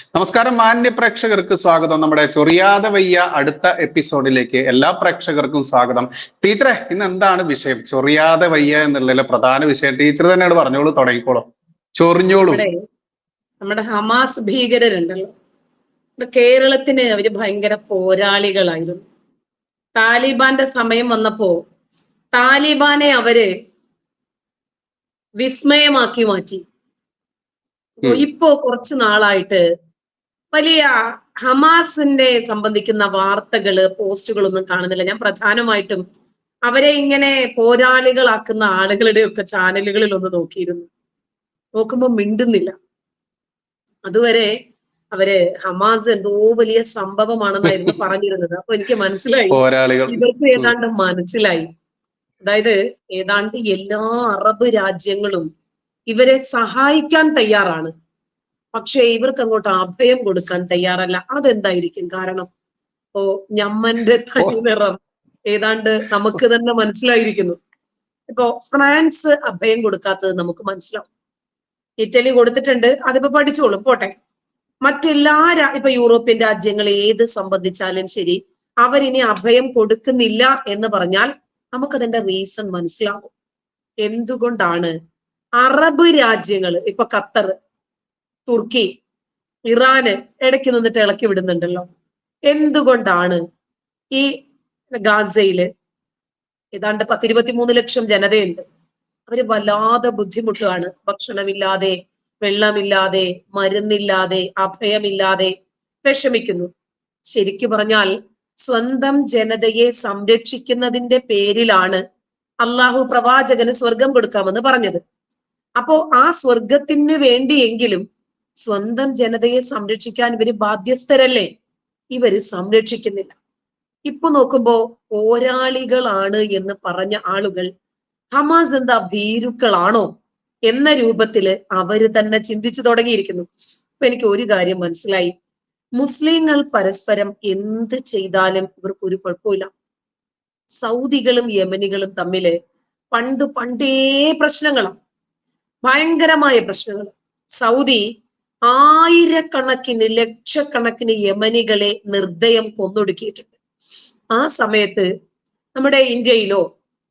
നമസ്കാരം മാന്യ പ്രേക്ഷകർക്ക് സ്വാഗതം. നമ്മുടെ ചൊറിയാതെ വയ്യ അടുത്ത എപ്പിസോഡിലേക്ക് എല്ലാ പ്രേക്ഷകർക്കും സ്വാഗതം. ടീച്ചറെ, ഇന്ന് എന്താണ് വിഷയം? ചൊറിയാതെ വയ്യ എന്നുള്ളതിലെ പ്രധാന വിഷയം ടീച്ചർ തന്നെയാണ് പറഞ്ഞോളൂ, തുടങ്ങിക്കോളൂ, ചൊറിഞ്ഞോളൂ. നമ്മുടെ ഹമാസ് ഭീകരരുണ്ടല്ലോ, കേരളത്തിന് അവര് ഭയങ്കര പോരാളികളായിരുന്നു. താലിബാന്റെ സമയം വന്നപ്പോ താലിബാനെ അവര് വിസ്മയമാക്കി മാറ്റി. ഇപ്പോ കുറച്ചു നാളായിട്ട് വലിയ ഹമാസിന്റെ സംബന്ധിക്കുന്ന വാർത്തകള്, പോസ്റ്റുകളൊന്നും കാണുന്നില്ല. ഞാൻ പ്രധാനമായിട്ടും അവരെ ഇങ്ങനെ പോരാളികളാക്കുന്ന ആളുകളുടെ ഒക്കെ ചാനലുകളിൽ ഒന്ന് നോക്കിയിരുന്നു. നോക്കുമ്പോ മിണ്ടുന്നില്ല. അതുവരെ അവര് ഹമാസ് എന്തോ വലിയ സംഭവമാണെന്നായിരുന്നു പറഞ്ഞിരുന്നത്. അപ്പൊ എനിക്ക് മനസ്സിലായി, ഇവർക്ക് ഏതാണ്ട് മനസ്സിലായി. അതായത് ഏതാണ്ട് എല്ലാ അറബ് രാജ്യങ്ങളും ഇവരെ സഹായിക്കാൻ തയ്യാറാണ്, പക്ഷെ ഇവർക്ക് അങ്ങോട്ട് അഭയം കൊടുക്കാൻ തയ്യാറല്ല. അതെന്തായിരിക്കും കാരണം? ഓ, ഞമ്മന്റെ തനിനിറം ഏതാണ്ട് നമുക്ക് തന്നെ മനസ്സിലായിരിക്കുന്നു. ഇപ്പോ ഫ്രാൻസ് അഭയം കൊടുക്കാത്തത് നമുക്ക് മനസ്സിലാവും. ഇറ്റലി കൊടുത്തിട്ടുണ്ട്, അതിപ്പോ പഠിച്ചോളും, പോട്ടെ. മറ്റെല്ലാ ഇപ്പൊ യൂറോപ്യൻ രാജ്യങ്ങൾ ഏത് സംബന്ധിച്ചാലും ശരി, അവരിനി അഭയം കൊടുക്കുന്നില്ല എന്ന് പറഞ്ഞാൽ നമുക്കതിന്റെ റീസൺ മനസ്സിലാവും. എന്തുകൊണ്ടാണ് അറബ് രാജ്യങ്ങൾ, ഇപ്പൊ ഖത്തർ, തുർക്കി, ഇറാന് ഇടയ്ക്ക് നിന്നിട്ട് ഇളക്കി വിടുന്നുണ്ടല്ലോ, എന്തുകൊണ്ടാണ് ഈ ഗാസയില് ഏതാണ്ട് 10-23 ലക്ഷം ജനതയുണ്ട്. അവര് വല്ലാതെ ബുദ്ധിമുട്ടാണ്. ഭക്ഷണമില്ലാതെ, വെള്ളമില്ലാതെ, മരുന്നില്ലാതെ, അഭയമില്ലാതെ വിഷമിക്കുന്നു. ശരിക്കു പറഞ്ഞാൽ സ്വന്തം ജനതയെ സംരക്ഷിക്കുന്നതിന്റെ പേരിലാണ് അള്ളാഹു പ്രവാചകന് സ്വർഗം കൊടുക്കാമെന്ന് പറഞ്ഞത്. അപ്പോ ആ സ്വർഗത്തിന് വേണ്ടിയെങ്കിലും സ്വന്തം ജനതയെ സംരക്ഷിക്കാൻ ഇവര് ബാധ്യസ്ഥരല്ലേ? ഇവര് സംരക്ഷിക്കുന്നില്ല. ഇപ്പൊ നോക്കുമ്പോ പോരാളികളാണ് എന്ന് പറഞ്ഞ ആളുകൾ ഹമാസ് എന്താ ഭീരുക്കളാണോ എന്ന രൂപത്തില് അവര് തന്നെ ചിന്തിച്ചു തുടങ്ങിയിരിക്കുന്നു. അപ്പൊ എനിക്ക് ഒരു കാര്യം മനസ്സിലായി, മുസ്ലിങ്ങൾ പരസ്പരം എന്ത് ചെയ്താലും ഇവർക്ക് ഒരു കുഴപ്പമില്ല. സൗദികളും യമനികളും തമ്മില് പണ്ടേ പ്രശ്നങ്ങളാണ്, ഭയങ്കരമായ പ്രശ്നങ്ങൾ. സൗദി ആയിരക്കണക്കിന് ലക്ഷക്കണക്കിന് യമനികളെ നിർദ്ദയം കൊന്നൊടുക്കിയിട്ടുണ്ട്. ആ സമയത്ത് നമ്മുടെ ഇന്ത്യയിലോ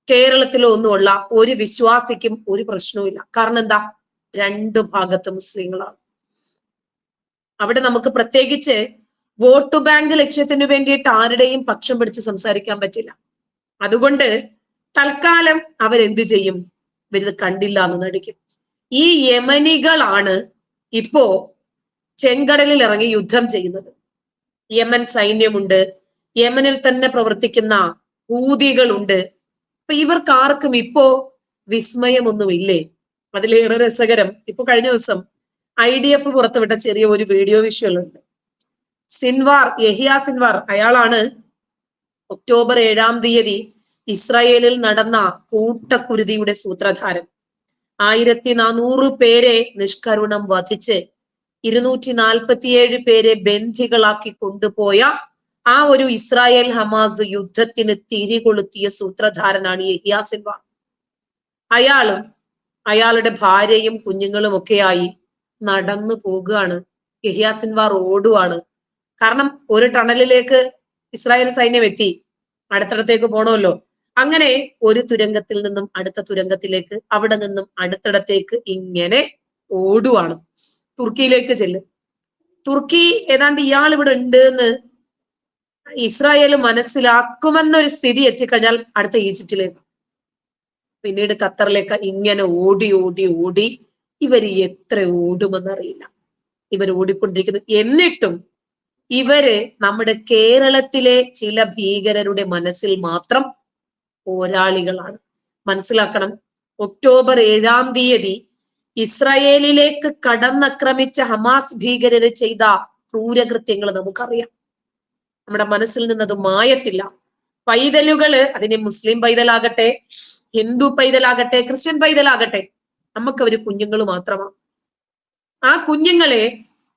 കേരളത്തിലോ ഒന്നുമുള്ള ഒരു വിശ്വാസിക്കും ഒരു പ്രശ്നവുമില്ല. കാരണം എന്താ? രണ്ടു ഭാഗത്ത് മുസ്ലിങ്ങളാണ്. അവിടെ നമുക്ക് പ്രത്യേകിച്ച് വോട്ട് ബാങ്ക് ലക്ഷ്യത്തിന് വേണ്ടിയിട്ട് ആരുടെയും പക്ഷം പിടിച്ച് സംസാരിക്കാൻ പറ്റില്ല. അതുകൊണ്ട് തൽക്കാലം അവരെന്ത് ചെയ്യും? ഇവരിത് കണ്ടില്ല എന്ന് നടിക്കും. ഈ യമനികളാണ് ഇപ്പോ ചെങ്കടലിൽ ഇറങ്ങി യുദ്ധം ചെയ്യുന്നത്. യമൻ സൈന്യമുണ്ട്, യമനിൽ തന്നെ പ്രവർത്തിക്കുന്ന ഹൂതികളുണ്ട്. അപ്പൊ ഇവർക്ക് ആർക്കും ഇപ്പോ വിസ്മയമൊന്നുമില്ലേ? അതിലേറെ രസകരം, ഇപ്പൊ കഴിഞ്ഞ ദിവസം IDF പുറത്തുവിട്ട ചെറിയ ഒരു വീഡിയോ വിഷ്വലുണ്ട്. സിൻവാർ, യഹിയ സിൻവാർ, അയാളാണ് ഒക്ടോബർ 7-ാം തീയതി ഇസ്രായേലിൽ നടന്ന കൂട്ടക്കുരുതിയുടെ സൂത്രധാരൻ. 1400 പേരെ നിഷ്കരുണം വധിച്ച് 247 പേരെ ബന്ധികളാക്കി കൊണ്ടുപോയ ആ ഒരു ഇസ്രായേൽ ഹമാസ് യുദ്ധത്തിന് തിരികൊളുത്തിയ സൂത്രധാരനാണ് യഹിയ സിൻവാർ. അയാളും അയാളുടെ ഭാര്യയും കുഞ്ഞുങ്ങളും ഒക്കെയായി നടന്നു പോകുകയാണ്. യഹിയ സിൻവാർ ഓടുവാണ്. കാരണം ഒരു ടണലിലേക്ക് ഇസ്രായേൽ സൈന്യം എത്തി, അടുത്തിടത്തേക്ക് പോണമല്ലോ. അങ്ങനെ ഒരു തുരങ്കത്തിൽ നിന്നും അടുത്ത തുരങ്കത്തിലേക്ക്, അവിടെ നിന്നും അടുത്തിടത്തേക്ക് ഇങ്ങനെ ഓടുവാണ്. തുർക്കിയിലേക്ക് ചെല്ലും. തുർക്കി ഏതാണ്ട് ഇയാൾ ഇവിടെ ഉണ്ട് എന്ന് ഇസ്രായേൽ മനസ്സിലാക്കുമെന്നൊരു സ്ഥിതി എത്തിക്കഴിഞ്ഞാൽ അടുത്ത ഈജിപ്തിലേക്ക്, പിന്നീട് ഖത്തറിലേക്ക്, ഇങ്ങനെ ഓടി ഓടി ഓടി ഇവർ എത്ര ഓടുമെന്നറിയില്ല. ഇവർ ഓടിക്കൊണ്ടിരിക്കുന്നു. എന്നിട്ടും ഇവര് നമ്മുടെ കേരളത്തിലെ ചില ഭീകരരുടെ മനസ്സിൽ മാത്രം പോരാളികളാണ്. മനസ്സിലാക്കണം, ഒക്ടോബർ 7-ാം തീയതി ഇസ്രായേലിലേക്ക് കടന്നക്രമിച്ച ഹമാസ് ഭീകരര് ചെയ്ത ക്രൂരകൃത്യങ്ങൾ നമുക്കറിയാം. നമ്മുടെ മനസ്സിൽ നിന്നത് മായത്തില്ല. പൈതലുകള്, അതിന് മുസ്ലിം പൈതലാകട്ടെ, ഹിന്ദു പൈതലാകട്ടെ, ക്രിസ്ത്യൻ പൈതലാകട്ടെ, നമുക്കവര് കുഞ്ഞുങ്ങൾ മാത്രമാണ്. ആ കുഞ്ഞുങ്ങളെ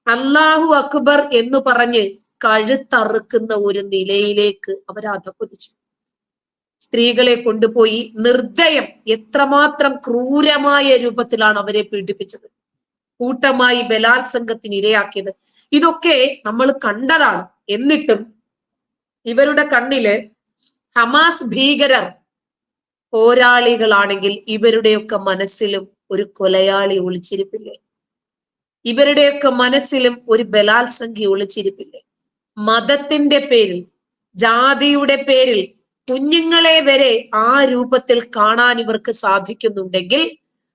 അല്ലാഹു അക്ബർ എന്ന് പറഞ്ഞ് കഴുത്തറുക്കുന്ന ഒരു നിലയിലേക്ക് അവർ അധപ്പതിച്ചു. സ്ത്രീകളെ കൊണ്ടുപോയി നിർദ്ദയം എത്രമാത്രം ക്രൂരമായ രൂപത്തിലാണ് അവരെ പീഡിപ്പിച്ചത്. കൂട്ടമായി ബലാത്സംഗത്തിന് ഇരയാക്കിയത്. ഇതൊക്കെ നമ്മൾ കണ്ടതാണ്. എന്നിട്ടും ഇവരുടെ കണ്ണില് ഹമാസ് ഭീകരർ പോരാളികളാണെങ്കിൽ ഇവരുടെയൊക്കെ മനസ്സിലും ഒരു കൊലയാളി ഒളിച്ചിരിപ്പില്ലേ? ഇവരുടെയൊക്കെ മനസ്സിലും ഒരു ബലാത്സംഗി ഒളിച്ചിരിപ്പില്ലേ? മതത്തിന്റെ പേരിൽ, ജാതിയുടെ പേരിൽ കുഞ്ഞുങ്ങളെ വരെ ആ രൂപത്തിൽ കാണാൻ ഇവർക്ക് സാധിക്കുന്നുണ്ടെങ്കിൽ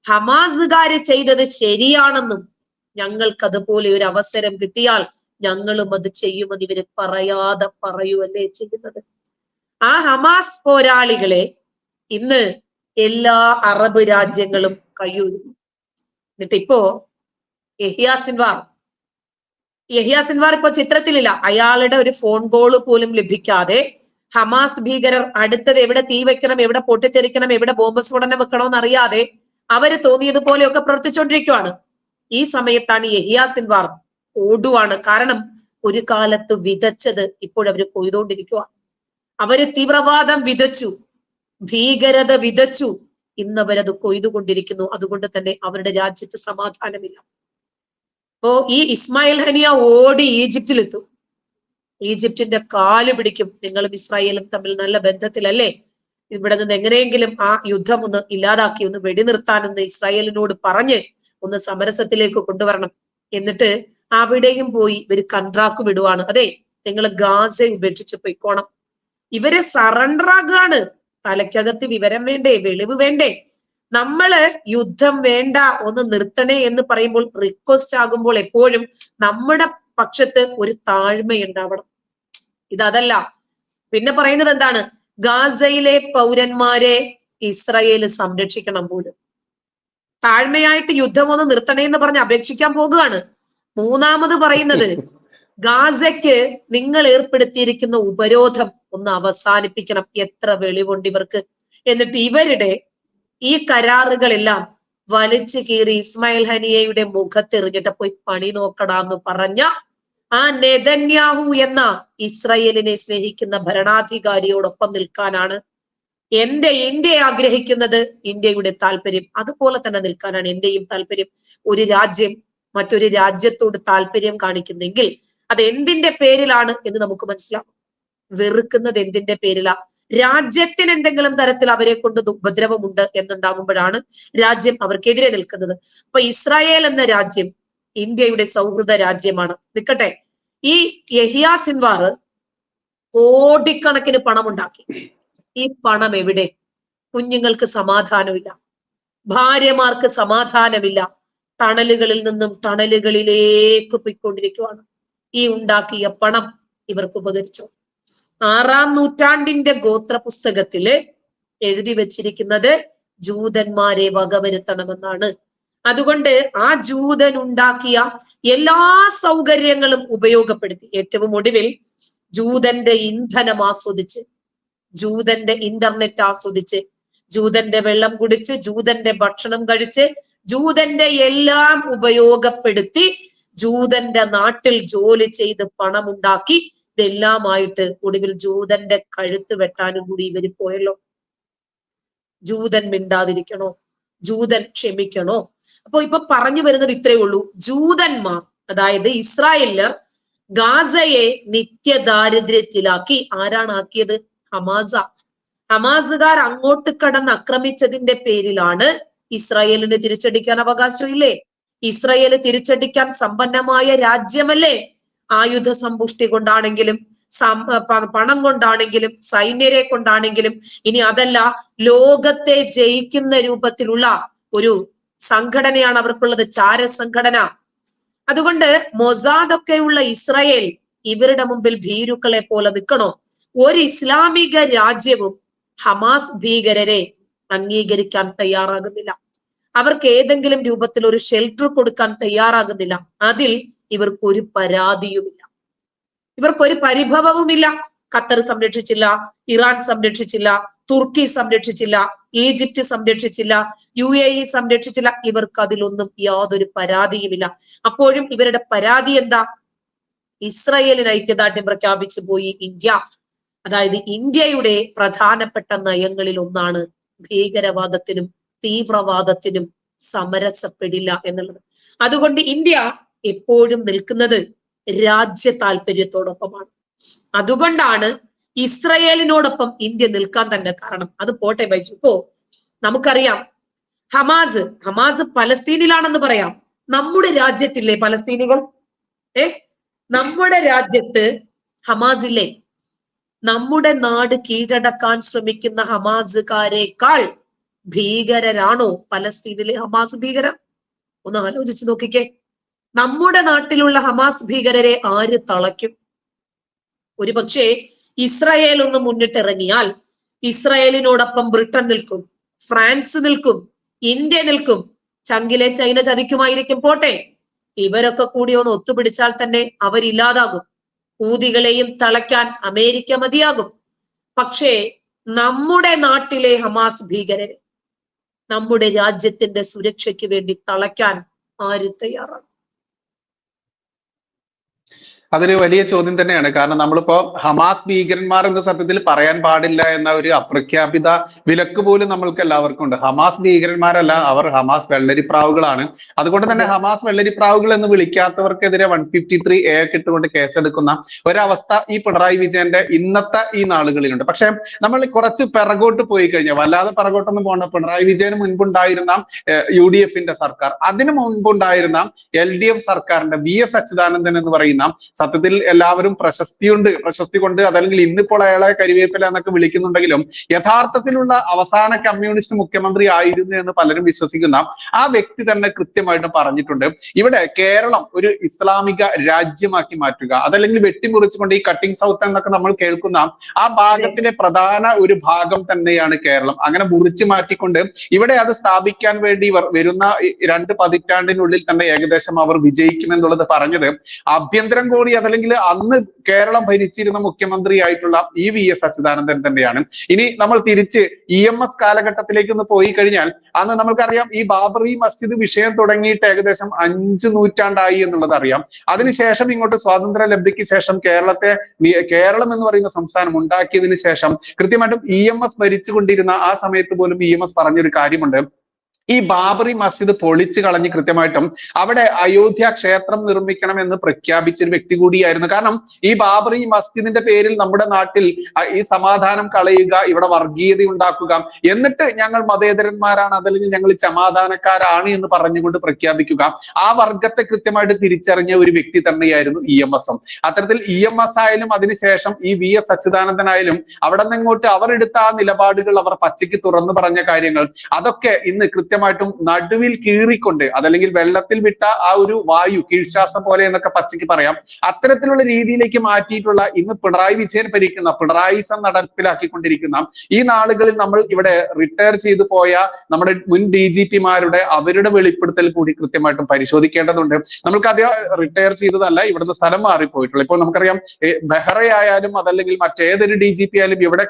ഹമാസുകാര് ചെയ്തത് ശരിയാണെന്നും ഞങ്ങൾക്ക് അതുപോലെ ഒരു അവസരം കിട്ടിയാൽ ഞങ്ങളും അത് ചെയ്യുമെന്ന് ഇവര് പറയാതെ പറയുവല്ലേ ചെയ്യുന്നത്. ആ ഹമാസ് പോരാളികളെ ഇന്ന് എല്ലാ അറബ് രാജ്യങ്ങളും കൈയൊഴിഞ്ഞു. എന്നിട്ട് ഇപ്പോ യഹിയ സിൻവാർ ഇപ്പൊ ചിത്രത്തിലില്ല. അയാളുടെ ഒരു ഫോൺ കോൾ പോലും ലഭിക്കാതെ ഹമാസ് ഭീകരർ അടുത്തത് എവിടെ തീ വെക്കണം, എവിടെ പൊട്ടിത്തെറിക്കണം, എവിടെ ബോംബ് സ്ഫോടനം വെക്കണമെന്ന് അറിയാതെ അവര് തോന്നിയതുപോലെയൊക്കെ പ്രവർത്തിച്ചുകൊണ്ടിരിക്കുവാണ്. ഈ സമയത്താണ് യഹിയ സിൻവാർ ഓടുവാണ്. കാരണം ഒരു കാലത്ത് വിതച്ചത് ഇപ്പോഴവര് കൊയ്തുകൊണ്ടിരിക്കുക. അവര് തീവ്രവാദം വിതച്ചു, ഭീകരത വിതച്ചു, ഇന്നവരത് കൊയ്തുകൊണ്ടിരിക്കുന്നു. അതുകൊണ്ട് തന്നെ അവരുടെ രാജ്യത്ത് സമാധാനമില്ല. അപ്പോ ഈ ഇസ്മായിൽ ഹനിയ ഓടി ഈജിപ്തിലെത്തും. ഈജിപ്തിന്റെ കാല് പിടിക്കും. നിങ്ങളും ഇസ്രായേലും തമ്മിൽ നല്ല ബന്ധത്തിലല്ലേ, ഇവിടെ നിന്ന് എങ്ങനെയെങ്കിലും ആ യുദ്ധം ഒന്ന് ഇല്ലാതാക്കി ഒന്ന് വെടിനിർത്താനെന്ന് ഇസ്രായേലിനോട് പറഞ്ഞ് ഒന്ന് സമരസത്തിലേക്ക് കൊണ്ടുവരണം. എന്നിട്ട് അവിടെയും പോയി ഇവര് കൺട്രാക്ക് വിടുവാണ്. അതെ, നിങ്ങൾ ഗാസ ഉപേക്ഷിച്ച് പൊയ്ക്കോണം. ഇവരെ സറണ്ടർ ആകാണ്. തലയ്ക്കകത്ത് വിവരം വേണ്ടേ, വെളിവ് വേണ്ടേ? നമ്മള് യുദ്ധം വേണ്ട, ഒന്ന് നിർത്തണേ എന്ന് പറയുമ്പോൾ, റിക്വസ്റ്റ് ആകുമ്പോൾ എപ്പോഴും നമ്മുടെ പക്ഷത്ത് ഒരു താഴ്മയുണ്ടാവണം. ഇതല്ല. പിന്നെ പറയുന്നത് എന്താണ്? ഗാസയിലെ പൗരന്മാരെ ഇസ്രായേല് സംരക്ഷിക്കണം പോലും. താഴ്മയായിട്ട് യുദ്ധം ഒന്ന് നിർത്തണേ എന്ന് പറഞ്ഞ് അപേക്ഷിക്കാൻ പോകുകയാണ്. മൂന്നാമത് പറയുന്നത്, ഗാസയ്ക്ക് നിങ്ങൾ ഏർപ്പെടുത്തിയിരിക്കുന്ന ഉപരോധം ഒന്ന് അവസാനിപ്പിക്കണം. എത്ര വെളിവുണ്ട് ഇവർക്ക്! എന്നിട്ട് ഇവരുടെ ഈ കരാറുകളെല്ലാം വലിച്ചു കീറി ഇസ്മായിൽ ഹനിയയുടെ മുഖത്തെറിഞ്ഞിട്ട് പോയി പണി നോക്കടാന്ന് പറഞ്ഞ ആ നെതന്യാഹു എന്ന ഇസ്രായേലിനെ സ്നേഹിക്കുന്ന ഭരണാധികാരിയോടൊപ്പം നിൽക്കാനാണ് എന്റെ ഇന്ത്യ ആഗ്രഹിക്കുന്നത്. ഇന്ത്യയുടെ താല്പര്യം അതുപോലെ തന്നെ നിൽക്കാനാണ് എന്റെയും താല്പര്യം. ഒരു രാജ്യം മറ്റൊരു രാജ്യത്തോട് താല്പര്യം കാണിക്കുന്നെങ്കിൽ അത് എന്തിന്റെ പേരിലാണ് എന്ന് നമുക്ക് മനസ്സിലാവും. വെറുക്കുന്നത് എന്തിന്റെ പേരിലാ? രാജ്യത്തിന് എന്തെങ്കിലും തരത്തിൽ അവരെ കൊണ്ട് ഉപദ്രവമുണ്ട് എന്നുണ്ടാകുമ്പോഴാണ് രാജ്യം അവർക്കെതിരെ നിൽക്കുന്നത്. അപ്പൊ ഇസ്രായേൽ എന്ന രാജ്യം ഇന്ത്യയുടെ സൗഹൃദ രാജ്യമാണ്. നിൽക്കട്ടെ, ഈ യഹിയ സിൻവാർ കോടിക്കണക്കിന് പണം ഉണ്ടാക്കി. ഈ പണം എവിടെ? കുഞ്ഞുങ്ങൾക്ക് സമാധാനമില്ല, ഭാര്യമാർക്ക് സമാധാനമില്ല. ടണലുകളിൽ നിന്നും ടണലുകളിലേക്ക് പോയിക്കൊണ്ടിരിക്കുവാണ്. ഈ ഉണ്ടാക്കിയ പണം ഇവർക്ക് ഉപകരിച്ചു. 6-ാം നൂറ്റാണ്ടിന്റെ ഗോത്ര പുസ്തകത്തില് എഴുതി വെച്ചിരിക്കുന്നത് ജൂതന്മാരെ വകവരുത്തണമെന്നാണ്. അതുകൊണ്ട് ആ ജൂതൻ ഉണ്ടാക്കിയ എല്ലാ സൗകര്യങ്ങളും ഉപയോഗപ്പെടുത്തി ഏറ്റവും ഒടുവിൽ ജൂതന്റെ ഇന്ധനം ആസ്വദിച്ച്, ജൂതന്റെ ഇന്റർനെറ്റ് ആസ്വദിച്ച്, ജൂതന്റെ വെള്ളം കുടിച്ച്, ജൂതന്റെ ഭക്ഷണം കഴിച്ച്, ജൂതന്റെ എല്ലാം ഉപയോഗപ്പെടുത്തി ജൂതന്റെ നാട്ടിൽ ജോലി ചെയ്ത് പണമുണ്ടാക്കി ഇതെല്ലാമായിട്ട് ഒടുവിൽ ജൂതന്റെ കഴുത്ത് വെട്ടാനും കൂടി ഇവര് പോയല്ലോ. ജൂതൻ മിണ്ടാതിരിക്കണോ? ജൂതൻ ക്ഷമിക്കണോ? അപ്പൊ ഇപ്പൊ പറഞ്ഞു വരുന്നത് ഇത്രയേ ഉള്ളൂ. ജൂതന്മാർ, അതായത് ഇസ്രായേലർ ഗാസയെ നിത്യദാരിദ്ര്യത്തിലാക്കി. ആരാണ് ആക്കിയത്? ഹമാസുകാർ അങ്ങോട്ട് കടന്ന് ആക്രമിച്ചതിന്റെ പേരിലാണ് ഇസ്രായേലിന് തിരിച്ചടിക്കാൻ അവകാശമില്ലേ? ഇസ്രായേല് തിരിച്ചടിക്കാൻ സമ്പന്നമായ രാജ്യമല്ലേ? ആയുധ സമ്പുഷ്ടി കൊണ്ടാണെങ്കിലും പണം കൊണ്ടാണെങ്കിലും സൈന്യരെ കൊണ്ടാണെങ്കിലും, ഇനി അതല്ല ലോകത്തെ ജയിക്കുന്ന രൂപത്തിലുള്ള ഒരു സംഘടനയാണ് അവർക്കുള്ളത്, ചാര സംഘടന. അതുകൊണ്ട് മൊസാദൊക്കെയുള്ള ഇസ്രായേൽ ഇവരുടെ മുമ്പിൽ ഭീരുക്കളെ പോലെ നിൽക്കണോ? ഒരു ഇസ്ലാമിക രാജ്യവും ഹമാസ് ഭീകരരെ അംഗീകരിക്കാൻ തയ്യാറാകുന്നില്ല. അവർക്ക് ഏതെങ്കിലും രൂപത്തിൽ ഒരു ഷെൽട്ടർ കൊടുക്കാൻ തയ്യാറാകുന്നില്ല. അതിൽ ഇവർക്കൊരു പരാതിയുമില്ല, ഇവർക്കൊരു പരിഭവവുമില്ല. ഖത്തർ സംരക്ഷിച്ചില്ല, ഇറാൻ സംരക്ഷിച്ചില്ല, തുർക്കി സംരക്ഷിച്ചില്ല, ഈജിപ്റ്റ് സംരക്ഷിച്ചില്ല, UAE സംരക്ഷിച്ചില്ല. ഇവർക്ക് അതിലൊന്നും യാതൊരു പരാതിയുമില്ല. അപ്പോഴും ഇവരുടെ പരാതി എന്താ? ഇസ്രായേലിന് ഐക്യദാർഢ്യം പ്രഖ്യാപിച്ചു പോയി ഇന്ത്യ. അതായത് ഇന്ത്യയുടെ പ്രധാനപ്പെട്ട നയങ്ങളിൽ ഒന്നാണ് ഭീകരവാദത്തിനും തീവ്രവാദത്തിനും സമരസപ്പെടില്ല എന്നുള്ളത്. അതുകൊണ്ട് ഇന്ത്യ എപ്പോഴും നിൽക്കുന്നത് രാജ്യ താല്പര്യത്തോടൊപ്പമാണ്. അതുകൊണ്ടാണ് ഇസ്രയേലിനോടൊപ്പം ഇന്ത്യ നിൽക്കാൻ തന്നെ കാരണം. അത് പോട്ടെ ബൈജു, ഇപ്പോ നമുക്കറിയാം ഹമാസ് പലസ്തീനിലാണെന്ന് പറയാം. നമ്മുടെ രാജ്യത്തില്ലേ പലസ്തീനികൾ? നമ്മുടെ രാജ്യത്ത് ഹമാസ് ഇല്ലേ? നമ്മുടെ നാട് കീഴടക്കാൻ ശ്രമിക്കുന്ന ഹമാസുകാരേക്കാൾ ഭീകരരാണോ പലസ്തീനിലെ ഹമാസ് ഭീകരർ? ഒന്ന് ആലോചിച്ച് നോക്കിക്കേ. നമ്മുടെ നാട്ടിലുള്ള ഹമാസ് ഭീകരരെ ആര് തളയ്ക്കും? ഒരു പക്ഷേ ഇസ്രായേൽ ഒന്ന് മുന്നിട്ടിറങ്ങിയാൽ ഇസ്രായേലിനോടൊപ്പം ബ്രിട്ടൻ നിൽക്കും, ഫ്രാൻസ് നിൽക്കും, ഇന്ത്യ നിൽക്കും. ചങ്കിലെ ചൈന ചതിക്കുമായിരിക്കും, പോട്ടെ. ഇവരൊക്കെ കൂടി ഒന്ന് ഒത്തുപിടിച്ചാൽ തന്നെ അവരില്ലാതാകും. ഊതികളെയും തളയ്ക്കാൻ അമേരിക്ക മതിയാകും. പക്ഷേ നമ്മുടെ നാട്ടിലെ ഹമാസ് ഭീകരരെ നമ്മുടെ രാജ്യത്തിന്റെ സുരക്ഷയ്ക്ക് വേണ്ടി തളയ്ക്കാൻ ആര് തയ്യാറാണ്? അതൊരു വലിയ ചോദ്യം തന്നെയാണ്. കാരണം നമ്മളിപ്പോ ഹമാസ് ഭീകരന്മാർ എന്ന് സത്യത്തിൽ പറയാൻ പാടില്ല എന്ന ഒരു അപ്രഖ്യാപിത വിലക്ക് പോലും നമ്മൾക്ക് എല്ലാവർക്കും ഉണ്ട്. ഹമാസ് ഭീകരന്മാരല്ല, അവർ ഹമാസ് വെള്ളരിപ്രാവുകളാണ്. അതുകൊണ്ട് തന്നെ ഹമാസ് വെള്ളരിപ്രാവുകൾ എന്ന് വിളിക്കാത്തവർക്കെതിരെ 153A ഇട്ടുകൊണ്ട് കേസെടുക്കുന്ന ഒരവസ്ഥ ഈ പിണറായി വിജയന്റെ ഇന്നത്തെ ഈ നാളുകളിലുണ്ട്. പക്ഷെ നമ്മൾ കുറച്ച് പിറകോട്ട് പോയി കഴിഞ്ഞാൽ, വല്ലാതെ പിറകോട്ടൊന്നും പോകണ്ട, പിണറായി വിജയന് മുൻപുണ്ടായിരുന്ന UDF-ന്റെ സർക്കാർ, അതിനു മുൻപുണ്ടായിരുന്ന LDF സർക്കാരിന്റെ VS അച്യുതാനന്ദൻ എന്ന് പറയുന്ന, സത്യത്തിൽ എല്ലാവരും പ്രശസ്തി കൊണ്ട് അതല്ലെങ്കിൽ ഇന്നിപ്പോൾ അയാളെ കരിവേപ്പില എന്നൊക്കെ വിളിക്കുന്നുണ്ടെങ്കിലും യഥാർത്ഥത്തിലുള്ള അവസാന കമ്മ്യൂണിസ്റ്റ് മുഖ്യമന്ത്രി ആയിരുന്നു എന്ന് പലരും വിശ്വസിക്കുന്ന ആ വ്യക്തി തന്നെ കൃത്യമായിട്ട് പറഞ്ഞിട്ടുണ്ട്, ഇവിടെ കേരളം ഒരു ഇസ്ലാമിക രാജ്യമാക്കി മാറ്റുക, അതല്ലെങ്കിൽ വെട്ടിമുറിച്ചുകൊണ്ട് ഈ കട്ടിംഗ് സൗത്ത് എന്നൊക്കെ നമ്മൾ കേൾക്കുന്ന ആ ഭാഗത്തിലെ പ്രധാന ഒരു ഭാഗം തന്നെയാണ് കേരളം. അങ്ങനെ മുറിച്ചു മാറ്റിക്കൊണ്ട് ഇവിടെ അത് സ്ഥാപിക്കാൻ വേണ്ടി വരുന്ന 2 പതിറ്റാണ്ടിനുള്ളിൽ തന്നെ ഏകദേശം അവർ വിജയിക്കുമെന്നുള്ളത് പറഞ്ഞത് ആഭ്യന്തരം കൂടി അതല്ലെങ്കിൽ അന്ന് കേരളം ഭരിച്ചിരുന്ന മുഖ്യമന്ത്രി ആയിട്ടുള്ള VS അച്യുതാനന്ദൻ തന്നെയാണ്. ഇനി നമ്മൾ തിരിച്ച് EMS കാലഘട്ടത്തിലേക്ക് ഒന്ന് പോയി കഴിഞ്ഞാൽ, അന്ന് നമ്മൾക്കറിയാം ഈ ബാബറി മസ്ജിദ് വിഷയം തുടങ്ങിയിട്ട് ഏകദേശം 5 നൂറ്റാണ്ടായി എന്നുള്ളത് അറിയാം. അതിനുശേഷം ഇങ്ങോട്ട് സ്വാതന്ത്ര്യ ലബ്ധിക്ക് ശേഷം കേരളം എന്ന് പറയുന്ന സംസ്ഥാനം ഉണ്ടാക്കിയതിനു ശേഷം കൃത്യമായിട്ടും EMS ഭരിച്ചുകൊണ്ടിരുന്ന ആ സമയത്ത് പോലും EMS പറഞ്ഞൊരു കാര്യമുണ്ട്, ഈ ബാബറി മസ്ജിദ് പൊളിച്ചു കളഞ്ഞ് കൃത്യമായിട്ടും അവിടെ അയോധ്യ ക്ഷേത്രം നിർമ്മിക്കണമെന്ന് പ്രഖ്യാപിച്ച ഒരു വ്യക്തി കൂടിയായിരുന്നു. കാരണം ഈ ബാബറി മസ്ജിദിന്റെ പേരിൽ നമ്മുടെ നാട്ടിൽ ഈ സമാധാനം കളയുക, ഇവിടെ വർഗീയത ഉണ്ടാക്കുക, എന്നിട്ട് ഞങ്ങൾ മതേതരന്മാരാണ് അതല്ലെങ്കിൽ ഞങ്ങൾ സമാധാനക്കാരാണ് എന്ന് പറഞ്ഞുകൊണ്ട് പ്രഖ്യാപിക്കുക, ആ വർഗത്തെ കൃത്യമായിട്ട് തിരിച്ചറിഞ്ഞ ഒരു വ്യക്തി തന്നെയായിരുന്നു EMS-ഉം. അത്തരത്തിൽ EMS ആയാലും അതിനുശേഷം ഈ VS അച്യുതാനന്ദനായാലും അവിടെ നിന്നിങ്ങോട്ട് അവർ എടുത്ത ആ നിലപാടുകൾ, അവർ പച്ചയ്ക്ക് തുറന്നു പറഞ്ഞ കാര്യങ്ങൾ, അതൊക്കെ ഇന്ന് കൃത്യമായിട്ടും നടുവിൽ കീറിക്കൊണ്ട് അതല്ലെങ്കിൽ വെള്ളത്തിൽ വിട്ട ആ ഒരു വായു കീഴ്ശ്വാസം പോലെ എന്നൊക്കെ പച്ചയ്ക്ക് പറയാം, അത്തരത്തിലുള്ള രീതിയിലേക്ക് മാറ്റിയിട്ടുള്ള ഇന്ന് പിണറായി വിജയൻ ഭരിക്കുന്ന പിണറായിസം നടപ്പിലാക്കിക്കൊണ്ടിരിക്കുന്ന ഈ നാളുകളിൽ നമ്മൾ ഇവിടെ റിട്ടയർ ചെയ്തു പോയ നമ്മുടെ മുൻ DGP-മാരുടെ അവരുടെ വെളിപ്പെടുത്തൽ കൂടി കൃത്യമായിട്ടും പരിശോധിക്കേണ്ടതുണ്ട്. നമ്മൾക്ക് അത് റിട്ടയർ ചെയ്തതല്ല, ഇവിടുന്ന് സ്ഥലം മാറിപ്പോയിട്ടുള്ളൂ. ഇപ്പോൾ നമുക്കറിയാം ബെഹ്റയായാലും അതല്ലെങ്കിൽ മറ്റേതൊരു DGP ആയാലും ഇവിടെ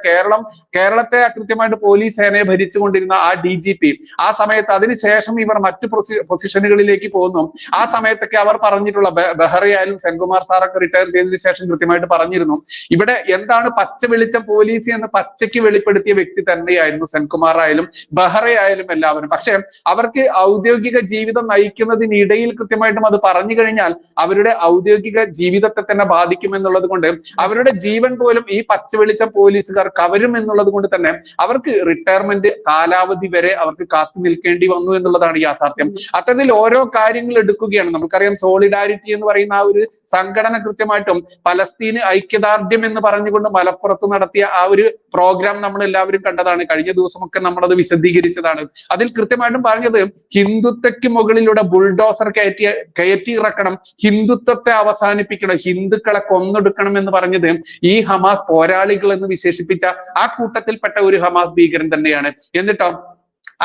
കേരളത്തെ കൃത്യമായിട്ട് പോലീസ് സേനയെ ഭരിച്ചുകൊണ്ടിരുന്ന ആ DGP ആ സമയത്ത് അതിനുശേഷം ഇവർ മറ്റു പൊസിഷനുകളിലേക്ക് പോകുന്നു. ആ സമയത്തൊക്കെ അവർ പറഞ്ഞിട്ടുള്ള ബെഹ്റയായാലും സെൻകുമാർ സാറൊക്കെ റിട്ടയർ ചെയ്തതിനു ശേഷം കൃത്യമായിട്ട് പറഞ്ഞിരുന്നു, ഇവിടെ എന്താണ് പച്ച വെളിച്ചം പോലീസ് എന്ന് പച്ചയ്ക്ക് വെളിപ്പെടുത്തിയ വ്യക്തി തന്നെയായിരുന്നു സെൻകുമാർ ആയാലും ബെഹ്റയായാലും എല്ലാവരും. പക്ഷെ അവർക്ക് ഔദ്യോഗിക ജീവിതം നയിക്കുന്നതിനിടയിൽ കൃത്യമായിട്ടും അത് പറഞ്ഞു കഴിഞ്ഞാൽ അവരുടെ ഔദ്യോഗിക ജീവിതത്തെ തന്നെ ബാധിക്കുമെന്നുള്ളത് കൊണ്ട് അവരുടെ ജീവൻ പോലും ഈ പച്ച വെളിച്ചം പോലീസുകാർ കവരും എന്നുള്ളത് കൊണ്ട് തന്നെ അവർക്ക് റിട്ടയർമെന്റ് കാലാവധി വരെ അവർക്ക് കാത്തു നിൽക്കേണ്ടി വന്നു എന്നുള്ളതാണ് യാഥാർത്ഥ്യം. അത്തരത്തിൽ ഓരോ കാര്യങ്ങൾ എടുക്കുകയാണ്. നമുക്കറിയാം സോളിഡാരിറ്റി എന്ന് പറയുന്ന ആ ഒരു സംഘടന കൃത്യമായിട്ടും പലസ്തീന് ഐക്യദാർഢ്യം എന്ന് പറഞ്ഞുകൊണ്ട് മലപ്പുറത്ത് നടത്തിയ ആ ഒരു പ്രോഗ്രാം നമ്മൾ എല്ലാവരും കണ്ടതാണ്. കഴിഞ്ഞ ദിവസമൊക്കെ നമ്മളത് വിശദീകരിച്ചതാണ്. അതിൽ കൃത്യമായിട്ടും പറഞ്ഞത് ഹിന്ദുത്വയ്ക്ക് മുകളിലൂടെ ബുൾഡോസർ കയറ്റി ഇറക്കണം, ഹിന്ദുത്വത്തെ അവസാനിപ്പിക്കണം, ഹിന്ദുക്കളെ കൊന്നൊടുക്കണം എന്ന് പറഞ്ഞത് ഈ ഹമാസ് പോരാളികൾ എന്ന് വിശേഷിപ്പിച്ച ആ കൂട്ടത്തിൽപ്പെട്ട ഒരു ഹമാസ് ഭീകരൻ തന്നെയാണ്. എന്നിട്ടോ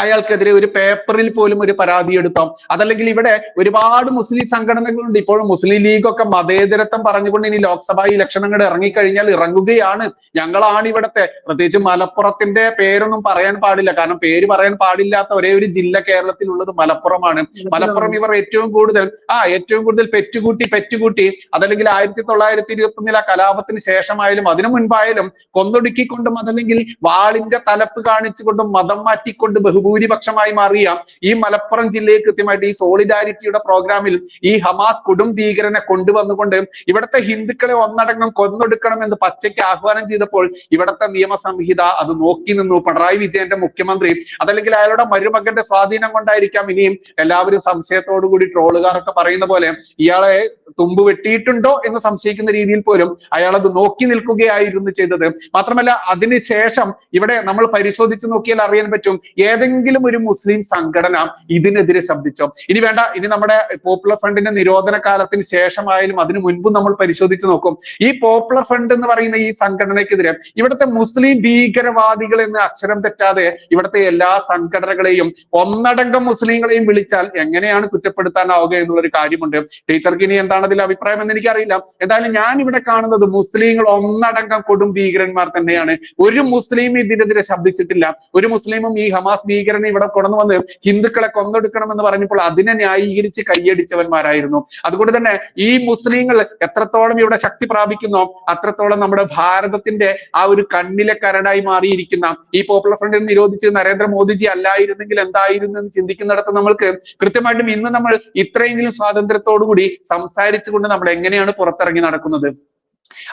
അയാൾക്കെതിരെ ഒരു പേപ്പറിൽ പോലും ഒരു പരാതി എടുത്താം. അതല്ലെങ്കിൽ ഇവിടെ ഒരുപാട് മുസ്ലിം സംഘടനകളുണ്ട്. ഇപ്പോൾ മുസ്ലിം ലീഗ് ഒക്കെ മതേതരത്വം പറഞ്ഞുകൊണ്ട് ഇനി ലോക്സഭാ ഇലക്ഷനുകൾ ഇറങ്ങിക്കഴിഞ്ഞാൽ ഇറങ്ങുകയാണ്, ഞങ്ങളാണ് ഇവിടത്തെ, പ്രത്യേകിച്ച് മലപ്പുറത്തിന്റെ പേരൊന്നും പറയാൻ പാടില്ല, കാരണം പേര് പറയാൻ പാടില്ലാത്ത ഒരേ ഒരു ജില്ല കേരളത്തിലുള്ളത് മലപ്പുറമാണ്. മലപ്പുറം ഇവർ ഏറ്റവും കൂടുതൽ പെറ്റുകൂട്ടി അതല്ലെങ്കിൽ 1921 ആ കലാപത്തിന് ശേഷമായാലും അതിനു മുൻപായാലും കൊന്നൊടുക്കിക്കൊണ്ടും അതല്ലെങ്കിൽ വാളിന്റെ തലപ്പ് കാണിച്ചുകൊണ്ടും മതം മാറ്റിക്കൊണ്ട് ബഹുഭൂരിപക്ഷമായി മാറിയ ഈ മലപ്പുറം ജില്ലയെ കൃത്യമായിട്ട് ഈ സോളിഡാരിറ്റിയുടെ പ്രോഗ്രാമിൽ ഈ ഹമാസ് കൊടും ഭീകരനെ കൊണ്ടുവന്നുകൊണ്ട് ഇവിടുത്തെ ഹിന്ദുക്കളെ ഒന്നടങ്കം കൊന്നൊടുക്കണം എന്ന് പച്ചയ്ക്ക് ആഹ്വാനം ചെയ്തപ്പോൾ ഇവിടുത്തെ നിയമസംഹിത അത് നോക്കി നിന്നു. പിണറായി വിജയന്റെ മുഖ്യമന്ത്രി അതല്ലെങ്കിൽ അയാളുടെ മരുമകന്റെ സ്വാധീനം കൊണ്ടായിരിക്കാം ഇനിയും എല്ലാവരും സംശയത്തോടു കൂടി ട്രോളുകാരൊക്കെ പറയുന്ന പോലെ ഇയാളെ തുമ്പ് വെട്ടിയിട്ടുണ്ടോ എന്ന് സംശയിക്കുന്ന രീതിയിൽ പോലും അയാൾ അത് നോക്കി നിൽക്കുകയായിരുന്നു ചെയ്തത്. മാത്രമല്ല അതിനുശേഷം ഇവിടെ നമ്മൾ പരിശോധിച്ച് നോക്കിയാൽ അറിയാൻ പറ്റും ഏതെങ്കിലും ഒരു മുസ്ലിം സംഘടന ഇതിനെതിരെ ശബ്ദിച്ചോ? ഇനി വേണ്ട, ഇനി നമ്മുടെ പോപ്പുലർ ഫ്രണ്ടിന്റെ നിരോധന കാലത്തിന് ശേഷമായാലും അതിനു മുൻപും നമ്മൾ പരിശോധിച്ച് നോക്കും. ഈ പോപ്പുലർ ഫ്രണ്ട് എന്ന് പറയുന്ന ഈ സംഘടനയ്ക്കെതിരെ ഇവിടുത്തെ മുസ്ലിം ഭീകരവാദികൾ എന്ന് അക്ഷരം തെറ്റാതെ ഇവിടുത്തെ എല്ലാ സംഘടനകളെയും ഒന്നടങ്കം മുസ്ലിങ്ങളെയും വിളിച്ചാൽ എങ്ങനെയാണ് കുറ്റപ്പെടുത്താനാവുക എന്നുള്ളൊരു കാര്യമുണ്ട്. ടീച്ചർക്ക് ഇനി എന്താണ് അതിൽ അഭിപ്രായം എന്ന് എനിക്കറിയില്ല. എന്തായാലും ഞാൻ ഇവിടെ കാണുന്നത് മുസ്ലിങ്ങൾ ഒന്നടങ്കം കൊടും ഭീകരന്മാർ തന്നെയാണ്. ഒരു മുസ്ലിം ഇതിനെതിരെ ശബ്ദിച്ചിട്ടില്ല. ഒരു മുസ്ലിമും ഈ ഹമാസ് ഭീകരനെ ഇവിടെ കൊണ്ടു വന്ന് ഹിന്ദുക്കളെ കൊന്നൊടുക്കണമെന്ന് പറഞ്ഞപ്പോൾ അതിനെ ന്യായീകരിച്ച് കൈയടിച്ചവന്മാരായിരുന്നു. അതുകൊണ്ട് തന്നെ ഈ മുസ്ലിങ്ങൾ എത്രത്തോളം ഇവിടെ ശക്തി പ്രാപിക്കുന്നോ അത്രത്തോളം നമ്മുടെ ഭാരതത്തിന്റെ ആ ഒരു കണ്ണിലെ കരടായി മാറിയിരിക്കുന്ന ഈ പോപ്പുലർ ഫ്രണ്ടിൽ നിരോധിച്ച് നരേന്ദ്രമോദിജി അല്ലായിരുന്നെങ്കിൽ എന്തായിരുന്നു എന്ന് ചിന്തിക്കുന്നിടത്ത് നമ്മൾക്ക് കൃത്യമായിട്ടും ഇന്ന് നമ്മൾ ഇത്രയെങ്കിലും സ്വാതന്ത്ര്യത്തോടു കൂടി സംസാരിച്ചുകൊണ്ട് നമ്മൾ എങ്ങനെയാണ് പുറത്തിറങ്ങി നടക്കുന്നത്?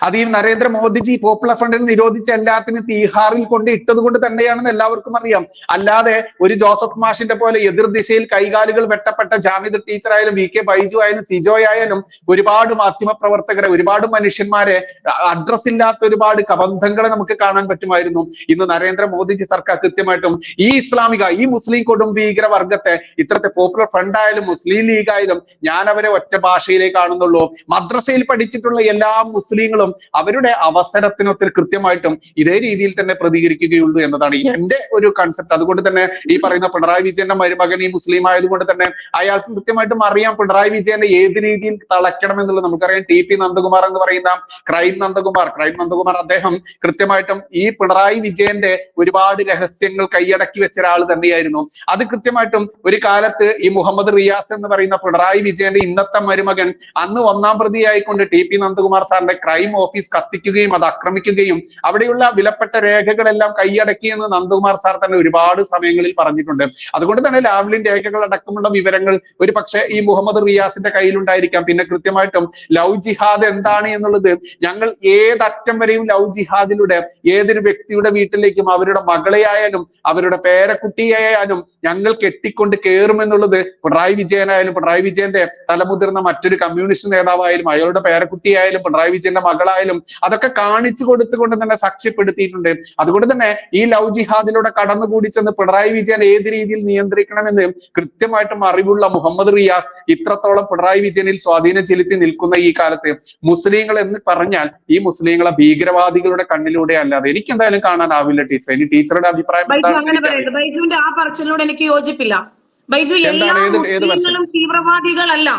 അത് ഈ നരേന്ദ്രമോദിജി പോപ്പുലർ ഫ്രണ്ടിൽ നിരോധിച്ച എല്ലാത്തിനും തീഹാറിൽ കൊണ്ട് ഇട്ടത് കൊണ്ട് തന്നെയാണെന്ന് എല്ലാവർക്കും അറിയാം. അല്ലാതെ ഒരു ജോസഫ് മാഷിന്റെ പോലെ എതിർ ദിശയിൽ കൈകാലുകൾ വെട്ടപ്പെട്ട ജാമിദ് ടീച്ചർ ആയാലും വി കെ ബൈജു ആയാലും സിജോയ് ആയാലും ഒരുപാട് മാധ്യമ പ്രവർത്തകരെ ഒരുപാട് മനുഷ്യന്മാരെ അഡ്രസ് ഇല്ലാത്ത ഒരുപാട് കബന്ധങ്ങളെ നമുക്ക് കാണാൻ പറ്റുമായിരുന്നു. ഇന്ന് നരേന്ദ്രമോദിജി സർക്കാർ കൃത്യമായിട്ടും ഈ ഇസ്ലാമിക ഈ മുസ്ലിം കൊടും ഭീകര വർഗത്തെ ഇത്രത്തെ പോപ്പുലർ ഫ്രണ്ട് ആയാലും മുസ്ലിം ലീഗ് ആയാലും ഞാൻ അവരെ ഒറ്റ ഭാഷയിലേ കാണുന്നുള്ളൂ. മദ്രസയിൽ പഠിച്ചിട്ടുള്ള എല്ലാ മുസ്ലിങ്ങളും അവരുടെ അവസരത്തിനൊത്തിൽ കൃത്യമായിട്ടും ഇതേ രീതിയിൽ തന്നെ പ്രതികരിക്കുകയുള്ളൂ എന്നതാണ് എന്റെ ഒരു കൺസെപ്റ്റ്. അതുകൊണ്ട് തന്നെ ഈ പറയുന്ന പിണറായി വിജയന്റെ മരുമകൻ ഈ മുസ്ലിം ആയതുകൊണ്ട് തന്നെ അയാൾക്ക് കൃത്യമായിട്ടും അറിയാം പിണറായി വിജയനെ ഏത് രീതിയിൽ തളയ്ക്കണം എന്നുള്ളത്. നമുക്കറിയാം ടി.പി. നന്ദകുമാർ എന്ന് പറയുന്ന ക്രൈം നന്ദകുമാർ അദ്ദേഹം കൃത്യമായിട്ടും ഈ പിണറായി വിജയന്റെ ഒരുപാട് രഹസ്യങ്ങൾ കൈയടക്കി വെച്ച ഒരാൾ തന്നെയായിരുന്നു. അത് കൃത്യമായിട്ടും ഒരു കാലത്ത് ഈ മുഹമ്മദ് റിയാസ് എന്ന് പറയുന്ന പിണറായി വിജയന്റെ ഇന്നത്തെ മരുമകൻ അന്ന് ഒന്നാം പ്രതിയായിക്കൊണ്ട് ടി.പി. നന്ദകുമാർ സാറിന്റെ ക്രൈം ഓഫീസ് കത്തിക്കുകയും അത് ആക്രമിക്കുകയും അവിടെയുള്ള വിലപ്പെട്ട രേഖകളെല്ലാം കൈയടക്കിയെന്ന് നന്ദകുമാർ സാർ തന്നെ ഒരുപാട് സമയങ്ങളിൽ പറഞ്ഞിട്ടുണ്ട്. അതുകൊണ്ട് തന്നെ ലാവ്ലിൻ രേഖകൾ അടക്കമുള്ള വിവരങ്ങൾ ഒരു പക്ഷേ ഈ മുഹമ്മദ് റിയാസിന്റെ കയ്യിലുണ്ടായിരിക്കാം. പിന്നെ കൃത്യമായിട്ടും ലവ് ജിഹാദ് എന്താണ് എന്നുള്ളത് ഞങ്ങൾ ഏതറ്റം വരെയും ലവ് ജിഹാദിലൂടെ ഏതൊരു വ്യക്തിയുടെ വീട്ടിലേക്കും അവരുടെ മകളെയായാലും അവരുടെ പേരക്കുട്ടിയായാലും ഞങ്ങൾ കെട്ടിക്കൊണ്ട് കയറുമെന്നുള്ളത് പിണറായി വിജയനായാലും പിണറായി വിജയന്റെ തലമുതിർന്ന മറ്റൊരു കമ്മ്യൂണിസ്റ്റ് നേതാവായാലും അയാളുടെ പേരക്കുട്ടിയായാലും പിണറായി വിജയന്റെ മകളായാലും അതൊക്കെ കാണിച്ചു കൊടുത്തുകൊണ്ട് തന്നെ സാക്ഷ്യപ്പെടുത്തിയിട്ടുണ്ട്. അതുകൊണ്ട് തന്നെ ഈ ലവ് ജിഹാദിലൂടെ കടന്നുകൂടി ചെന്ന് പിണറായി വിജയൻ ഏത് രീതിയിൽ നിയന്ത്രിക്കണമെന്ന് കൃത്യമായിട്ടും അറിവുള്ള മുഹമ്മദ് റിയാസ് ഇത്രത്തോളം പിണറായി വിജയനിൽ സ്വാധീനം ചെലുത്തി നിൽക്കുന്ന ഈ കാലത്ത് മുസ്ലിങ്ങൾ എന്ന് പറഞ്ഞാൽ ഈ മുസ്ലിങ്ങളെ ഭീകരവാദികളുടെ കണ്ണിലൂടെ അല്ലാതെ എനിക്ക് എന്തായാലും കാണാനാവില്ല. ടീച്ചർ ഇനി ടീച്ചറുടെ അഭിപ്രായം ബൈജുവിന്റെ ആ പറച്ചിലിനോട് എനിക്ക് യോജിപ്പില്ല. ബൈജു എല്ലാ മുസ്ലിങ്ങളും തീവ്രവാദികളല്ല,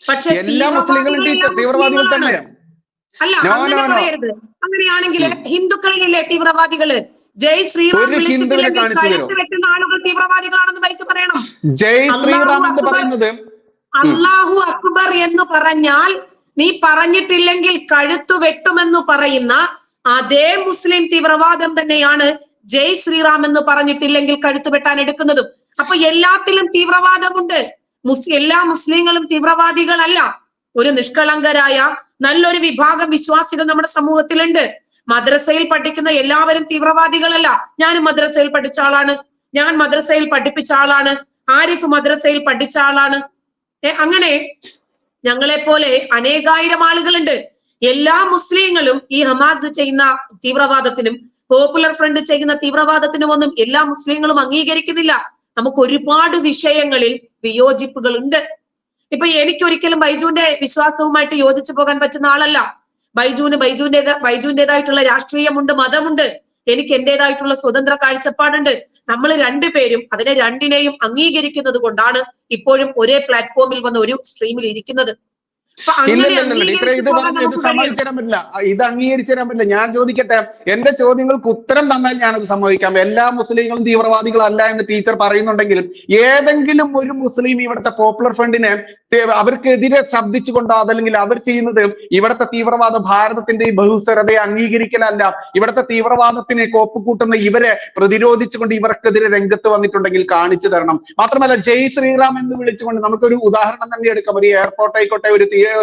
പക്ഷെ എല്ലാ മുസ്ലിങ്ങളും തീവ്രവാദികൾ തന്നെയാണ്. അല്ല അങ്ങനെ പറയരുത്. അങ്ങനെയാണെങ്കിൽ ഹിന്ദുക്കളിലല്ലേ തീവ്രവാദികള്? ജയ് ശ്രീറാം വിളിച്ചിട്ടില്ലെങ്കിൽ കഴുത്ത് വെട്ടുന്ന ആളുകൾ തീവ്രവാദികളാണെന്ന് ബൈജു പറയണം. ജയ് ശ്രീറാം എന്ന് പറയുന്നത് അല്ലാഹു അക്ബർ എന്ന് പറഞ്ഞാൽ നീ പറഞ്ഞിട്ടില്ലെങ്കിൽ കഴുത്തു വെട്ടുമെന്ന് പറയുന്ന അതേ മുസ്ലിം തീവ്രവാദം തന്നെയാണ് ജയ് ശ്രീറാം എന്ന് പറഞ്ഞിട്ടില്ലെങ്കിൽ കഴുത്തു വെട്ടാൻ എടുക്കുന്നതും. അപ്പൊ എല്ലാത്തിലും തീവ്രവാദമുണ്ട്. എല്ലാ മുസ്ലിങ്ങളും തീവ്രവാദികളല്ല. ഒരു നിഷ്കളങ്കരായ നല്ലൊരു വിഭാഗം വിശ്വാസികൾ നമ്മുടെ സമൂഹത്തിലുണ്ട്. മദ്രസയിൽ പഠിക്കുന്ന എല്ലാവരും തീവ്രവാദികളല്ല. ഞാനും മദ്രസയിൽ പഠിച്ച ആളാണ്, ഞാൻ മദ്രസയിൽ പഠിപ്പിച്ച ആളാണ്, ആരിഫ് മദ്രസയിൽ പഠിച്ച ആളാണ്. അങ്ങനെ ഞങ്ങളെ പോലെ അനേകായിരം ആളുകളുണ്ട്. എല്ലാ മുസ്ലിങ്ങളും ഈ ഹമാസ് ചെയ്യുന്ന തീവ്രവാദത്തിനും പോപ്പുലർ ഫ്രണ്ട് ചെയ്യുന്ന തീവ്രവാദത്തിനും ഒന്നും എല്ലാ മുസ്ലിങ്ങളും അംഗീകരിക്കുന്നില്ല. നമുക്ക് ഒരുപാട് വിഷയങ്ങളിൽ വിയോജിപ്പുകൾ ഉണ്ട്. ഇപ്പൊ എനിക്കൊരിക്കലും ബൈജുവിന്റെ വിശ്വാസവുമായിട്ട് യോജിച്ചു പോകാൻ പറ്റുന്ന ആളല്ല. ബൈജുവിന്റേതായിട്ടുള്ള രാഷ്ട്രീയമുണ്ട്, മതമുണ്ട്. എനിക്ക് എന്റേതായിട്ടുള്ള സ്വതന്ത്ര കാഴ്ചപ്പാടുണ്ട്. നമ്മൾ രണ്ടുപേരും അതിനെ രണ്ടിനെയും അംഗീകരിക്കുന്നത് കൊണ്ടാണ് ഇപ്പോഴും ഒരേ പ്ലാറ്റ്ഫോമിൽ വന്ന് ഒരു സ്ട്രീമിൽ ഇരിക്കുന്നത്. ഇത് സമ്മതിച്ചു തരാൻ പറ്റില്ല, ഇത് അംഗീകരിച്ചു തരാൻ പറ്റില്ല. ഞാൻ ചോദിക്കട്ടെ, എന്റെ ചോദ്യങ്ങൾക്ക് ഉത്തരം തന്നാൽ ഞാനത് സമ്മതിക്കാം. എല്ലാ മുസ്ലിങ്ങളും തീവ്രവാദികളല്ല എന്ന് ടീച്ചർ പറയുന്നുണ്ടെങ്കിലും ഏതെങ്കിലും ഒരു മുസ്ലിം ഇവിടുത്തെ പോപ്പുലർ ഫ്രണ്ടിനെ അവർക്കെതിരെ ശബ്ദിച്ചുകൊണ്ടോ അതല്ലെങ്കിൽ അവർ ചെയ്യുന്നത് ഇവിടുത്തെ തീവ്രവാദം ഭാരതത്തിന്റെ ഈ ബഹുസ്വരതയെ അംഗീകരിക്കലല്ല, ഇവിടുത്തെ തീവ്രവാദത്തിന് കോപ്പുകൂട്ടുന്ന ഇവരെ പ്രതിരോധിച്ചുകൊണ്ട് ഇവർക്കെതിരെ രംഗത്ത് വന്നിട്ടുണ്ടെങ്കിൽ കാണിച്ചു തരണം. മാത്രമല്ല ജയ് ശ്രീറാം എന്ന് വിളിച്ചുകൊണ്ട് നമുക്കൊരു ഉദാഹരണം തന്നെ എടുക്കാം. ഒരു എയർപോർട്ട് ആയിക്കോട്ടെ,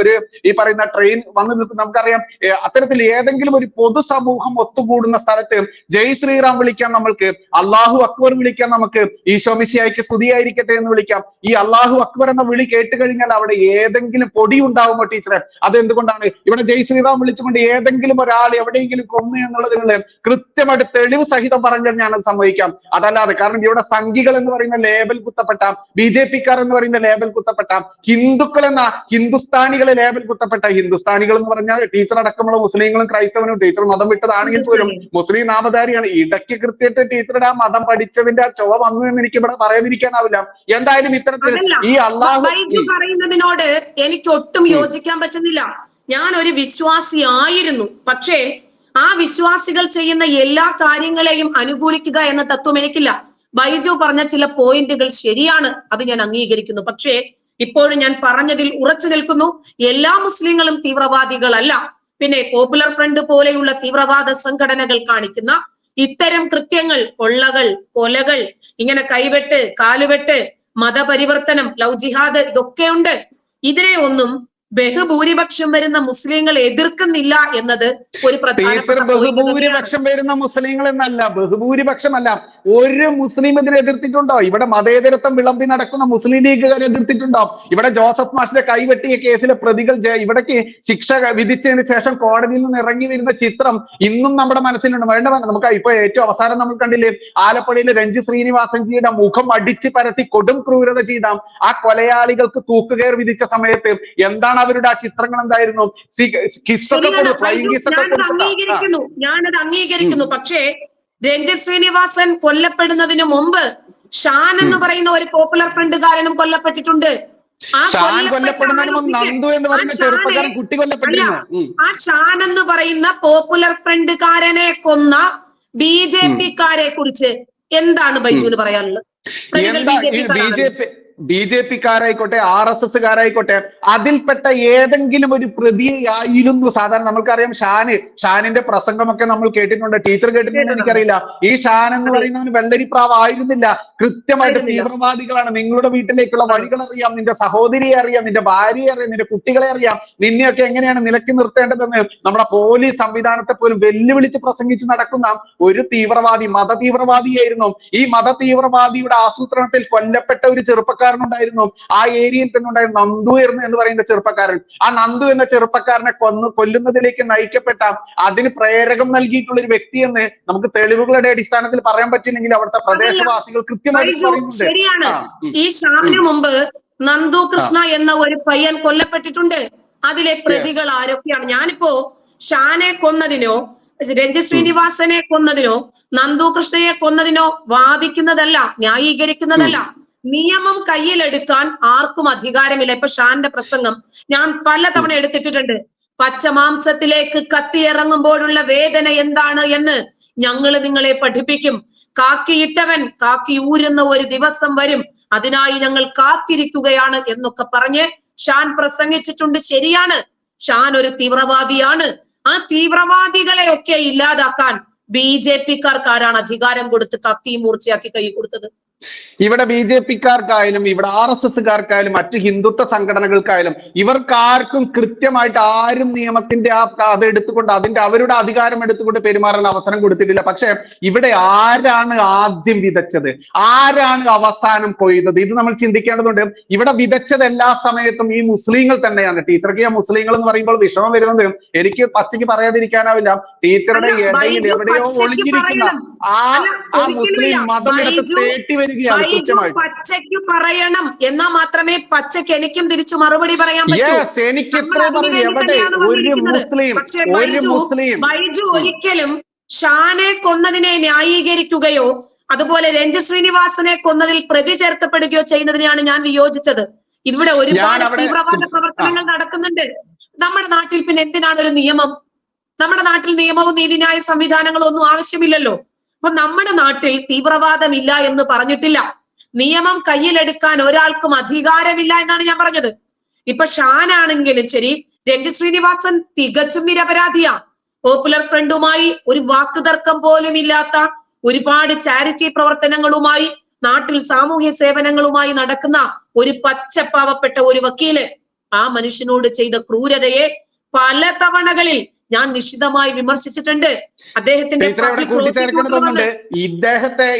ഒരു ഈ പറയുന്ന ട്രെയിൻ വന്ന് നിൽക്കും, നമുക്കറിയാം അത്തരത്തിൽ ഏതെങ്കിലും ഒരു പൊതുസമൂഹം ഒത്തുകൂടുന്ന സ്ഥലത്ത് ജയ് ശ്രീറാം വിളിക്കാൻ നമ്മൾക്ക്, അള്ളാഹു അക്ബർ വിളിക്കാൻ നമുക്ക്, ഈശോ മിശിഹായ്ക്ക് സ്തുതിയായിരിക്കട്ടെ എന്ന് വിളിക്കാം. ഈ അള്ളാഹു അക്ബർ എന്ന വിളി കേട്ട് കഴിഞ്ഞാൽ അവിടെ ഏതെങ്കിലും പൊടി ഉണ്ടാവുമോ ടീച്ചറെ? അതെന്തുകൊണ്ടാണ്? ഇവിടെ ജയ് ശ്രീറാം വിളിച്ചുകൊണ്ട് ഏതെങ്കിലും ഒരാൾ എവിടെയെങ്കിലും കൊന്നു എന്നുള്ളത് നിങ്ങൾ കൃത്യമായിട്ട് തെളിവ് സഹിതം പറഞ്ഞാൽ ഞാനത് സമ്മതിക്കാം. അതല്ലാതെ, കാരണം ഇവിടെ സംഘികൾ എന്ന് പറയുന്ന ലേബൽ കുത്തപ്പെട്ട, BJP-ക്കാർ എന്ന് പറയുന്ന ലേബൽ കുത്തപ്പെട്ട, ഹിന്ദുക്കൾ എന്ന ഹിന്ദുസ്ഥാനികളെ ലേബൽ കുത്തപ്പെട്ട, ഹിന്ദുസ്ഥാനികൾ എന്ന് പറഞ്ഞാൽ ടീച്ചർ അടക്കമുള്ള മുസ്ലിങ്ങളും ക്രൈസ്തവനും, ടീച്ചർ മതം വിട്ടതാണെങ്കിൽ പോലും മുസ്ലിം നാമധാരിയാണ്. ഇടയ്ക്ക് കൃത്യമായിട്ട് ടീച്ചറുടെ ആ മതം പഠിച്ചതിന്റെ ആ ചൊവ വന്നു എന്ന് എനിക്ക് ഇവിടെ പറയാതിരിക്കാനാവില്ല. എന്തായാലും ഇത്തരത്തിൽ ഈ അള്ളാഹു പറയുന്നതിനോട് എനിക്ക് ഒട്ടും യോജിക്കാൻ പറ്റുന്നില്ല. ഞാൻ ഒരു വിശ്വാസിയായിരുന്നു, പക്ഷേ ആ വിശ്വാസികൾ ചെയ്യുന്ന എല്ലാ കാര്യങ്ങളെയും അനുകൂലിക്കുക എന്ന തത്വം എനിക്കില്ല. ബൈജു പറഞ്ഞ ചില പോയിന്റുകൾ ശരിയാണ്, അത് ഞാൻ അംഗീകരിക്കുന്നു. പക്ഷേ ഇപ്പോഴും ഞാൻ പറഞ്ഞതിൽ ഉറച്ചു നിൽക്കുന്നു. എല്ലാ മുസ്ലിങ്ങളും തീവ്രവാദികളല്ല. പിന്നെ പോപ്പുലർ ഫ്രണ്ട് പോലെയുള്ള തീവ്രവാദ സംഘടനകൾ കാണിക്കുന്ന ഇത്തരം കൃത്യങ്ങൾ, കൊള്ളകൾ, കൊലകൾ, ഇങ്ങനെ കൈവെട്ട്, കാലുവെട്ട്, മതപരിവർത്തനം, ലവ് ജിഹാദ്, ഇതൊക്കെ ഉണ്ട്. ഇതിനെ ഒന്നും ബഹുഭൂരിപക്ഷം വരുന്ന മുസ്ലിങ്ങൾ എതിർക്കുന്നില്ല എന്നത് ഒരു പ്രധാനപ്പെട്ട ബഹുഭൂരിപക്ഷം വരുന്ന മുസ്ലിങ്ങൾ എന്നല്ല, ബഹുഭൂരിപക്ഷമല്ല. ഒരു മുസ്ലിം ഇതിനെ എതിർത്തിട്ടുണ്ടോ? ഇവിടെ മതേതരത്വം വിളമ്പി നടക്കുന്ന മുസ്ലിം ലീഗുകാർ എതിർത്തിട്ടുണ്ടോ? ഇവിടെ ജോസഫ് മാഷിന്റെ കൈവെട്ടിയ കേസിലെ പ്രതികൾ ഇവിടേക്ക് ശിക്ഷ വിധിച്ചതിന് ശേഷം കോടതിയിൽ നിന്ന് ഇറങ്ങി വരുന്ന ചിത്രം ഇന്നും നമ്മുടെ മനസ്സിലുണ്ട്. വേണ്ട, നമുക്ക് ഇപ്പൊ ഏറ്റവും അവസാനം നമ്മൾ കണ്ടില്ലേ, ആലപ്പുഴയിലെ രഞ്ജി ശ്രീനിവാസൻജിയുടെ മുഖം അടിച്ചു പരത്തി കൊടും ക്രൂരത ചെയ്ത ആ കൊലയാളികൾക്ക് തൂക്കുകയർ വിധിച്ച സമയത്ത് എന്താണ് അവരുടെ ആ ചിത്രങ്ങൾ എന്തായിരുന്നു? ഞാനത് അംഗീകരിക്കുന്നു. പക്ഷേ രഞ്ജിത് ശ്രീനിവാസൻ കൊല്ലപ്പെടുന്നതിന് മുമ്പ് ഷാൻ എന്ന് പറയുന്ന ഒരു പോപ്പുലർ ഫ്രണ്ടുകാരനും കൊല്ലപ്പെട്ടിട്ടുണ്ട്. ആ ഷാൻ എന്ന് പറയുന്ന പോപ്പുലർ ഫ്രണ്ടുകാരനെ കൊന്ന BJP-ക്കാരെ കുറിച്ച് എന്താണ് ബൈജുവിന് പറയാനുള്ളത്? BJP-ക്കാരായിക്കോട്ടെ, RSS-കാരായിക്കോട്ടെ, അതിൽപ്പെട്ട ഏതെങ്കിലും ഒരു പ്രതിയായിരുന്നു. സാധാരണ നമുക്കറിയാം ഷാനിന്റെ പ്രസംഗമൊക്കെ നമ്മൾ കേട്ടിട്ടുണ്ട്, ടീച്ചർ കേട്ടിട്ടുണ്ടെന്ന് എനിക്കറിയില്ല. ഈ ഷാൻ എന്ന് പറയുന്നവന് വെള്ളരിപ്രാവ് ആയിരുന്നില്ല. കൃത്യമായിട്ട് തീവ്രവാദികളാണ്. നിങ്ങളുടെ വീട്ടിലേക്കുള്ള വഴികൾ അറിയാം, നിന്റെ സഹോദരിയെ അറിയാം, നിന്റെ ഭാര്യയെ അറിയാം, നിന്റെ കുട്ടികളെ അറിയാം, നിന്നെയൊക്കെ എങ്ങനെയാണ് നിലക്കി നിർത്തേണ്ടതെന്ന് നമ്മുടെ പോലീസ് സംവിധാനത്തെ പോലും വെല്ലുവിളിച്ച് പ്രസംഗിച്ച് നടക്കുന്ന ഒരു തീവ്രവാദി, മത തീവ്രവാദിയായിരുന്നു. ഈ മത തീവ്രവാദിയുടെ ആസൂത്രണത്തിൽ കൊല്ലപ്പെട്ട ഒരു ചെറുപ്പക്കാരനുണ്ടായിരുന്നു. ആ ഏരിയയിൽ തന്നെ ഉണ്ടായിരുന്നു നന്ദു എന്ന് പറയുന്ന ചെറുപ്പക്കാരൻ. ആ നന്ദു എന്ന ചെറുപ്പക്കാരനെ കൊല്ലുന്നതിലേക്ക് നയിക്കപ്പെട്ട, അതിന് പ്രേരകം നൽകിയിട്ടുള്ള ഒരു വ്യക്തിയെന്ന് നമുക്ക് തെളിവുകളുടെ അടിസ്ഥാനത്തിൽ പറയാൻ പറ്റില്ലെങ്കിൽ അവിടുത്തെ പ്രദേശവാസികൾ കൃത്യമായിട്ട് പറയുന്നുണ്ട്. ശരിയാണ്. ഈ ഷാമിന് മുമ്പ് നന്ദു കൃഷ്ണ എന്ന ഒരു പയ്യൻ കൊല്ലപ്പെട്ടിട്ടുണ്ട്. അതിലെ പ്രതികൾ ആരൊക്കെയാണ്? ഞാനിപ്പോ ഷാനെ കൊന്നതിനോ രഞ്ജിത് ശ്രീനിവാസനെ കൊന്നതിനോ നന്ദു കൃഷ്ണയെ കൊന്നതിനോ വാദിക്കുന്നതല്ല, ന്യായീകരിക്കുന്നതല്ല. നിയമം കയ്യിലെടുക്കാൻ ആർക്കും അധികാരമില്ല. ഇപ്പൊ ഷാന്റെ പ്രസംഗം ഞാൻ പലതവണ എടുത്തിട്ടുണ്ട്. പച്ചമാംസത്തിലേക്ക് കത്തിയിറങ്ങുമ്പോഴുള്ള വേദന എന്താണ് എന്ന് ഞങ്ങൾ നിങ്ങളെ പഠിപ്പിക്കും. കാക്കിയിട്ടവൻ കാക്കി ഊരുന്ന ഒരു ദിവസം വരും, അതിനായി ഞങ്ങൾ കാത്തിരിക്കുകയാണ് എന്നൊക്കെ പറഞ്ഞ് ഷാൻ പ്രസംഗിച്ചിട്ടുണ്ട്. ശരിയാണ്, ഷാൻ ഒരു തീവ്രവാദിയാണ്. ആ തീവ്രവാദികളെ ഒക്കെ ഇല്ലാതാക്കാൻ BJP-ക്കാർക്കാരാണ് അധികാരം കൊടുത്ത് കത്തി മൂർച്ചയാക്കി കൈ കൊടുത്തത്? ഇവിടെ BJP-ക്കാർക്കായാലും ഇവിടെ RSS-കാർക്കായാലും മറ്റ് ഹിന്ദുത്വ സംഘടനകൾക്കായാലും ഇവർക്കാർക്കും കൃത്യമായിട്ട് ആരും നിയമത്തിന്റെ അത് എടുത്തുകൊണ്ട് അവരുടെ അധികാരം എടുത്തുകൊണ്ട് പെരുമാറാൻ അവസരം കൊടുത്തിട്ടില്ല. പക്ഷെ ഇവിടെ ആരാണ് ആദ്യം വിതച്ചത്, ആരാണ് അവസാനം കൊയ്തത്? ഇത് നമ്മൾ ചിന്തിക്കേണ്ടതുണ്ട്. ഇവിടെ വിതച്ചത് എല്ലാ സമയത്തും ഈ മുസ്ലിങ്ങൾ തന്നെയാണ്. ടീച്ചർക്ക് ആ മുസ്ലിങ്ങൾ എന്ന് പറയുമ്പോൾ വിഷമം വരുന്നത് എനിക്ക് പച്ചയ്ക്ക് പറയാതിരിക്കാനാവില്ല. ടീച്ചറുടെ ഇടയിൽ എവിടെയോ ഒളിഞ്ഞിരിക്കുന്ന ആ മുസ്ലിം മതം എടുത്ത് തേട്ടി വരികയാണ്. പച്ചയ്ക്ക് പറയണം, എന്നാൽ മാത്രമേ പച്ചയ്ക്ക് എനിക്കും തിരിച്ചു മറുപടി പറയാൻ പറ്റൂ. പക്ഷേ ബൈജു ഒരിക്കലും ഷാനെ കൊന്നതിനെ ന്യായീകരിക്കുകയോ അതുപോലെ രഞ്ജിത് ശ്രീനിവാസനെ കൊന്നതിൽ പ്രതി ചേർക്കപ്പെടുകയോ ചെയ്യുന്നതിനെയാണ് ഞാൻ വിയോജിച്ചത്. ഇവിടെ ഒരുപാട് തീവ്രവാദ പ്രവർത്തനങ്ങൾ നടക്കുന്നുണ്ട് നമ്മുടെ നാട്ടിൽ. പിന്നെ എന്തിനാണ് ഒരു നിയമം? നമ്മുടെ നാട്ടിൽ നിയമവും നീതിന്യായ സംവിധാനങ്ങളും ഒന്നും ആവശ്യമില്ലല്ലോ. അപ്പൊ നമ്മുടെ നാട്ടിൽ തീവ്രവാദമില്ല എന്ന് പറഞ്ഞിട്ടില്ല. നിയമം കയ്യിലെടുക്കാൻ ഒരാൾക്കും അധികാരമില്ല എന്നാണ് ഞാൻ പറഞ്ഞത്. ഇപ്പൊ ഷാൻ ആണെങ്കിലും ശരി, രഞ്ജിത് ശ്രീനിവാസൻ തികച്ചും നിരപരാധിയാ. പോപ്പുലർ ഫ്രണ്ടുമായി ഒരു വാക്കുതർക്കം പോലും ഇല്ലാത്ത, ഒരുപാട് ചാരിറ്റി പ്രവർത്തനങ്ങളുമായി, നാട്ടിൽ സാമൂഹ്യ സേവനങ്ങളുമായി നടക്കുന്ന ഒരു പച്ചപ്പാവപ്പെട്ട ഒരു വക്കീല്. ആ മനുഷ്യനോട് ചെയ്ത ക്രൂരതയെ പല തവണകളിൽ ഞാൻ നിശ്ചിതമായി വിമർശിച്ചിട്ടുണ്ട്. അദ്ദേഹത്തിന്റെ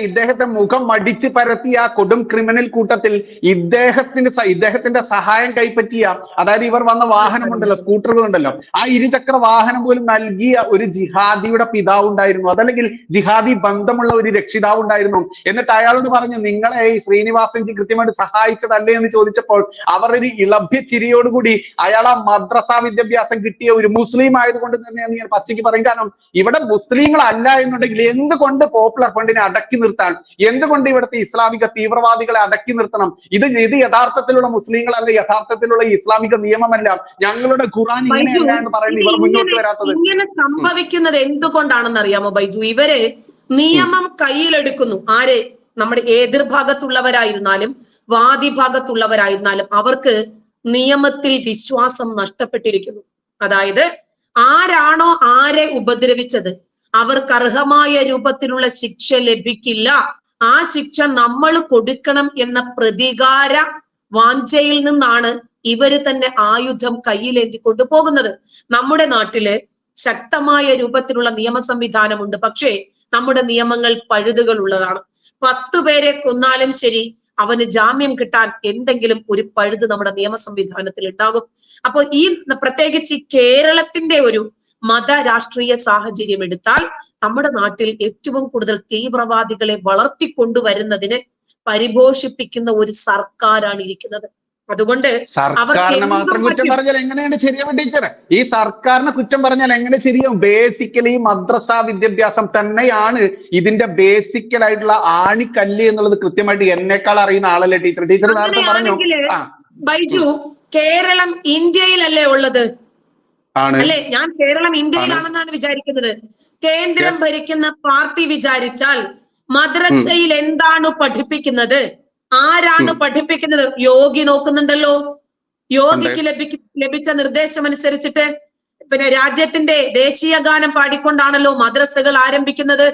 ഇദ്ദേഹത്തെ മുഖം മടിച്ച് പരത്തിയ കൊടും ക്രിമിനൽ കൂട്ടത്തിൽ ഇദ്ദേഹത്തിന്റെ സഹായം കൈപ്പറ്റിയ, അതായത് ഇവർ വന്ന വാഹനമുണ്ടല്ലോ, സ്കൂട്ടറുകൾ ഉണ്ടല്ലോ, ആ ഇരുചക്ര വാഹനം പോലും നൽകിയ ഒരു ജിഹാദിയുടെ പിതാവ് ഉണ്ടായിരുന്നു, അതല്ലെങ്കിൽ ജിഹാദി ബന്ധമുള്ള ഒരു രക്ഷിതാവ് ഉണ്ടായിരുന്നു. എന്നിട്ട് അയാളോട് പറഞ്ഞു, നിങ്ങളെ ഈ ശ്രീനിവാസൻജി കൃത്യമായിട്ട് സഹായിച്ചതല്ലേ എന്ന് ചോദിച്ചപ്പോൾ അവർ ഒരു ഇളഭ്യ ചിരിയോടുകൂടി അയാൾ ആ മദ്രസ വിദ്യാഭ്യാസം കിട്ടിയ ഒരു മുസ്ലിം ആയതുകൊണ്ട് തന്നെയാണ് ഞാൻ പച്ചയ്ക്ക് പറയും. കാരണം ഇവിടെ മുസ്ലിങ്ങളല്ല എന്നുണ്ടെങ്കിൽ എന്തുകൊണ്ട് പോപ്പുലർ ഫ്രണ്ടിനെ അടക്കി നിർത്താൻ, എന്തുകൊണ്ട് ഇവിടുത്തെ ഇസ്ലാമിക തീവ്രവാദികളെ അടക്കി നിർത്തണം? ഇത് യഥാർത്ഥത്തിലുള്ള മുസ്ലിങ്ങളല്ല, യഥാർത്ഥത്തിലുള്ള ഇസ്ലാമിക നിയമമല്ല, ഞങ്ങളുടെ ഖുർആൻ ഇങ്ങനെയല്ല എന്ന് പറയുന്നത് ഇവർ മുന്നോട്ട് വരാത്തത്. ഇങ്ങനെ സംഭവിക്കുന്നത് എന്തുകൊണ്ടാണെന്ന് അറിയാമോ ബൈജു? ഇവര് നിയമം കയ്യിലെടുക്കുന്നു. ആരെ? നമ്മുടെ എതിർഭാഗത്തുള്ളവരായിരുന്നാലും വാദിഭാഗത്തുള്ളവരായിരുന്നാലും അവർക്ക് നിയമത്തിൽ വിശ്വാസം നഷ്ടപ്പെട്ടിരിക്കുന്നു. അതായത് ആരാണോ ആരെ ഉപദ്രവിച്ചത് അവർക്ക് അർഹമായ രൂപത്തിലുള്ള ശിക്ഷ ലഭിക്കില്ല, ആ ശിക്ഷ നമ്മൾ കൊടുക്കണം എന്ന പ്രതികാര വാഞ്ചയിൽ നിന്നാണ് ഇവര് തന്നെ ആയുധം കയ്യിലേന്തി കൊണ്ടുപോകുന്നത്. നമ്മുടെ നാട്ടില് ശക്തമായ രൂപത്തിലുള്ള നിയമ സംവിധാനമുണ്ട്, പക്ഷേ നമ്മുടെ നിയമങ്ങൾ പഴുതുകൾ ഉള്ളതാണ്. 10 പേരെ കൊന്നാലും ശരി, അവന് ജാമ്യം കിട്ടാൻ എന്തെങ്കിലും ഒരു പഴുത് നമ്മുടെ നിയമ സംവിധാനത്തിൽ ഉണ്ടാകും. അപ്പൊ ഈ പ്രത്യേകിച്ച് ഈ കേരളത്തിന്റെ ഒരു മത രാഷ്ട്രീയ സാഹചര്യം എടുത്താൽ നമ്മുടെ നാട്ടിൽ ഏറ്റവും കൂടുതൽ തീവ്രവാദികളെ വളർത്തിക്കൊണ്ടുവരുന്നതിന് പരിപോഷിപ്പിക്കുന്ന ഒരു സർക്കാരാണ് ഇരിക്കുന്നത്. അതുകൊണ്ട് സർക്കാരിനെ മാത്രം കുറ്റം പറഞ്ഞാൽ എങ്ങനെയാണ് ശരിയാവും ടീച്ചറെ? ഈ സർക്കാരിനെ കുറ്റം പറഞ്ഞാൽ എങ്ങനെ ശരിയാവും? ബേസിക്കലി മദ്രസ വിദ്യാഭ്യാസം തന്നെയാണ് ഇതിന്റെ ബേസിക്കലായിട്ടുള്ള ആണിക്കല്ല് എന്നുള്ളത് കൃത്യമായിട്ട് എന്നെക്കാൾ അറിയുന്ന ആളല്ലേ ടീച്ചർ? ടീച്ചർ നേരത്തെ പറഞ്ഞു ബൈജു, കേരളം ഇന്ത്യയിലല്ലേ ഉള്ളത്? അല്ലെ, ഞാൻ കേരളം ഇന്ത്യയിലാണെന്നാണ് വിചാരിക്കുന്നത്. കേന്ദ്രം ഭരിക്കുന്ന പാർട്ടി വിചാരിച്ചാൽ മദ്രസയിൽ എന്താണ് പഠിപ്പിക്കുന്നത്, ആരാണ് പഠിപ്പിക്കുന്നത്? യോഗി നോക്കുന്നുണ്ടല്ലോ. യോഗിക്ക് ലഭിച്ച നിർദ്ദേശം അനുസരിച്ചിട്ട് പിന്നെ രാജ്യത്തിന്റെ ദേശീയ ഗാനം പാടിക്കൊണ്ടാണല്ലോ മദ്രസകൾ ആരംഭിക്കുന്നത്.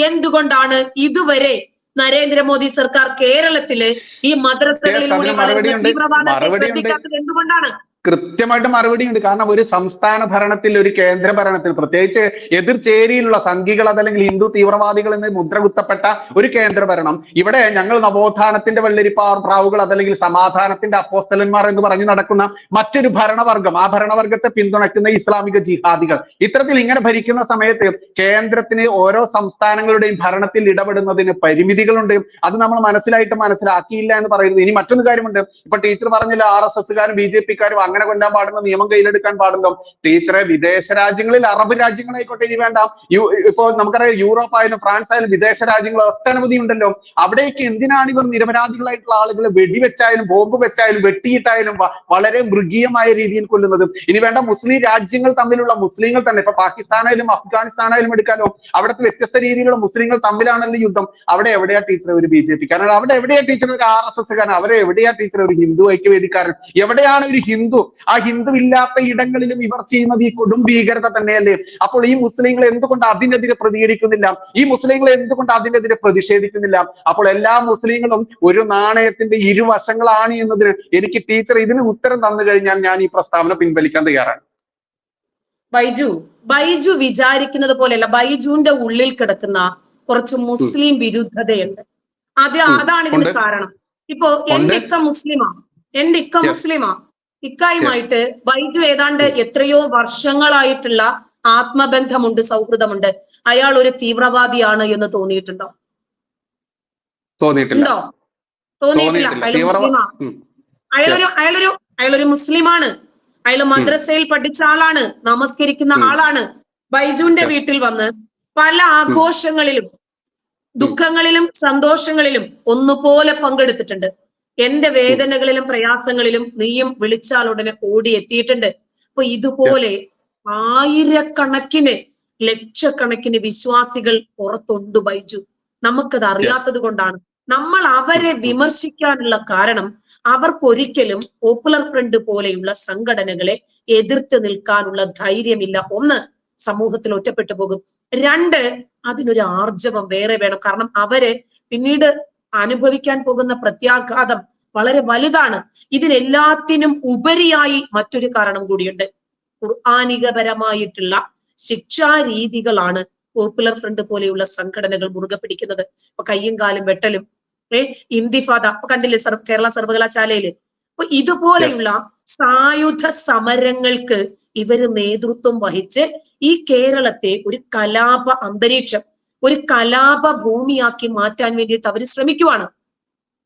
എന്തുകൊണ്ടാണ് ഇതുവരെ നരേന്ദ്രമോദി സർക്കാർ കേരളത്തില് ഈ മദ്രസകളിലൂടെ വളരുന്ന തീവ്രവാദത്തെ ശ്രദ്ധിക്കാത്തത് എന്തുകൊണ്ടാണ്? കൃത്യമായിട്ട് മറുപടി ഉണ്ട്. കാരണം ഒരു സംസ്ഥാന ഭരണത്തിൽ, ഒരു കേന്ദ്ര ഭരണത്തിൽ, പ്രത്യേകിച്ച് എതിർചേരിയിലുള്ള സംഘികൾ അതല്ലെങ്കിൽ ഹിന്ദു തീവ്രവാദികൾ എന്ന് മുദ്ര കുത്തപ്പെട്ട ഒരു കേന്ദ്ര ഭരണം, ഇവിടെ ഞങ്ങൾ നവോത്ഥാനത്തിന്റെ വെള്ളരിപ്പാവുകൾ അതല്ലെങ്കിൽ സമാധാനത്തിന്റെ അപ്പോസ്തലന്മാർ എന്ന് പറഞ്ഞു നടക്കുന്ന മറ്റൊരു ഭരണവർഗം, ആ ഭരണവർഗത്തെ പിന്തുണയ്ക്കുന്ന ഇസ്ലാമിക ജിഹാദികൾ, ഇത്തരത്തിൽ ഇങ്ങനെ ഭരിക്കുന്ന സമയത്ത് കേന്ദ്രത്തിന് ഓരോ സംസ്ഥാനങ്ങളുടെയും ഭരണത്തിൽ ഇടപെടുന്നതിന് പരിമിതികളുണ്ട്. അത് നമ്മൾ മനസ്സിലാക്കിയില്ല എന്ന് പറയുന്നത്. ഇനി മറ്റൊരു കാര്യമുണ്ട്. ഇപ്പൊ ടീച്ചർ പറഞ്ഞില്ല RSSകാരും BJPക്കാരും അങ്ങനെ കൊല്ലാൻ പാടുന്ന നിയമം കയ്യിലെടുക്കാൻ പാടുണ്ടോ? ടീച്ചറെ, വിദേശ രാജ്യങ്ങളിൽ, അറബ് രാജ്യങ്ങളായിക്കോട്ടെ, ഇനി വേണ്ട, ഇപ്പൊ നമുക്കറിയാം യൂറോപ്പ് ആയാലും ഫ്രാൻസ് ആയാലും വിദേശ രാജ്യങ്ങൾ ഒട്ടനവധി ഉണ്ടല്ലോ. അവിടേക്ക് എന്തിനാണ് ഇവർ നിരപരാധികളായിട്ടുള്ള ആളുകളെ വെടിവെച്ചായാലും ബോംബ് വെച്ചായാലും വെട്ടിയിട്ടായാലും വളരെ മൃഗീയമായ രീതിയിൽ കൊല്ലുന്നത്? ഇനി വേണ്ട, മുസ്ലിം രാജ്യങ്ങൾ തമ്മിലുള്ള മുസ്ലിങ്ങൾ തന്നെ, ഇപ്പൊ പാകിസ്ഥാനായാലും അഫ്ഗാനിസ്ഥാനായാലും എടുക്കാലോ, അവിടുത്തെ വ്യത്യസ്ത രീതിയിലുള്ള മുസ്ലിങ്ങൾ തമ്മിലാണല്ലോ യുദ്ധം. അവിടെ എവിടെയാ ടീച്ചർ ഒരു BJPക്കാരൻ? അവിടെ എവിടെയാ ടീച്ചർ ഒരു RSSകാരൻ? അവരെ എവിടെയാ ടീച്ചർ ഒരു ഹിന്ദു ഐക്യവേദിക്കാരൻ? എവിടെയാണ് ഒരു ഹിന്ദു? ആ ഹിന്ദു ഇല്ലാത്ത ഇടങ്ങളിലും ഇവർ ചെയ്യുന്നത് ഈ കൊടും ഭീകരത തന്നെയല്ലേ? അപ്പോൾ ഈ മുസ്ലിങ്ങൾ എന്തുകൊണ്ട് അതിനെതിരെ പ്രതികരിക്കുന്നില്ല? ഈ മുസ്ലിങ്ങൾ എന്തുകൊണ്ട് അതിനെതിരെ പ്രതിഷേധിക്കുന്നില്ല? അപ്പോൾ എല്ലാ മുസ്ലിങ്ങളും ഒരു നാണയത്തിന്റെ ഇരുവശങ്ങളാണ് എന്നതിന് എനിക്ക് ടീച്ചർ ഇതിന് ഉത്തരം തന്നു കഴിഞ്ഞാൽ ഞാൻ ഈ പ്രസ്താവന പിൻവലിക്കാൻ തയ്യാറാണ്. ബൈജു വിചാരിക്കുന്നത് പോലെയല്ല. ബൈജുവിന്റെ ഉള്ളിൽ കിടക്കുന്ന കുറച്ച് മുസ്ലിം വിരുദ്ധതയുണ്ട്. അതാണ് ഇതിന് കാരണം. ഇപ്പോ എന്റെ ഇക്ക മുസ്ലിമാ. ഇക്കായുമായിട്ട് ബൈജു ഏതാണ്ട് എത്രയോ വർഷങ്ങളായിട്ടുള്ള ആത്മബന്ധമുണ്ട്, സൗഹൃദമുണ്ട്. അയാൾ ഒരു തീവ്രവാദിയാണ് എന്ന് തോന്നിയിട്ടുണ്ടോ? തോന്നിയിട്ടില്ല. അയാൾ മുസ്ലിമാ. അയാളൊരു മുസ്ലിമാണ്. അയാൾ മദ്രസയിൽ പഠിച്ച ആളാണ്, നമസ്കരിക്കുന്ന ആളാണ്. ബൈജുവിന്റെ വീട്ടിൽ വന്ന് പല ആഘോഷങ്ങളിലും ദുഃഖങ്ങളിലും സന്തോഷങ്ങളിലും ഒന്നുപോലെ പങ്കെടുത്തിട്ടുണ്ട്. എന്റെ വേദനകളിലും പ്രയാസങ്ങളിലും നീയും വിളിച്ചാൽ ഉടനെ ഓടിയെത്തിയിട്ടുണ്ട്. അപ്പൊ ഇതുപോലെ ആയിരക്കണക്കിന് ലക്ഷക്കണക്കിന് വിശ്വാസികൾ പുറത്തുണ്ട് ബൈജു. നമുക്കത് അറിയാത്തത് കൊണ്ടാണ്. നമ്മൾ അവരെ വിമർശിക്കാനുള്ള കാരണം അവർക്കൊരിക്കലും പോപ്പുലർ ഫ്രണ്ട് പോലെയുള്ള സംഘടനകളെ എതിർത്ത് നിൽക്കാനുള്ള ധൈര്യമില്ല. ഒന്ന്, സമൂഹത്തിൽ ഒറ്റപ്പെട്ടു പോകും. രണ്ട്, അതിനൊരു ആർജവം വേറെ വേണം. കാരണം അവര് പിന്നീട് അനുഭവിക്കാൻ പോകുന്ന പ്രത്യാഘാതം വളരെ വലുതാണ്. ഇതിനെല്ലാത്തിനും ഉപരിയായി മറ്റൊരു കാരണം കൂടിയുണ്ട്. ഖുർആനികപരമായിട്ടുള്ള ശിക്ഷാ രീതികളാണ് പോപ്പുലർ ഫ്രണ്ട് പോലെയുള്ള സംഘടനകൾ മുറുകെ പിടിക്കുന്നത്. ഇപ്പൊ കയ്യും കാലും വെട്ടലും, ഇന്തിഫാദ കണ്ടില്ലേ കേരള സർവകലാശാലയില്. അപ്പൊ ഇതുപോലെയുള്ള സായുധ സമരങ്ങൾക്ക് ഇവര് നേതൃത്വം വഹിച്ച് ഈ കേരളത്തെ ഒരു കലാപ അന്തരീക്ഷം, ഒരു കലാപ ഭൂമിയാക്കി മാറ്റാൻ വേണ്ടിയിട്ട് അവർ ശ്രമിക്കുവാണ്.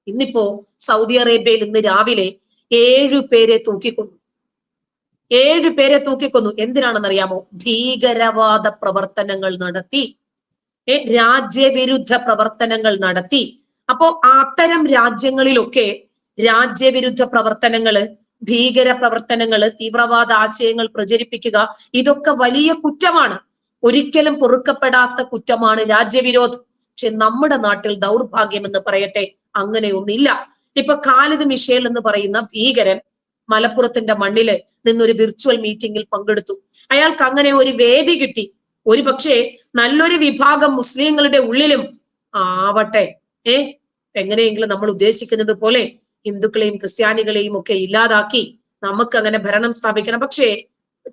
ഇന്നിപ്പോ സൗദി അറേബ്യയിൽ ഇന്ന് രാവിലെ 7 പേരെ തൂക്കിക്കൊന്നു. 7 പേരെ തൂക്കിക്കൊന്നു. എന്തിനാണെന്നറിയാമോ? ഭീകരവാദ പ്രവർത്തനങ്ങൾ നടത്തി, രാജ്യവിരുദ്ധ പ്രവർത്തനങ്ങൾ നടത്തി. അപ്പോ അത്തരം രാജ്യങ്ങളിലൊക്കെ രാജ്യവിരുദ്ധ പ്രവർത്തനങ്ങള്, ഭീകര പ്രവർത്തനങ്ങള്, തീവ്രവാദ ആശയങ്ങൾ പ്രചരിപ്പിക്കുക, ഇതൊക്കെ വലിയ കുറ്റമാണ്. ഒരിക്കലും പൊറുക്കപ്പെടാത്ത കുറ്റമാണ് രാജ്യവിരോധം. പക്ഷെ നമ്മുടെ നാട്ടിൽ ദൗർഭാഗ്യം എന്ന് പറയട്ടെ, അങ്ങനെ ഒന്നില്ല. ഇപ്പൊ ഖാലിദ് മിഷേൽ എന്ന് പറയുന്ന ഭീകരൻ മലപ്പുറത്തിന്റെ മണ്ണില് നിന്നൊരു വിർച്വൽ മീറ്റിംഗിൽ പങ്കെടുത്തു. അയാൾക്ക് അങ്ങനെ ഒരു വേദി കിട്ടി. ഒരു പക്ഷേ നല്ലൊരു വിഭാഗം മുസ്ലിങ്ങളുടെ ഉള്ളിലും ആവട്ടെ, എങ്ങനെയെങ്കിലും നമ്മൾ ഉദ്ദേശിക്കുന്നത് പോലെ ഹിന്ദുക്കളെയും ക്രിസ്ത്യാനികളെയും ഒക്കെ ഇല്ലാതാക്കി നമുക്ക് അങ്ങനെ ഭരണം സ്ഥാപിക്കണം. പക്ഷേ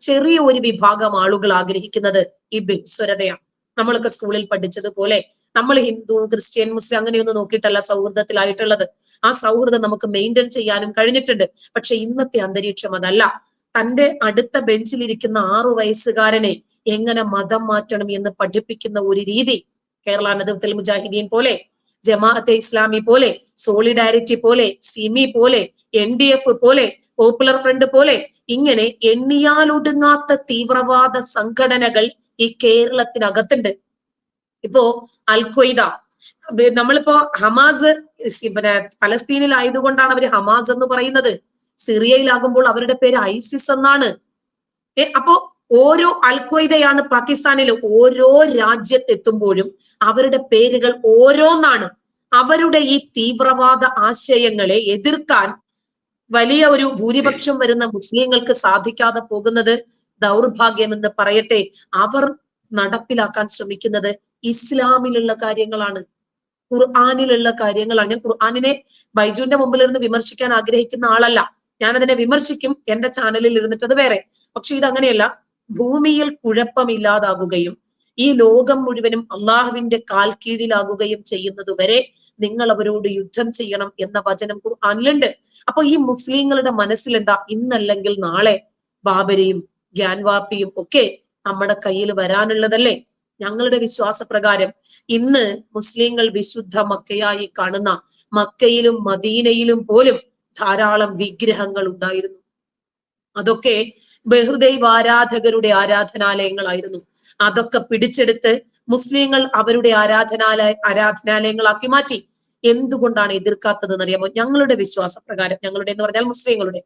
ചെറിയ ഒരു വിഭാഗം ആളുകൾ ആഗ്രഹിക്കുന്നത് ഈ ബഹുസ്വരതയാണ്. നമ്മളൊക്കെ സ്കൂളിൽ പഠിച്ചതുപോലെ നമ്മൾ ഹിന്ദു, ക്രിസ്ത്യൻ, മുസ്ലിം അങ്ങനെയൊന്നും നോക്കിയിട്ടല്ല സൗഹൃദത്തിലായിട്ടുള്ളത്. ആ സൗഹൃദം നമുക്ക് മെയിൻറ്റെയിൻ ചെയ്യാനും കഴിഞ്ഞിട്ടുണ്ട്. പക്ഷെ ഇന്നത്തെ അന്തരീക്ഷം അതല്ല. തന്റെ അടുത്ത ബെഞ്ചിലിരിക്കുന്ന 6 വയസ്സുകാരനെ എങ്ങനെ മതം മാറ്റണം എന്ന് പഠിപ്പിക്കുന്ന ഒരു രീതി കേരള നദവത്തുൽ മുജാഹിദീൻ പോലെ, ജമാഅത്തെ ഇസ്ലാമി പോലെ, സോളിഡാരിറ്റി പോലെ, സിമി പോലെ, NDF പോലെ, പോപ്പുലർ ഫ്രണ്ട് പോലെ, ഇങ്ങനെ എണ്ണിയാലൊടുങ്ങാത്ത തീവ്രവാദ സംഘടനകൾ ഈ കേരളത്തിനകത്തുണ്ട്. ഇപ്പോ അൽ-ഖ്വയ്ദ, നമ്മളിപ്പോ ഹമാസ് പിന്നെ പലസ്തീനിലായതുകൊണ്ടാണ് അവര് ഹമാസ് എന്ന് പറയുന്നത്. സിറിയയിലാകുമ്പോൾ അവരുടെ പേര് ഐസിസ് എന്നാണ്. അപ്പോ ഓരോ അൽ-ഖ്വയ്ദയാണ് പാകിസ്ഥാനിൽ. ഓരോ രാജ്യത്തെത്തുമ്പോഴും അവരുടെ പേരുകൾ ഓരോന്നാണ്. അവരുടെ ഈ തീവ്രവാദ ആശയങ്ങളെ എതിർക്കാൻ വലിയ ഒരു ഭൂരിപക്ഷം വരുന്ന മുസ്ലിങ്ങൾക്ക് സാധിക്കാതെ പോകുന്നത് ദൗർഭാഗ്യമെന്ന് പറയട്ടെ. അവർ നടപ്പിലാക്കാൻ ശ്രമിക്കുന്നത് ഇസ്ലാമിലുള്ള കാര്യങ്ങളാണ്, ഖുർആനിലുള്ള കാര്യങ്ങളാണ്. ഞാൻ ഖുർആനിനെ ബൈജുവിന്റെ മുമ്പിൽ ഇരുന്ന് വിമർശിക്കാൻ ആഗ്രഹിക്കുന്ന ആളല്ല. ഞാൻ അതിനെ വിമർശിക്കും, എന്റെ ചാനലിൽ ഇരുന്നിട്ട്, അത് വേറെ. പക്ഷെ ഇതങ്ങനെയല്ല. ഭൂമിയിൽ കുഴപ്പമില്ലാതാകുകയും ഈ ലോകം മുഴുവനും അള്ളാഹുവിന്റെ കാൽ കീഴിലാകുകയും ചെയ്യുന്നതുവരെ നിങ്ങൾ അവരോട് യുദ്ധം ചെയ്യണം എന്ന വചനം ഖുർആനിലുണ്ട്. അപ്പൊ ഈ മുസ്ലിങ്ങളുടെ മനസ്സിൽ എന്താ? ഇന്നല്ലെങ്കിൽ നാളെ ബാബരിയും ഗ്യാൻവാപ്പിയും ഒക്കെ നമ്മുടെ കയ്യിൽ വരാനുള്ളതല്ലേ? ഞങ്ങളുടെ വിശ്വാസപ്രകാരം ഇന്ന് മുസ്ലിങ്ങൾ വിശുദ്ധ മക്കയായി കാണുന്ന മക്കയിലും മദീനയിലും പോലും ധാരാളം വിഗ്രഹങ്ങൾ ഉണ്ടായിരുന്നു. അതൊക്കെ ബഹുദൈവാരാധകരുടെ ആരാധനാലയങ്ങളായിരുന്നു. അതൊക്കെ പിടിച്ചെടുത്ത് മുസ്ലിങ്ങൾ അവരുടെ ആരാധനാലയങ്ങളാക്കി മാറ്റി. എന്തുകൊണ്ടാണ് എതിർക്കാത്തത് എന്നറിയാമോ? ഞങ്ങളുടെ വിശ്വാസപ്രകാരം, ഞങ്ങളുടെ എന്ന് പറഞ്ഞാൽ മുസ്ലിങ്ങളുടെ,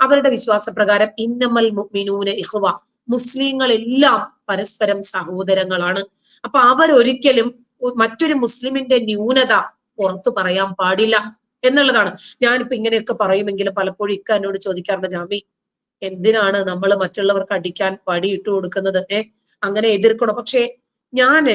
അവരുടെ വിശ്വാസപ്രകാരം ഇന്നമൽ മുഅ്മിനൂന ഇഖ്വ, മുസ്ലിങ്ങളെല്ലാം പരസ്പരം സഹോദരങ്ങളാണ്. അപ്പൊ അവരൊരിക്കലും മറ്റൊരു മുസ്ലിമിന്റെ ന്യൂനത പുറത്തു പറയാൻ പാടില്ല എന്നുള്ളതാണ്. ഞാനിപ്പോ ഇങ്ങനെയൊക്കെ പറയുമെങ്കിലും പലപ്പോഴും ഇക്ക എന്നോട് ചോദിക്കാറുണ്ട്, ജാമി എന്തിനാണ് നമ്മൾ മറ്റുള്ളവർക്ക് അടിക്കാൻ പടി ഇട്ടു കൊടുക്കുന്നത്? അങ്ങനെ എതിർക്കണം. പക്ഷെ ഞാന്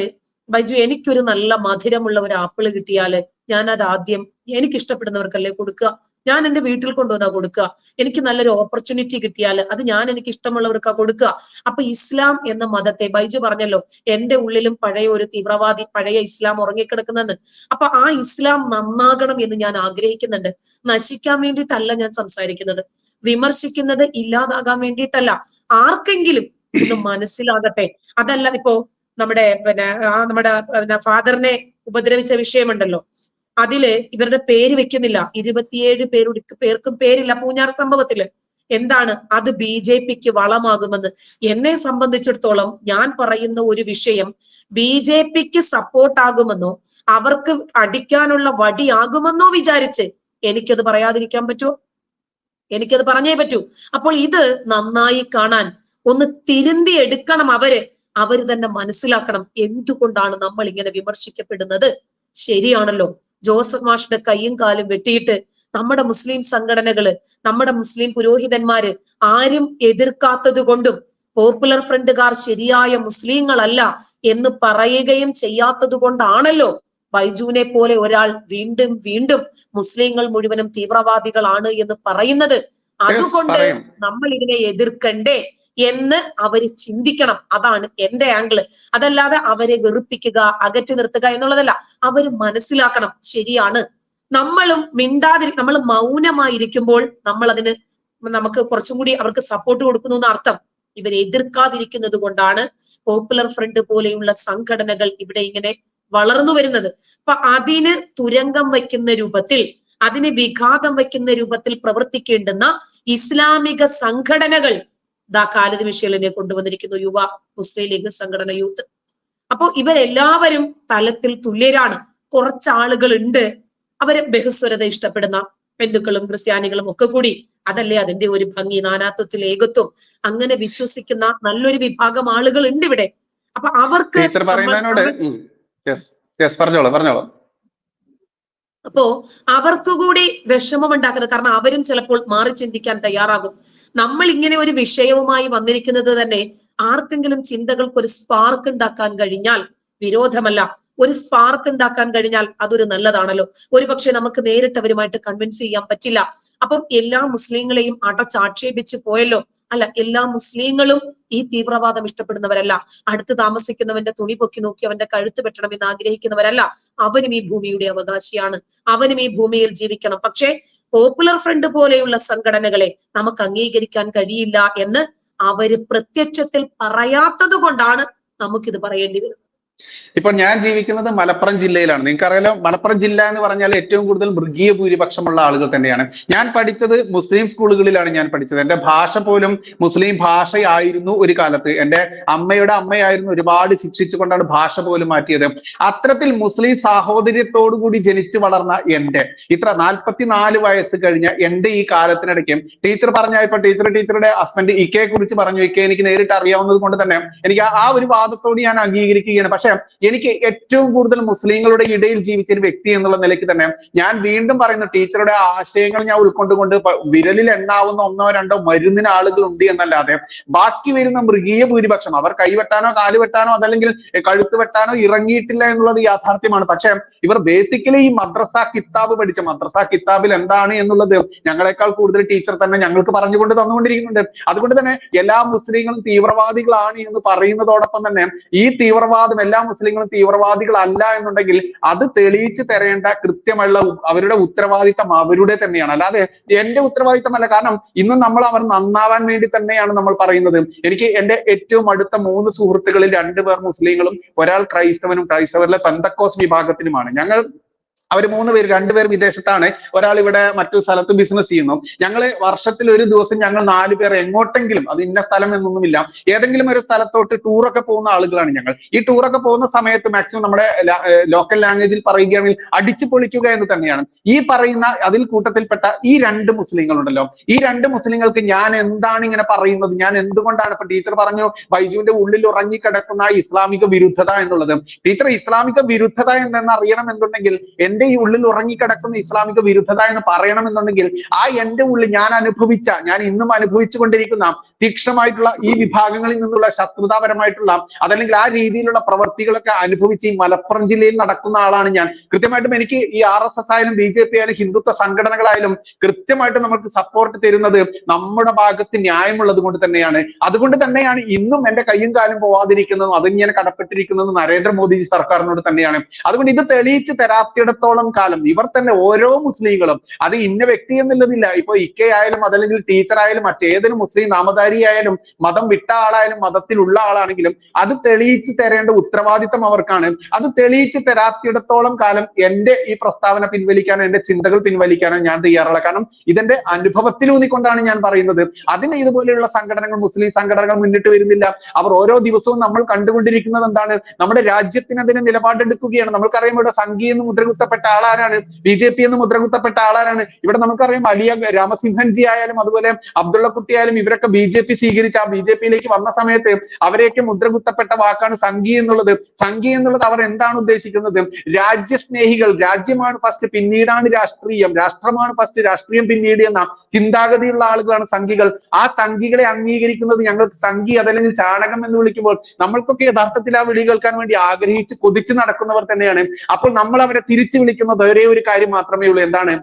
ബൈജു, എനിക്കൊരു നല്ല മധുരമുള്ള ഒരു ആപ്പിള് കിട്ടിയാല് ഞാൻ അത് ആദ്യം എനിക്ക് ഇഷ്ടപ്പെടുന്നവർക്കല്ലേ കൊടുക്കുക. ഞാൻ എന്റെ വീട്ടിൽ കൊണ്ടുവന്നാ കൊടുക്കുക. എനിക്ക് നല്ലൊരു ഓപ്പർച്യൂണിറ്റി കിട്ടിയാൽ അത് ഞാൻ എനിക്ക് ഇഷ്ടമുള്ളവർക്കാ കൊടുക്കുക. അപ്പൊ ഇസ്ലാം എന്ന മതത്തെ, ബൈജു പറഞ്ഞല്ലോ എന്റെ ഉള്ളിലും പഴയ ഒരു തീവ്രവാദി, പഴയ ഇസ്ലാം ഉറങ്ങിക്കിടക്കുന്നെന്ന്. അപ്പൊ ആ ഇസ്ലാം നന്നാകണം എന്ന് ഞാൻ ആഗ്രഹിക്കുന്നുണ്ട്. നശിക്കാൻ വേണ്ടിയിട്ടല്ല ഞാൻ സംസാരിക്കുന്നത്, വിമർശിക്കുന്നത് ഇല്ലാതാകാൻ വേണ്ടിയിട്ടല്ല. ആർക്കെങ്കിലും ഒന്ന് മനസ്സിലാകട്ടെ. അതല്ല, ഇപ്പോ നമ്മുടെ നമ്മുടെ ഫാദറിനെ ഉപദ്രവിച്ച വിഷയമുണ്ടല്ലോ, അതില് ഇവരുടെ പേര് വെക്കുന്നില്ല. 27 പേർക്കും പേരില്ല പൂഞ്ഞാർ സംഭവത്തില്. എന്താണ് അത്? BJPക്ക് വളമാകുമെന്ന്. എന്നെ സംബന്ധിച്ചിടത്തോളം ഞാൻ പറയുന്ന ഒരു വിഷയം BJPക്ക് സപ്പോർട്ടാകുമെന്നോ അവർക്ക് അടിക്കാനുള്ള വടിയാകുമെന്നോ വിചാരിച്ച് എനിക്കത് പറയാതിരിക്കാൻ പറ്റുമോ? എനിക്കത് പറഞ്ഞേ പറ്റൂ. അപ്പോൾ ഇത് നന്നായി കാണാൻ ഒന്ന് തിരുന്തി എടുക്കണം. അവര് തന്നെ മനസ്സിലാക്കണം എന്തുകൊണ്ടാണ് നമ്മൾ ഇങ്ങനെ വിമർശിക്കപ്പെടുന്നത്. ശരിയാണല്ലോ, ജോസഫ് മാഷിന്റെ കൈയും കാലും വെട്ടിയിട്ട് നമ്മുടെ മുസ്ലിം സംഘടനകള്, നമ്മുടെ മുസ്ലിം പുരോഹിതന്മാര് ആരും എതിർക്കാത്തത് കൊണ്ടും പോപ്പുലർ ഫ്രണ്ടുകാർ ശരിയായ മുസ്ലിങ്ങളല്ല എന്ന് പറയുകയും ചെയ്യാത്തത് കൊണ്ടാണല്ലോ ബൈജുവിനെ പോലെ ഒരാൾ വീണ്ടും വീണ്ടും മുസ്ലിങ്ങൾ മുഴുവനും തീവ്രവാദികളാണ് എന്ന് പറയുന്നത്. അതുകൊണ്ട് നമ്മൾ ഇതിനെ എതിർക്കണ്ടേ എന്ന് അവര് ചിന്തിക്കണം. അതാണ് എന്റെ ആംഗിള്. അതല്ലാതെ അവരെ വെറുപ്പിക്കുക, അകറ്റി നിർത്തുക എന്നുള്ളതല്ല. അവര് മനസ്സിലാക്കണം, ശരിയാണ്, നമ്മളും നമ്മൾ മൗനമായിരിക്കുമ്പോൾ നമ്മൾ അതിന് നമുക്ക് കുറച്ചും കൂടി അവർക്ക് സപ്പോർട്ട് കൊടുക്കുന്നു എന്ന അർത്ഥം. ഇവരെ എതിർക്കാതിരിക്കുന്നത് കൊണ്ടാണ് പോപ്പുലർ ഫ്രണ്ട് പോലെയുള്ള സംഘടനകൾ ഇവിടെ ഇങ്ങനെ വളർന്നു വരുന്നത്. അപ്പൊ അതിന് തുരങ്കം വയ്ക്കുന്ന രൂപത്തിൽ, അതിന് വിഘാതം വയ്ക്കുന്ന രൂപത്തിൽ പ്രവർത്തിക്കേണ്ടുന്ന ഇസ്ലാമിക സംഘടനകൾ ഖാലിദ് മിഷേലിനെ കൊണ്ടുവന്നിരിക്കുന്നു, യുവ മുസ്ലിം ലീഗ് സംഘടന യൂത്ത്. അപ്പോ ഇവരെല്ലാവരും തലത്തിൽ തുല്യരാണ്. കുറച്ചാളുകൾ ഉണ്ട് അവര് ബഹുസ്വരത ഇഷ്ടപ്പെടുന്ന ഹിന്ദുക്കളും ക്രിസ്ത്യാനികളും ഒക്കെ കൂടി. അതല്ലേ അതിന്റെ ഒരു ഭംഗി, നാനാത്വത്തിൽ ഏകത്വം. അങ്ങനെ വിശ്വസിക്കുന്ന നല്ലൊരു വിഭാഗം ആളുകൾ ഉണ്ട് ഇവിടെ. അപ്പൊ അവർക്ക് അപ്പോ അവർക്ക് കൂടി വിഷമം ഉണ്ടാക്കുന്നത്, കാരണം അവരും ചിലപ്പോൾ മാറി ചിന്തിക്കാൻ തയ്യാറാകും. നമ്മൾ ഇങ്ങനെ ഒരു വിഷയവുമായി വന്നിരിക്കുന്നത് തന്നെ ആർക്കെങ്കിലും ചിന്തകൾക്ക് ഒരു സ്പാർക്ക് ഉണ്ടാക്കാൻ കഴിഞ്ഞാൽ വിരോധമല്ല. ഒരു സ്പാർക്ക് ഉണ്ടാക്കാൻ കഴിഞ്ഞാൽ അതൊരു നല്ലതാണല്ലോ. ഒരുപക്ഷെ നമുക്ക് നേരിട്ട് അവരുമായിട്ട് കൺവിൻസ് ചെയ്യാൻ പറ്റില്ല. അപ്പം എല്ലാ മുസ്ലിങ്ങളെയും അടച്ചാക്ഷേപിച്ച് പോയല്ലോ. അല്ല, എല്ലാ മുസ്ലിങ്ങളും ഈ തീവ്രവാദം ഇഷ്ടപ്പെടുന്നവരല്ല. അടുത്ത് താമസിക്കുന്നവന്റെ തുണി പൊക്കി നോക്കി അവന്റെ കഴുത്ത് വെട്ടണമെന്ന് ആഗ്രഹിക്കുന്നവരല്ല. അവനും ഈ ഭൂമിയുടെ അവകാശിയാണ്, അവനും ഈ ഭൂമിയിൽ ജീവിക്കണം. പക്ഷേ പോപ്പുലർ ഫ്രണ്ട് പോലെയുള്ള സംഘടനകളെ നമുക്ക് അംഗീകരിക്കാൻ കഴിയില്ല എന്ന് അവര് പ്രത്യക്ഷത്തിൽ പറയാത്തത് കൊണ്ടാണ് നമുക്കിത് പറയേണ്ടി വരുന്നത്. ഇപ്പോൾ ഞാൻ ജീവിക്കുന്നത് മലപ്പുറം ജില്ലയിലാണ്. നിങ്ങൾക്കറിയാലോ, മലപ്പുറം ജില്ല എന്ന് പറഞ്ഞാൽ ഏറ്റവും കൂടുതൽ മൃഗീയ ഭൂരിപക്ഷമുള്ള ആളുകൾ തന്നെയാണ്. ഞാൻ പഠിച്ചത് മുസ്ലിം സ്കൂളുകളിലാണ് ഞാൻ പഠിച്ചത്. എന്റെ ഭാഷ പോലും മുസ്ലിം ഭാഷയായിരുന്നു ഒരു കാലത്ത്. എന്റെ അമ്മയുടെ അമ്മയായിരുന്നു ഒരുപാട് ശിക്ഷിച്ചുകൊണ്ടാണ് ഭാഷ പോലും മാറ്റിയത്. അത്തരത്തിൽ മുസ്ലിം സാഹോദര്യത്തോടു കൂടി ജനിച്ചു വളർന്ന എന്റെ ഇത്ര 44 വയസ്സ് കഴിഞ്ഞ എന്റെ ഈ കാലത്തിനിടയ്ക്ക് ടീച്ചർ പറഞ്ഞ, ഇപ്പൊ ടീച്ചറുടെ ഹസ്ബൻഡ് ഇക്കയെ കുറിച്ച് പറഞ്ഞു. ഇക്കെ എനിക്ക് നേരിട്ട് അറിയാവുന്നത് കൊണ്ട് തന്നെ എനിക്ക് ആ ഒരു വാദത്തോട് ഞാൻ അംഗീകരിക്കുകയാണ്. പക്ഷെ എനിക്ക് ഏറ്റവും കൂടുതൽ മുസ്ലിങ്ങളുടെ ഇടയിൽ ജീവിച്ച ഒരു വ്യക്തി എന്നുള്ള നിലയ്ക്ക് തന്നെ ഞാൻ വീണ്ടും പറയുന്നു, ടീച്ചറുടെ ആശയങ്ങൾ ഞാൻ ഉൾക്കൊണ്ടുകൊണ്ട് വിരലിൽ എണ്ണാവുന്ന 1 2 മരുന്നിന് ആളുകൾ ഉണ്ട് എന്നല്ലാതെ ബാക്കി വരുന്ന മൃഗീയ ഭൂരിപക്ഷം അവർ കൈവെട്ടാനോ കാലുവെട്ടാനോ അതല്ലെങ്കിൽ കഴുത്ത് വെട്ടാനോ ഇറങ്ങിയിട്ടില്ല എന്നുള്ളത് യാഥാർത്ഥ്യമാണ്. പക്ഷെ ഇവർ ബേസിക്കലി ഈ മദ്രസ കിതാബ് പഠിച്ച മദ്രസ കിതാബിൽ എന്താണ് എന്നുള്ളത് ഞങ്ങളെക്കാൾ കൂടുതൽ ടീച്ചർ തന്നെ ഞങ്ങൾക്ക് പറഞ്ഞുകൊണ്ട് തന്നുകൊണ്ടിരിക്കുന്നുണ്ട്. അതുകൊണ്ട് തന്നെ എല്ലാ മുസ്ലിങ്ങളും തീവ്രവാദികളാണ് എന്ന് പറയുന്നതോടൊപ്പം തന്നെ ഈ തീവ്രവാദം എല്ലാ മുസ്ലിങ്ങളും തീവ്രവാദികളല്ല എന്നുണ്ടെങ്കിൽ അത് തെളിയിച്ച് തരേണ്ട കൃത്യമുള്ള അവരുടെ ഉത്തരവാദിത്തം അവരുടെ തന്നെയാണ്, അല്ലാതെ എന്റെ ഉത്തരവാദിത്തമല്ല. കാരണം ഇന്നും നമ്മൾ അവർ നന്നാവാൻ വേണ്ടി തന്നെയാണ് നമ്മൾ പറയുന്നത്. എനിക്ക് എന്റെ ഏറ്റവും അടുത്ത 3 സുഹൃത്തുക്കളിൽ 2 പേർ മുസ്ലിങ്ങളും ഒരാൾ ക്രൈസ്തവനും, ക്രൈസ്തവരിലെ പെന്തക്കോസ് വിഭാഗത്തിനുമാണ്. ഞങ്ങൾ അവർ 3 പേര്, 2 പേർ വിദേശത്താണ്, ഒരാൾ ഇവിടെ മറ്റൊരു സ്ഥലത്ത് ബിസിനസ് ചെയ്യുന്നു. ഞങ്ങള് വർഷത്തിൽ ഒരു ദിവസം ഞങ്ങൾ 4 പേർ എങ്ങോട്ടെങ്കിലും, അത് ഇന്ന സ്ഥലം എന്നൊന്നുമില്ല, ഏതെങ്കിലും ഒരു സ്ഥലത്തോട്ട് ടൂറൊക്കെ പോകുന്ന ആളുകളാണ് ഞങ്ങൾ. ഈ ടൂറൊക്കെ പോകുന്ന സമയത്ത് മാക്സിമം നമ്മുടെ ലോക്കൽ ലാംഗ്വേജിൽ പറയുകയാണെങ്കിൽ അടിച്ചു പൊളിക്കുക എന്ന് തന്നെയാണ്. ഈ പറയുന്ന അതിൽ കൂട്ടത്തിൽപ്പെട്ട ഈ 2 മുസ്ലിങ്ങളുണ്ടല്ലോ, ഈ 2 മുസ്ലിങ്ങൾക്ക് ഞാൻ എന്താണ് ഇങ്ങനെ പറയുന്നത്, ഞാൻ എന്തുകൊണ്ടാണ്, ഇപ്പൊ ടീച്ചർ പറഞ്ഞു ബൈജുവിന്റെ ഉള്ളിൽ ഉറങ്ങിക്കിടക്കുന്ന ഇസ്ലാമിക വിരുദ്ധത എന്നുള്ളത്. ടീച്ചർ ഇസ്ലാമിക വിരുദ്ധത എന്തെന്ന് അറിയണം എന്നുണ്ടെങ്കിൽ, എന്റെ ഈ ഉള്ളിൽ ഉറങ്ങിക്കിടക്കുന്ന ഇസ്ലാമിക വിരുദ്ധത എന്ന് പറയണമെന്നുണ്ടെങ്കിൽ ആ എന്റെ ഉള്ളിൽ ഞാൻ ഇന്നും അനുഭവിച്ചു കൊണ്ടിരിക്കുന്ന തീക്ഷണമായിട്ടുള്ള ഈ വിഭാഗങ്ങളിൽ നിന്നുള്ള ശത്രുതാപരമായിട്ടുള്ള അതല്ലെങ്കിൽ ആ രീതിയിലുള്ള പ്രവർത്തികളൊക്കെ അനുഭവിച്ച് ഈ മലപ്പുറം ജില്ലയിൽ നടക്കുന്ന ആളാണ് ഞാൻ. കൃത്യമായിട്ടും എനിക്ക് ഈ RSS ആയാലും BJP ആയാലും ഹിന്ദുത്വ സംഘടനകളായാലും കൃത്യമായിട്ട് നമുക്ക് സപ്പോർട്ട് തരുന്നത് നമ്മുടെ ഭാഗത്ത് ന്യായമുള്ളത് കൊണ്ട് തന്നെയാണ്. അതുകൊണ്ട് തന്നെയാണ് ഇന്നും എന്റെ കയ്യും കാലും പോവാതിരിക്കുന്നതും അതിങ്ങനെ കടപ്പെട്ടിരിക്കുന്നതും നരേന്ദ്രമോദി സർക്കാരിനോട് തന്നെയാണ്. അതുകൊണ്ട് ഇത് തെളിയിച്ച് തരാത്തിടത്തോളം കാലം ഇവർ തന്നെ ഓരോ മുസ്ലിങ്ങളും, അത് ഇന്ന വ്യക്തി എന്നുള്ളതില്ല, ഇപ്പൊ ഇക്കെ ആയാലും അതല്ലെങ്കിൽ ടീച്ചർ ആയാലും മറ്റേതൊരു മുസ്ലിം നാമധാരി ആയാലും മതം വിട്ട ആളായാലും മതത്തിലുള്ള ആളാണെങ്കിലും അത് തെളിയിച്ച് തരേണ്ട ഉത്തരവാദിത്തം അവർക്കാണ്. അത് തെളിയിച്ച് തരാത്തിടത്തോളം കാലം എന്റെ ഈ പ്രസ്താവന പിൻവലിക്കാനോ എന്റെ ചിന്തകൾ പിൻവലിക്കാനോ ഞാൻ തയ്യാറല്ല. കാരണം ഇതെന്റെ അനുഭവത്തിലൂന്നിക്കൊണ്ടാണ് ഞാൻ പറയുന്നത്. അതിന് ഇതുപോലെയുള്ള സംഘടനകൾ, മുസ്ലിം സംഘടനകൾ മുന്നിട്ട് വരുന്നില്ല. അവർ ഓരോ ദിവസവും നമ്മൾ കണ്ടുകൊണ്ടിരിക്കുന്നത് എന്താണ്, നമ്മുടെ രാജ്യത്തിന് അതിന് നിലപാടെടുക്കുകയാണ്. നമ്മൾക്കറിയാം ഇവിടെ സംഘി എന്ന് മുദ്രകുത്തപ്പെട്ട ആളാരാണ്, BJP എന്ന് മുദ്രകുത്തപ്പെട്ട ആളാരാണ്. ഇവിടെ നമുക്കറിയാം വലിയ രാമസിംഹൻജി ആയാലും അതുപോലെ അബ്ദുള്ള കുട്ടി ആയാലും ഇവരൊക്കെ BJP BJP സ്വീകരിച്ച ആ BJP-യിലേക്ക് വന്ന സമയത്ത് അവരെയൊക്കെ മുദ്രകുത്തപ്പെട്ട വാക്കാണ് സംഘി എന്നുള്ളത്. സംഘി എന്നുള്ളത് അവർ എന്താണ് ഉദ്ദേശിക്കുന്നത്? രാജ്യസ്നേഹികൾ, രാജ്യമാണ് ഫസ്റ്റ് പിന്നീടാണ് രാഷ്ട്രീയം, രാഷ്ട്രമാണ് ഫസ്റ്റ് രാഷ്ട്രീയം പിന്നീട് എന്ന ചിന്താഗതിയുള്ള ആളുകളാണ് സംഘികൾ. ആ സംഘികളെ അംഗീകരിക്കുന്നത് ഞങ്ങൾക്ക് സംഘി അതല്ലെങ്കിൽ ചാണകം എന്ന് വിളിക്കുമ്പോൾ നമ്മൾക്കൊക്കെ യഥാർത്ഥത്തിൽ ആ വിളി കേൾക്കാൻ വേണ്ടി ആഗ്രഹിച്ച് കൊതിച്ചു നടക്കുന്നവർ തന്നെയാണ്. അപ്പോൾ നമ്മൾ അവരെ തിരിച്ചു വിളിക്കുന്നത് ഒരേ ഒരു കാര്യം മാത്രമേ ഉള്ളൂ. എന്താണ്?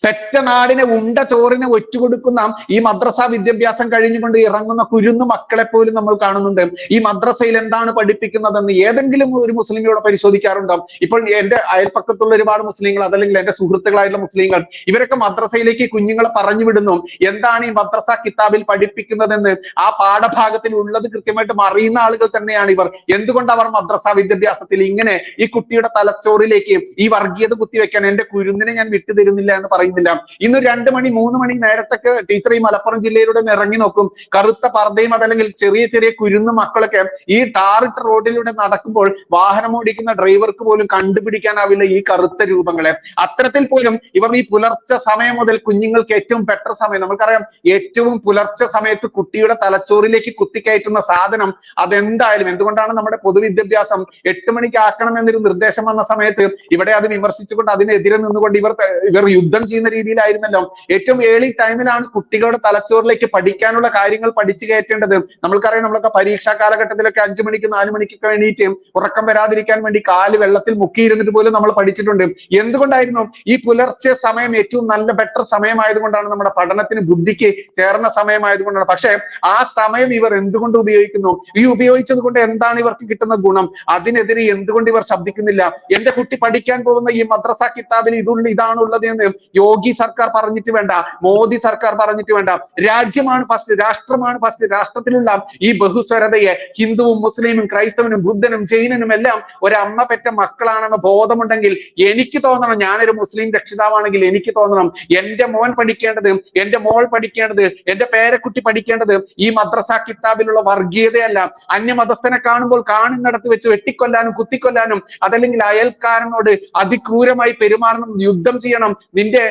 പെറ്റ നാടിനെ ഉണ്ട ചോറിനെ ഒറ്റുകൊടുക്കുന്ന ഈ മദ്രസ വിദ്യാഭ്യാസം കഴിഞ്ഞുകൊണ്ട് ഇറങ്ങുന്ന കുരുന്നു മക്കളെ പോലും നമ്മൾ കാണുന്നുണ്ട്. ഈ മദ്രസയിൽ എന്താണ് പഠിപ്പിക്കുന്നതെന്ന് ഏതെങ്കിലും ഒരു മുസ്ലിമിനോട് പരിശോധിക്കാറുണ്ടോ? ഇപ്പോൾ എന്റെ അയൽപ്പക്കത്തുള്ള ഒരുപാട് മുസ്ലിങ്ങൾ അതല്ലെങ്കിൽ എന്റെ സുഹൃത്തുക്കളായിട്ടുള്ള മുസ്ലിങ്ങൾ ഇവരൊക്കെ മദ്രസയിലേക്ക് കുഞ്ഞുങ്ങളെ പറഞ്ഞു വിടുന്നു. എന്താണ് ഈ മദ്രസ കിതാബിൽ പഠിപ്പിക്കുന്നതെന്ന് ആ പാഠഭാഗത്തിൽ ഉള്ളത് കൃത്യമായിട്ട് അറിയുന്ന ആളുകൾ തന്നെയാണ് ഇവർ. എന്തുകൊണ്ട് അവർ മദ്രസ വിദ്യാഭ്യാസത്തിൽ ഇങ്ങനെ ഈ കുട്ടിയുടെ തലച്ചോറിലേക്ക് ഈ വർഗീയത കുത്തിവെക്കാൻ എന്റെ കുരുന്നിനെ ഞാൻ വിട്ടുതരുന്നില്ല എന്ന് പറയുന്നില്ല? ഇന്ന് 2 മണി 3 മണി നേരത്തൊക്കെ ടീച്ചർ ഈ മലപ്പുറം ജില്ലയിലൂടെ ഇറങ്ങി നോക്കും. കറുത്ത പർദ്ദയും അതല്ലെങ്കിൽ ചെറിയ ചെറിയ കുരുന്നു മക്കളൊക്കെ ഈ ടാറിട്ട റോഡിലൂടെ നടക്കുമ്പോൾ വാഹനം ഓടിക്കുന്ന ഡ്രൈവർക്ക് പോലും കണ്ടുപിടിക്കാനാവില്ല ഈ കറുത്ത രൂപങ്ങളെ. അത്തരത്തിൽ പോലും ഇവർ ഈ പുലർച്ചെ സമയം മുതൽ കുഞ്ഞുങ്ങൾക്ക് ഏറ്റവും ബെറ്റർ സമയം നമുക്കറിയാം, ഏറ്റവും പുലർച്ചെ സമയത്ത് കുട്ടിയുടെ തലച്ചോറിലേക്ക് കുത്തിക്കയറ്റുന്ന സാധനം അതെന്തായാലും എന്തുകൊണ്ടാണ് നമ്മുടെ പൊതുവിദ്യാഭ്യാസം 8 മണിക്ക് ആക്കണം എന്നൊരു നിർദ്ദേശം വന്ന സമയത്ത് ഇവിടെ അത് വിമർശിച്ചുകൊണ്ട് അതിനെതിരെ നിന്നുകൊണ്ട് ഇവർ യുദ്ധം ചെയ്യുന്ന രീതിയിലായിരുന്നല്ലോ. ഏറ്റവും ഏർലി ടൈമിലാണ് കുട്ടികളുടെ തലച്ചോറിലേക്ക് പഠിക്കാനുള്ള കാര്യങ്ങൾ പഠിച്ചു കയറ്റേണ്ടത്. നമ്മൾക്കറിയാം, നമ്മളൊക്കെ പരീക്ഷാ കാലഘട്ടത്തിലൊക്കെ 5 മണിക്ക് 4 മണിക്കൊക്കെ വേണ്ടിയിട്ട് ഉറക്കം വരാതിരിക്കാൻ വേണ്ടി കാല് വെള്ളത്തിൽ മുക്കിയിരുന്നിട്ട് പോലും നമ്മൾ പഠിച്ചിട്ടുണ്ട്. എന്തുകൊണ്ടായിരുന്നു? ഈ പുലർച്ചെ സമയം ഏറ്റവും നല്ല ബെറ്റർ സമയമായതുകൊണ്ടാണ്, നമ്മുടെ പഠനത്തിന് ബുദ്ധിക്ക് ചേർന്ന സമയമായതുകൊണ്ടാണ്. പക്ഷെ ആ സമയം ഇവർ എന്തുകൊണ്ട് ഉപയോഗിക്കുന്നു? ഈ ഉപയോഗിച്ചത് കൊണ്ട് എന്താണ് ഇവർക്ക് കിട്ടുന്ന ഗുണം? അതിനെതിരെ എന്തുകൊണ്ട് ഇവർ ശബ്ദിക്കുന്നില്ല? എന്റെ കുട്ടി പഠിക്കാൻ പോകുന്ന ഈ മദ്രസ കിതാബിൽ ഇതാണുള്ളത് എന്ന് യോഗി സർക്കാർ പറഞ്ഞിട്ട് വേണ്ട, മോദി സർക്കാർ പറഞ്ഞിട്ട് വേണ്ട. രാജ്യമാണ് ഫസ്റ്റ്, രാഷ്ട്രമാണ് ഫസ്റ്റ്. രാഷ്ട്രത്തിലുള്ള ഈ ബഹുസ്വരതയെ ഹിന്ദുവും മുസ്ലിമും ക്രൈസ്തവനും ബുദ്ധനും ജൈനനും എല്ലാം ഒരമ്മ പെറ്റ മക്കളാണെന്ന ബോധമുണ്ടെങ്കിൽ എനിക്ക് തോന്നണം, ഞാനൊരു മുസ്ലിം രക്ഷിതാവാണെങ്കിൽ എനിക്ക് തോന്നണം, എന്റെ മോൻ പഠിക്കേണ്ടത്, എന്റെ മോൾ പഠിക്കേണ്ടത്, എന്റെ പേരക്കുട്ടി പഠിക്കേണ്ടത് ഈ മദ്രസ കിതാബിലുള്ള വർഗീയതയല്ല. അന്യമതസ്ഥനെ കാണുമ്പോൾ കാണുന്നിടത്ത് വെച്ച് വെട്ടിക്കൊല്ലാനും കുത്തിക്കൊല്ലാനും അതല്ലെങ്കിൽ അയൽക്കാരനോട് അതിക്രൂരമായി പെരുമാറണം, യുദ്ധം ചെയ്യണം, നിന്റെ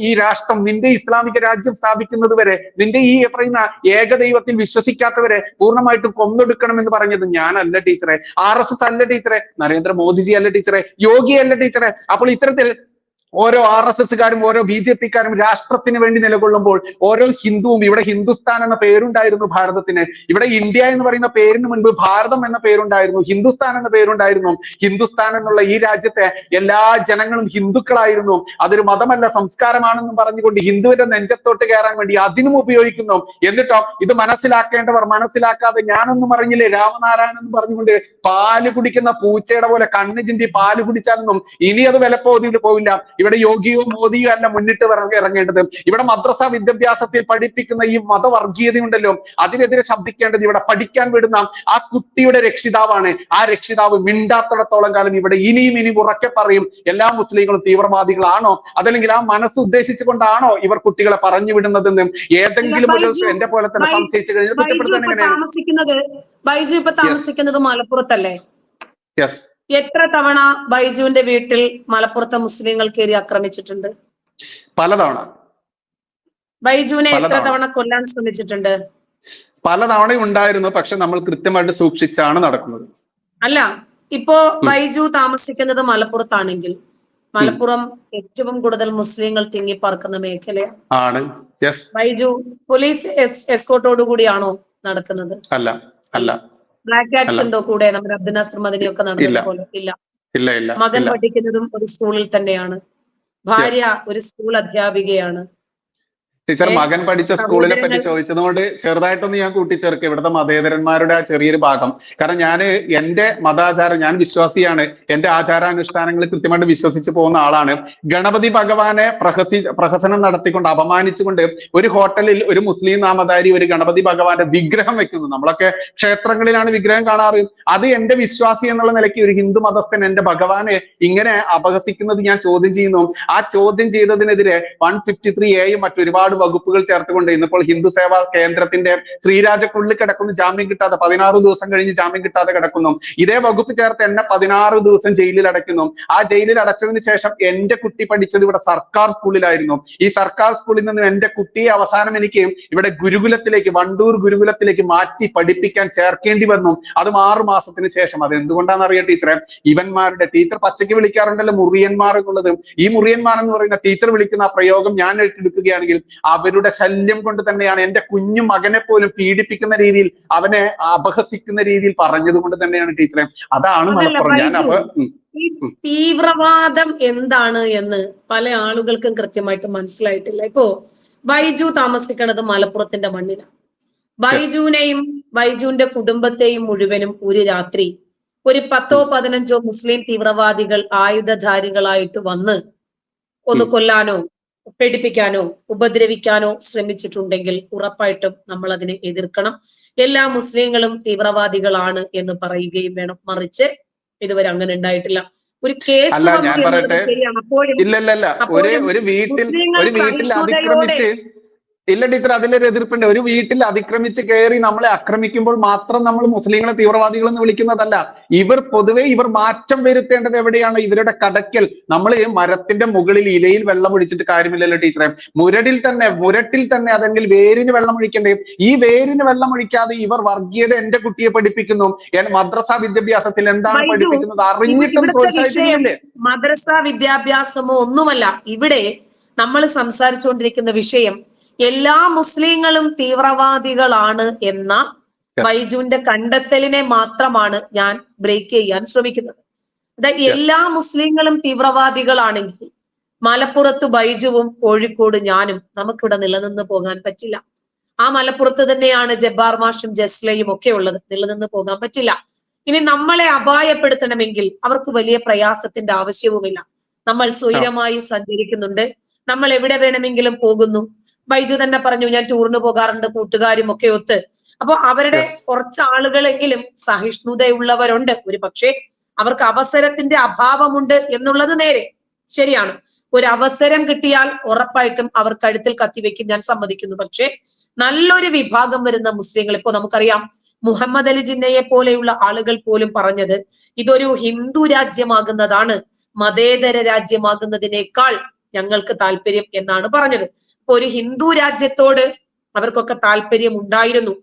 ഈ രാഷ്ട്രം, നിന്റെ ഇസ്ലാമിക രാജ്യം സ്ഥാപിക്കുന്നത് വരെ, നിന്റെ ഈ പറയുന്ന ഏകദൈവത്തിൽ വിശ്വസിക്കാത്തവരെ പൂർണ്ണമായിട്ടും കൊന്നൊടുക്കണം എന്ന് പറഞ്ഞത് ഞാനല്ല ടീച്ചറെ, RSS അല്ല ടീച്ചറെ, നരേന്ദ്രമോദിജി അല്ല ടീച്ചറെ, യോഗി അല്ല ടീച്ചറെ. അപ്പോൾ ഇത്തരത്തിൽ ഓരോ RSSകാരും ഓരോ BJPക്കാരും രാഷ്ട്രത്തിന് വേണ്ടി നിലകൊള്ളുമ്പോൾ ഓരോ ഹിന്ദുവും, ഇവിടെ ഹിന്ദുസ്ഥാൻ എന്ന പേരുണ്ടായിരുന്നു ഭാരതത്തിന്, ഇവിടെ ഇന്ത്യ എന്ന് പറയുന്ന പേരിന് മുൻപ് ഭാരതം എന്ന പേരുണ്ടായിരുന്നു, ഹിന്ദുസ്ഥാൻ എന്ന പേരുണ്ടായിരുന്നു. ഹിന്ദുസ്ഥാൻ എന്നുള്ള ഈ രാജ്യത്തെ എല്ലാ ജനങ്ങളും ഹിന്ദുക്കളായിരുന്നു. അതൊരു മതമല്ല സംസ്കാരമാണെന്നും പറഞ്ഞുകൊണ്ട് ഹിന്ദുവിന്റെ നെഞ്ചത്തോട്ട് കയറാൻ വേണ്ടി അതിനും ഉപയോഗിക്കുന്നു. എന്നിട്ടോ ഇത് മനസ്സിലാക്കേണ്ടവർ മനസ്സിലാക്കാതെ ഞാനൊന്നും അറിഞ്ഞില്ലേ രാമനാരായണൻ എന്ന് പറഞ്ഞുകൊണ്ട് പാല് കുടിക്കുന്ന പൂച്ചയുടെ പോലെ കണ്ണ് ചിന്തി പാല് കുടിച്ചാലൊന്നും ഇനി അത് വിലപ്പോതിട്ട് പോവില്ല. ഇവിടെ യോഗിയോ മോദിയോ അല്ല മുന്നിട്ട് ഇറങ്ങേണ്ടത്. ഇവിടെ മദ്രസ വിദ്യാഭ്യാസത്തിൽ പഠിപ്പിക്കുന്ന ഈ മതവർഗീയതയുണ്ടല്ലോ, അതിനെതിരെ ശബ്ദിക്കേണ്ടത് ഇവിടെ പഠിക്കാൻ വിടുന്ന ആ കുട്ടിയുടെ രക്ഷിതാവാണ്. ആ രക്ഷിതാവ് മിണ്ടാത്തിടത്തോളം കാലം ഇവിടെ ഇനിയും ഉറക്കെ പറയും എല്ലാ മുസ്ലിങ്ങളും തീവ്രവാദികളാണോ, അതല്ലെങ്കിൽ ആ മനസ്സ് ഉദ്ദേശിച്ചുകൊണ്ടാണോ ഇവർ കുട്ടികളെ പറഞ്ഞു വിടുന്നതെന്ന് ഏതെങ്കിലും ഒരു എന്റെ പോലെ തന്നെ സംശയിച്ചു കഴിഞ്ഞാൽ കുറ്റപ്പെടുത്താൻ എങ്ങനെയാണ്? ബൈജു ഇപ്പൊ താമസിക്കുന്നത് മലപ്പുറത്തല്ലേ? യെസ്. എത്ര തവണ ബൈജുവിന്റെ വീട്ടിൽ മലപ്പുറത്തെ മുസ്ലിങ്ങൾ കയറി ആക്രമിച്ചിട്ടുണ്ട്? പലതവണ. ബൈജുവിനെ എത്ര തവണ കൊല്ലാൻ ശ്രമിച്ചിട്ടുണ്ട്? പലതവണയും ഉണ്ടായിരുന്നു. പക്ഷെ നമ്മൾ കൃത്യമായിട്ട് സൂക്ഷിച്ചാണ് നടക്കുന്നത്. അല്ല, ഇപ്പോ ബൈജു താമസിക്കുന്നത് മലപ്പുറത്താണെങ്കിൽ മലപ്പുറം ഏറ്റവും കൂടുതൽ മുസ്ലിങ്ങൾ തിങ്ങിപ്പാർക്കുന്ന മേഖലയാണ്. ബൈജു പോലീസ് എസ്കോർട്ടോടു കൂടിയാണോ നടക്കുന്നത്? അല്ല, അല്ല. ബ്ലാക്ക് കാറ്റ്സ് ഉണ്ടോ കൂടെ? നമ്മുടെ അബ്ദുൽ നാസർ മദനിയൊക്കെ നടന്നത് പോലെ? ഇല്ല. മകൻ പഠിക്കുന്നതും ഒരു സ്കൂളിൽ തന്നെയാണ്, ഭാര്യ ഒരു സ്കൂൾ അധ്യാപികയാണ്. ടീച്ചർ മകൻ പഠിച്ച സ്കൂളിനെ പറ്റി ചോദിച്ചതുകൊണ്ട് ചെറുതായിട്ടൊന്ന് ഞാൻ കൂട്ടിച്ചേർക്കും ഇവിടുത്തെ മതേതരന്മാരുടെ ആ ചെറിയൊരു ഭാഗം. കാരണം എന്റെ മതാചാരം, ഞാൻ വിശ്വാസിയാണ്, എന്റെ ആചാരാനുഷ്ഠാനങ്ങൾ കൃത്യമായിട്ട് വിശ്വസിച്ച് പോകുന്ന ആളാണ്. ഗണപതി ഭഗവാനെ പ്രഹസനം നടത്തിക്കൊണ്ട് അപമാനിച്ചുകൊണ്ട് ഒരു ഹോട്ടലിൽ ഒരു മുസ്ലിം നാമധാരി ഒരു ഗണപതി ഭഗവാന്റെ വിഗ്രഹം വെക്കുന്നു. നമ്മളൊക്കെ ക്ഷേത്രങ്ങളിലാണ് വിഗ്രഹം കാണാറ്. അത് എന്റെ വിശ്വാസി എന്നുള്ള നിലയ്ക്ക് ഒരു ഹിന്ദു മതസ്ഥൻ എന്റെ ഭഗവാനെ ഇങ്ങനെ അപഹസിക്കുന്നത് ഞാൻ ചോദ്യം ചെയ്യുന്നു. ആ ചോദ്യം ചെയ്തതിനെതിരെ 153A മറ്റൊരുപാട് വകുപ്പുകൾ ചേർത്തുകൊണ്ട് ഇന്നിപ്പോൾ ഹിന്ദു സേവാ കേന്ദ്രത്തിന്റെ ശ്രീരാജക്കുള്ളിൽ കിടക്കുന്നു, ജാമ്യം കിട്ടാതെ 16 ദിവസം കഴിഞ്ഞ് ജാമ്യം കിട്ടാതെ കിടക്കുന്നു. ഇതേ വകുപ്പ് ചേർത്ത് എന്നെ 16 ദിവസം ജയിലിൽ അടയ്ക്കുന്നു. ആ ജയിലിൽ അടച്ചതിന് ശേഷം എന്റെ കുട്ടി പഠിച്ചത് ഇവിടെ സർക്കാർ സ്കൂളിലായിരുന്നു. ഈ സർക്കാർ സ്കൂളിൽ നിന്ന് എന്റെ കുട്ടിയെ അവസാനം എനിക്ക് ഇവിടെ ഗുരുകുലത്തിലേക്ക്, വണ്ടൂർ ഗുരുകുലത്തിലേക്ക് മാറ്റി പഠിപ്പിക്കാൻ ചേർക്കേണ്ടി വന്നു. അതും 6 മാസത്തിന് ശേഷം. അത് എന്തുകൊണ്ടാണെന്ന് അറിയാം ടീച്ചറെ? ഇവന്മാരുടെ ടീച്ചർ പച്ചയ്ക്ക് വിളിക്കാറുണ്ടല്ലോ മുറിയന്മാർ എന്നുള്ളത്. ഈ മുറിയന്മാർ എന്ന് പറയുന്ന ടീച്ചർ വിളിക്കുന്ന ആ പ്രയോഗം ഞാൻ എടുക്കുകയാണെങ്കിൽ അവരുടെ ശല്യം കൊണ്ട് തന്നെയാണ്. എന്റെ കുഞ്ഞു മകനെ പോലും പീഡിപ്പിക്കുന്ന രീതിയിൽ, അവനെ അപഹസിക്കുന്ന രീതിയിൽ പറഞ്ഞത് കൊണ്ട് തന്നെയാണ് ടീച്ചറെ. അതാണ് മലപ്പുറം. ഞാൻ തീവ്രവാദം എന്താണ് എന്ന് പല ആളുകൾക്കും കൃത്യമായിട്ട് മനസ്സിലായിട്ടില്ല. ഇപ്പോ ബൈജു താമസിക്കുന്നത് മലപ്പുറത്തിന്റെ മണ്ണിലാണ്. ബൈജുവിനെയും ബൈജുവിന്റെ കുടുംബത്തെയും മുഴുവനും ഒരു രാത്രി ഒരു 10-15 മുസ്ലിം തീവ്രവാദികൾ ആയുധധാരികളായിട്ട് വന്ന് ഒന്ന് കൊല്ലാനോ പേടിപ്പിക്കാനോ ഉപദ്രവിക്കാനോ ശ്രമിച്ചിട്ടുണ്ടെങ്കിൽ ഉറപ്പായിട്ടും നമ്മൾ അതിനെ എതിർക്കണം. എല്ലാ മുസ്ലിങ്ങളും തീവ്രവാദികളാണ് എന്ന് പറയുകയും വേണം. മറിച്ച് ഇതുവരെ അങ്ങനെ ഉണ്ടായിട്ടില്ല. ഒരു കേസ് ശരിയാണ്. ഇല്ല ടീച്ചർ, അതിലൊരു എതിർപ്പുണ്ട്. ഒരു വീട്ടിൽ അതിക്രമിച്ച് കയറി നമ്മളെ ആക്രമിക്കുമ്പോൾ മാത്രം നമ്മൾ മുസ്ലിങ്ങളെ തീവ്രവാദികൾ എന്ന് വിളിക്കുന്നതല്ല. പൊതുവെ ഇവർ മാറ്റം വരുത്തേണ്ടത് എവിടെയാണ്? ഇവരുടെ കടക്കൽ. നമ്മൾ മരത്തിന്റെ മുകളിൽ ഇലയിൽ വെള്ളം ഒഴിച്ചിട്ട് കാര്യമില്ലല്ലോ ടീച്ചറെ. മുരട്ടിൽ തന്നെ അതെങ്കിൽ വേരിന് വെള്ളം ഒഴിക്കണ്ടേ? ഈ വേരിന് വെള്ളം ഒഴിക്കാതെ ഇവർ വർഗീയത എന്റെ കുട്ടിയെ പഠിപ്പിക്കുന്നു. മദ്രസ വിദ്യാഭ്യാസത്തിൽ എന്താണ് പഠിപ്പിക്കുന്നത് അറിഞ്ഞിട്ടും പ്രോത്സാഹിപ്പിക്കുന്നില്ലേ? മദ്രസ വിദ്യാഭ്യാസമോ ഒന്നുമല്ല. ഇവിടെ നമ്മൾ സംസാരിച്ചുകൊണ്ടിരിക്കുന്ന വിഷയം എല്ലാ മുസ്ലിങ്ങളും തീവ്രവാദികളാണ് എന്ന ബൈജുവിന്റെ കണ്ടെത്തലിനെ മാത്രമാണ് ഞാൻ ബ്രേക്ക് ചെയ്യാൻ ശ്രമിക്കുന്നത്. അതായത് എല്ലാ മുസ്ലിങ്ങളും തീവ്രവാദികളാണെങ്കിൽ മലപ്പുറത്ത് ബൈജുവും കോഴിക്കോട് ഞാനും നമുക്കിവിടെ നിലനിന്ന് പോകാൻ പറ്റില്ല. ആ മലപ്പുറത്ത് തന്നെയാണ് ജബ്ബാർ മാഷും ജസ്ലയും ഒക്കെ ഉള്ളത്. നിലനിന്ന് പോകാൻ പറ്റില്ല. ഇനി നമ്മളെ അപായപ്പെടുത്തണമെങ്കിൽ അവർക്ക് വലിയ പ്രയാസത്തിന്റെ ആവശ്യവുമില്ല. നമ്മൾ സ്വൈരമായി സഞ്ചരിക്കുന്നുണ്ട്. നമ്മൾ എവിടെ വേണമെങ്കിലും പോകുന്നു. ബൈജു തന്നെ പറഞ്ഞു, ഞാൻ ടൂറിന് പോകാറുണ്ട് കൂട്ടുകാരും ഒക്കെ ഒത്ത്. അപ്പൊ അവരുടെ കുറച്ച് ആളുകളെങ്കിലും സഹിഷ്ണുതയുള്ളവരുണ്ട്. ഒരു പക്ഷേ അവർക്ക് അവസരത്തിന്റെ അഭാവമുണ്ട് എന്നുള്ളത് നേരെ ശരിയാണ്. ഒരു അവസരം കിട്ടിയാൽ ഉറപ്പായിട്ടും അവർ കഴുത്തിൽ കത്തിവെക്കും, ഞാൻ സമ്മതിക്കുന്നു. പക്ഷെ നല്ലൊരു വിഭാഗം വരുന്ന മുസ്ലിങ്ങൾ, ഇപ്പൊ നമുക്കറിയാം മുഹമ്മദ് അലി ജിന്നയെ പോലെയുള്ള ആളുകൾ പോലും പറഞ്ഞത് ഇതൊരു ഹിന്ദു രാജ്യമാകുന്നതാണ് മതേതര രാജ്യമാകുന്നതിനേക്കാൾ ഞങ്ങൾക്ക് താല്പര്യം എന്നാണ് പറഞ്ഞത്. ഒരു ഹിന്ദു രാജ്യത്തോട് അവർക്കൊക്കെ താല്പര്യം ഉണ്ടായിരുന്നു.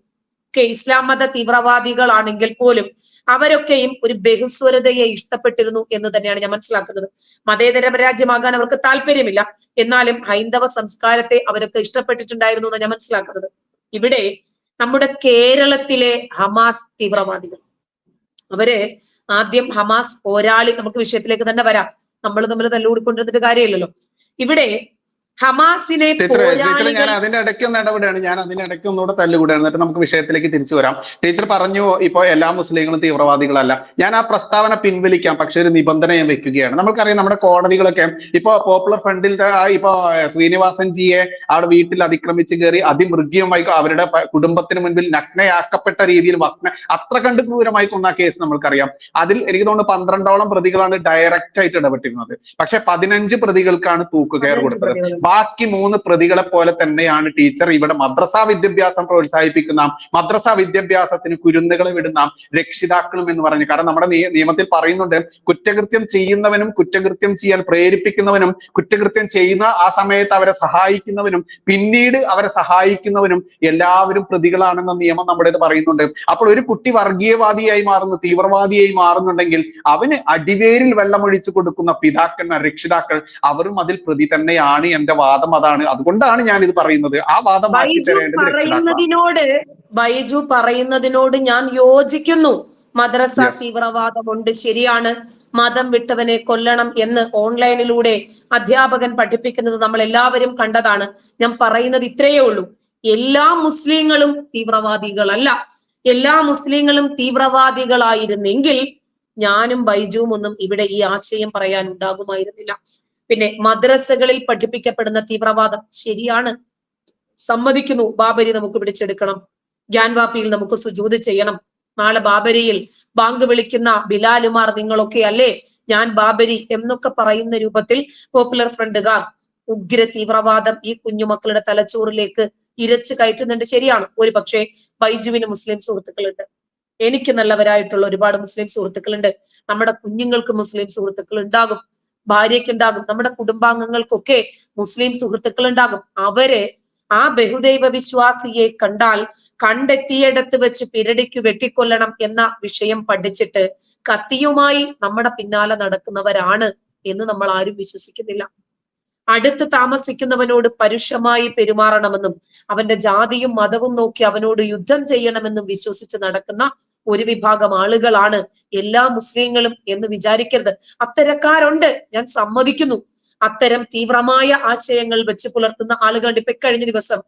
ഇസ്ലാം മത തീവ്രവാദികളാണെങ്കിൽ പോലും അവരൊക്കെയും ഒരു ബഹുസ്വരതയെ ഇഷ്ടപ്പെട്ടിരുന്നു എന്ന് തന്നെയാണ് ഞാൻ മനസ്സിലാക്കുന്നത്. മതേതര രാജ്യമാകാൻ അവർക്ക് താല്പര്യമില്ല, എന്നാലും ഹൈന്ദവ സംസ്കാരത്തെ അവരൊക്കെ ഇഷ്ടപ്പെട്ടിട്ടുണ്ടായിരുന്നു എന്ന് ഞാൻ മനസ്സിലാക്കുന്നത്. ഇവിടെ നമ്മുടെ കേരളത്തിലെ ഹമാസ് തീവ്രവാദികൾ, അവര് ആദ്യം ഹമാസ് പോരാളി, നമുക്ക് വിഷയത്തിലേക്ക് തന്നെ വരാം. നമ്മൾ തമ്മിൽ തല്ലുകൂടിക്കൊണ്ടിരുന്നിട്ട് കാര്യമില്ലല്ലോ. ഇവിടെ ഹമാസിനെ ഞാൻ അതിന്റെ ഇടയ്ക്ക് ഒന്ന് ഇടപെടുകയാണ്. ഞാൻ അതിന്റെ ഇടയ്ക്ക് ഒന്നുകൂടെ തല്ലുകൂടുകയാണ്. എന്നിട്ട് നമുക്ക് വിഷയത്തിലേക്ക് തിരിച്ചു വരാം. ടീച്ചർ പറഞ്ഞു ഇപ്പൊ എല്ലാ മുസ്ലിങ്ങളും തീവ്രവാദികളല്ല. ഞാൻ ആ പ്രസ്താവന പിൻവലിക്കാം, പക്ഷെ ഒരു നിബന്ധന ഞാൻ വെക്കുകയാണ്. നമുക്കറിയാം നമ്മുടെ കോടതികളൊക്കെ ഇപ്പൊ പോപ്പുലർ ഫ്രണ്ടിൽ ഇപ്പൊ ശ്രീനിവാസൻ ജിയെ അവിടെ വീട്ടിൽ അതിക്രമിച്ച് കയറി അതിമൃഗീയമായി അവരുടെ കുടുംബത്തിന് മുൻപിൽ നഗ്നയാക്കപ്പെട്ട രീതിയിൽ അത്ര കണ്ട് ക്രൂരമായി കൊന്ന കേസ് നമ്മൾക്കറിയാം. അതിൽ എനിക്ക് തോന്നുന്നു 12ഓളം പ്രതികളാണ് ഡയറക്റ്റ് ആയിട്ട് ഇടപെട്ടിരുന്നത്. പക്ഷെ 15 പ്രതികൾക്കാണ് തൂക്കുകയർ കൊടുത്തത്. ബാക്കി 3 പ്രതികളെ പോലെ തന്നെയാണ് ടീച്ചർ ഇവിടെ മദ്രസാ വിദ്യാഭ്യാസം പ്രോത്സാഹിപ്പിക്കുന്ന, മദ്രസാ വിദ്യാഭ്യാസത്തിന് കുരുന്നുകളെ വിടുന്ന രക്ഷിതാക്കളും എന്ന് പറഞ്ഞു. കാരണം നമ്മുടെ നിയമത്തിൽ പറയുന്നുണ്ട്, കുറ്റകൃത്യം ചെയ്യുന്നവനും കുറ്റകൃത്യം ചെയ്യാൻ പ്രേരിപ്പിക്കുന്നവനും കുറ്റകൃത്യം ചെയ്യുന്ന ആ സമയത്ത് അവരെ സഹായിക്കുന്നവനും പിന്നീട് അവരെ സഹായിക്കുന്നവനും എല്ലാവരും പ്രതികളാണെന്ന നിയമം നമ്മുടെ പറയുന്നുണ്ട്. അപ്പോൾ ഒരു കുട്ടി വർഗീയവാദിയായി മാറുന്നു, തീവ്രവാദിയായി മാറുന്നുണ്ടെങ്കിൽ അവന് അടിവേരിൽ വെള്ളമൊഴിച്ചു കൊടുക്കുന്ന പിതാക്കന്മാർ, രക്ഷിതാക്കൾ, അവരും അതിൽ പ്രതി തന്നെയാണ്. എന്റെ വാദം അതാണ്. അതുകൊണ്ടാണ് ഞാൻ ഇത് പറയുന്നത്. ആ വാദം ബൈജു പറയുന്നതിനോട് ഞാൻ യോജിക്കുന്നു. മദ്രസ തീവ്രവാദമുണ്ട്, ശരിയാണ്. മതം വിട്ടവനെ കൊല്ലണം എന്ന് ഓൺലൈനിലൂടെ അധ്യാപകൻ പഠിപ്പിക്കുന്നത് നമ്മൾ എല്ലാവരും കണ്ടതാണ്. ഞാൻ പറയുന്നത് ഇത്രയേ ഉള്ളൂ, എല്ലാ മുസ്ലിങ്ങളും തീവ്രവാദികളല്ല. എല്ലാ മുസ്ലിങ്ങളും തീവ്രവാദികളായിരുന്നെങ്കിൽ ഞാനും ബൈജുവും ഒന്നും ഇവിടെ ഈ ആശയം പറയാൻ ഉണ്ടാകുമായിരുന്നില്ല. പിന്നെ മദ്രസകളിൽ പഠിപ്പിക്കപ്പെടുന്ന തീവ്രവാദം ശരിയാണ്, സമ്മതിക്കുന്നു. ബാബരി നമുക്ക് പിടിച്ചെടുക്കണം, ഗ്യാൻവാപ്പിയിൽ നമുക്ക് സുജൂദ് ചെയ്യണം. നാളെ ബാബരിയിൽ ബാങ്ക് വിളിക്കുന്ന ബിലാലുമാർ നിങ്ങളൊക്കെ അല്ലേ ഞാൻ ബാബരി എന്നൊക്കെ പറയുന്ന രൂപത്തിൽ പോപ്പുലർ ഫ്രണ്ടുകാർ ഉഗ്ര തീവ്രവാദം ഈ കുഞ്ഞുമക്കളുടെ തലച്ചോറിലേക്ക് ഇരച്ചു കയറ്റുന്നുണ്ട്. ശരിയാണ്, ഒരു പക്ഷേ ബൈജുവിന് മുസ്ലിം സുഹൃത്തുക്കളുണ്ട്, എനിക്ക് നല്ലവരായിട്ടുള്ള ഒരുപാട് മുസ്ലിം സുഹൃത്തുക്കളുണ്ട്, നമ്മുടെ കുഞ്ഞുങ്ങൾക്ക് മുസ്ലിം സുഹൃത്തുക്കൾ ഉണ്ടാകും, ഭാര്യയ്ക്ക് ഉണ്ടാകും, നമ്മുടെ കുടുംബാംഗങ്ങൾക്കൊക്കെ മുസ്ലിം സുഹൃത്തുക്കൾ ഉണ്ടാകും. അവര് ആ ബഹുദൈവ വിശ്വാസിയെ കണ്ടാൽ കണ്ടെത്തിയിടത്ത് വെച്ച് പിരടിക്കു വെട്ടിക്കൊല്ലണം എന്ന വിഷയം പഠിച്ചിട്ട് കത്തിയുമായി നമ്മുടെ പിന്നാലെ നടക്കുന്നവരാണ് എന്ന് നമ്മൾ ആരും വിശ്വസിക്കുന്നില്ല. അടുത്ത് താമസിക്കുന്നവനോട് പരുഷമായി പെരുമാറണമെന്നും അവന്റെ ജാതിയും മതവും നോക്കി അവനോട് യുദ്ധം ചെയ്യണമെന്നും വിശ്വസിച്ച് നടക്കുന്ന ഒരു വിഭാഗം ആളുകളാണ് എല്ലാ മുസ്ലിങ്ങളും എന്ന് വിചാരിക്കരുത്. അത്തരക്കാരുണ്ട്, ഞാൻ സമ്മതിക്കുന്നു. അത്തരം തീവ്രമായ ആശയങ്ങൾ വെച്ച് പുലർത്തുന്ന ആളുകളുണ്ട്. ഇപ്പൊ കഴിഞ്ഞ ദിവസം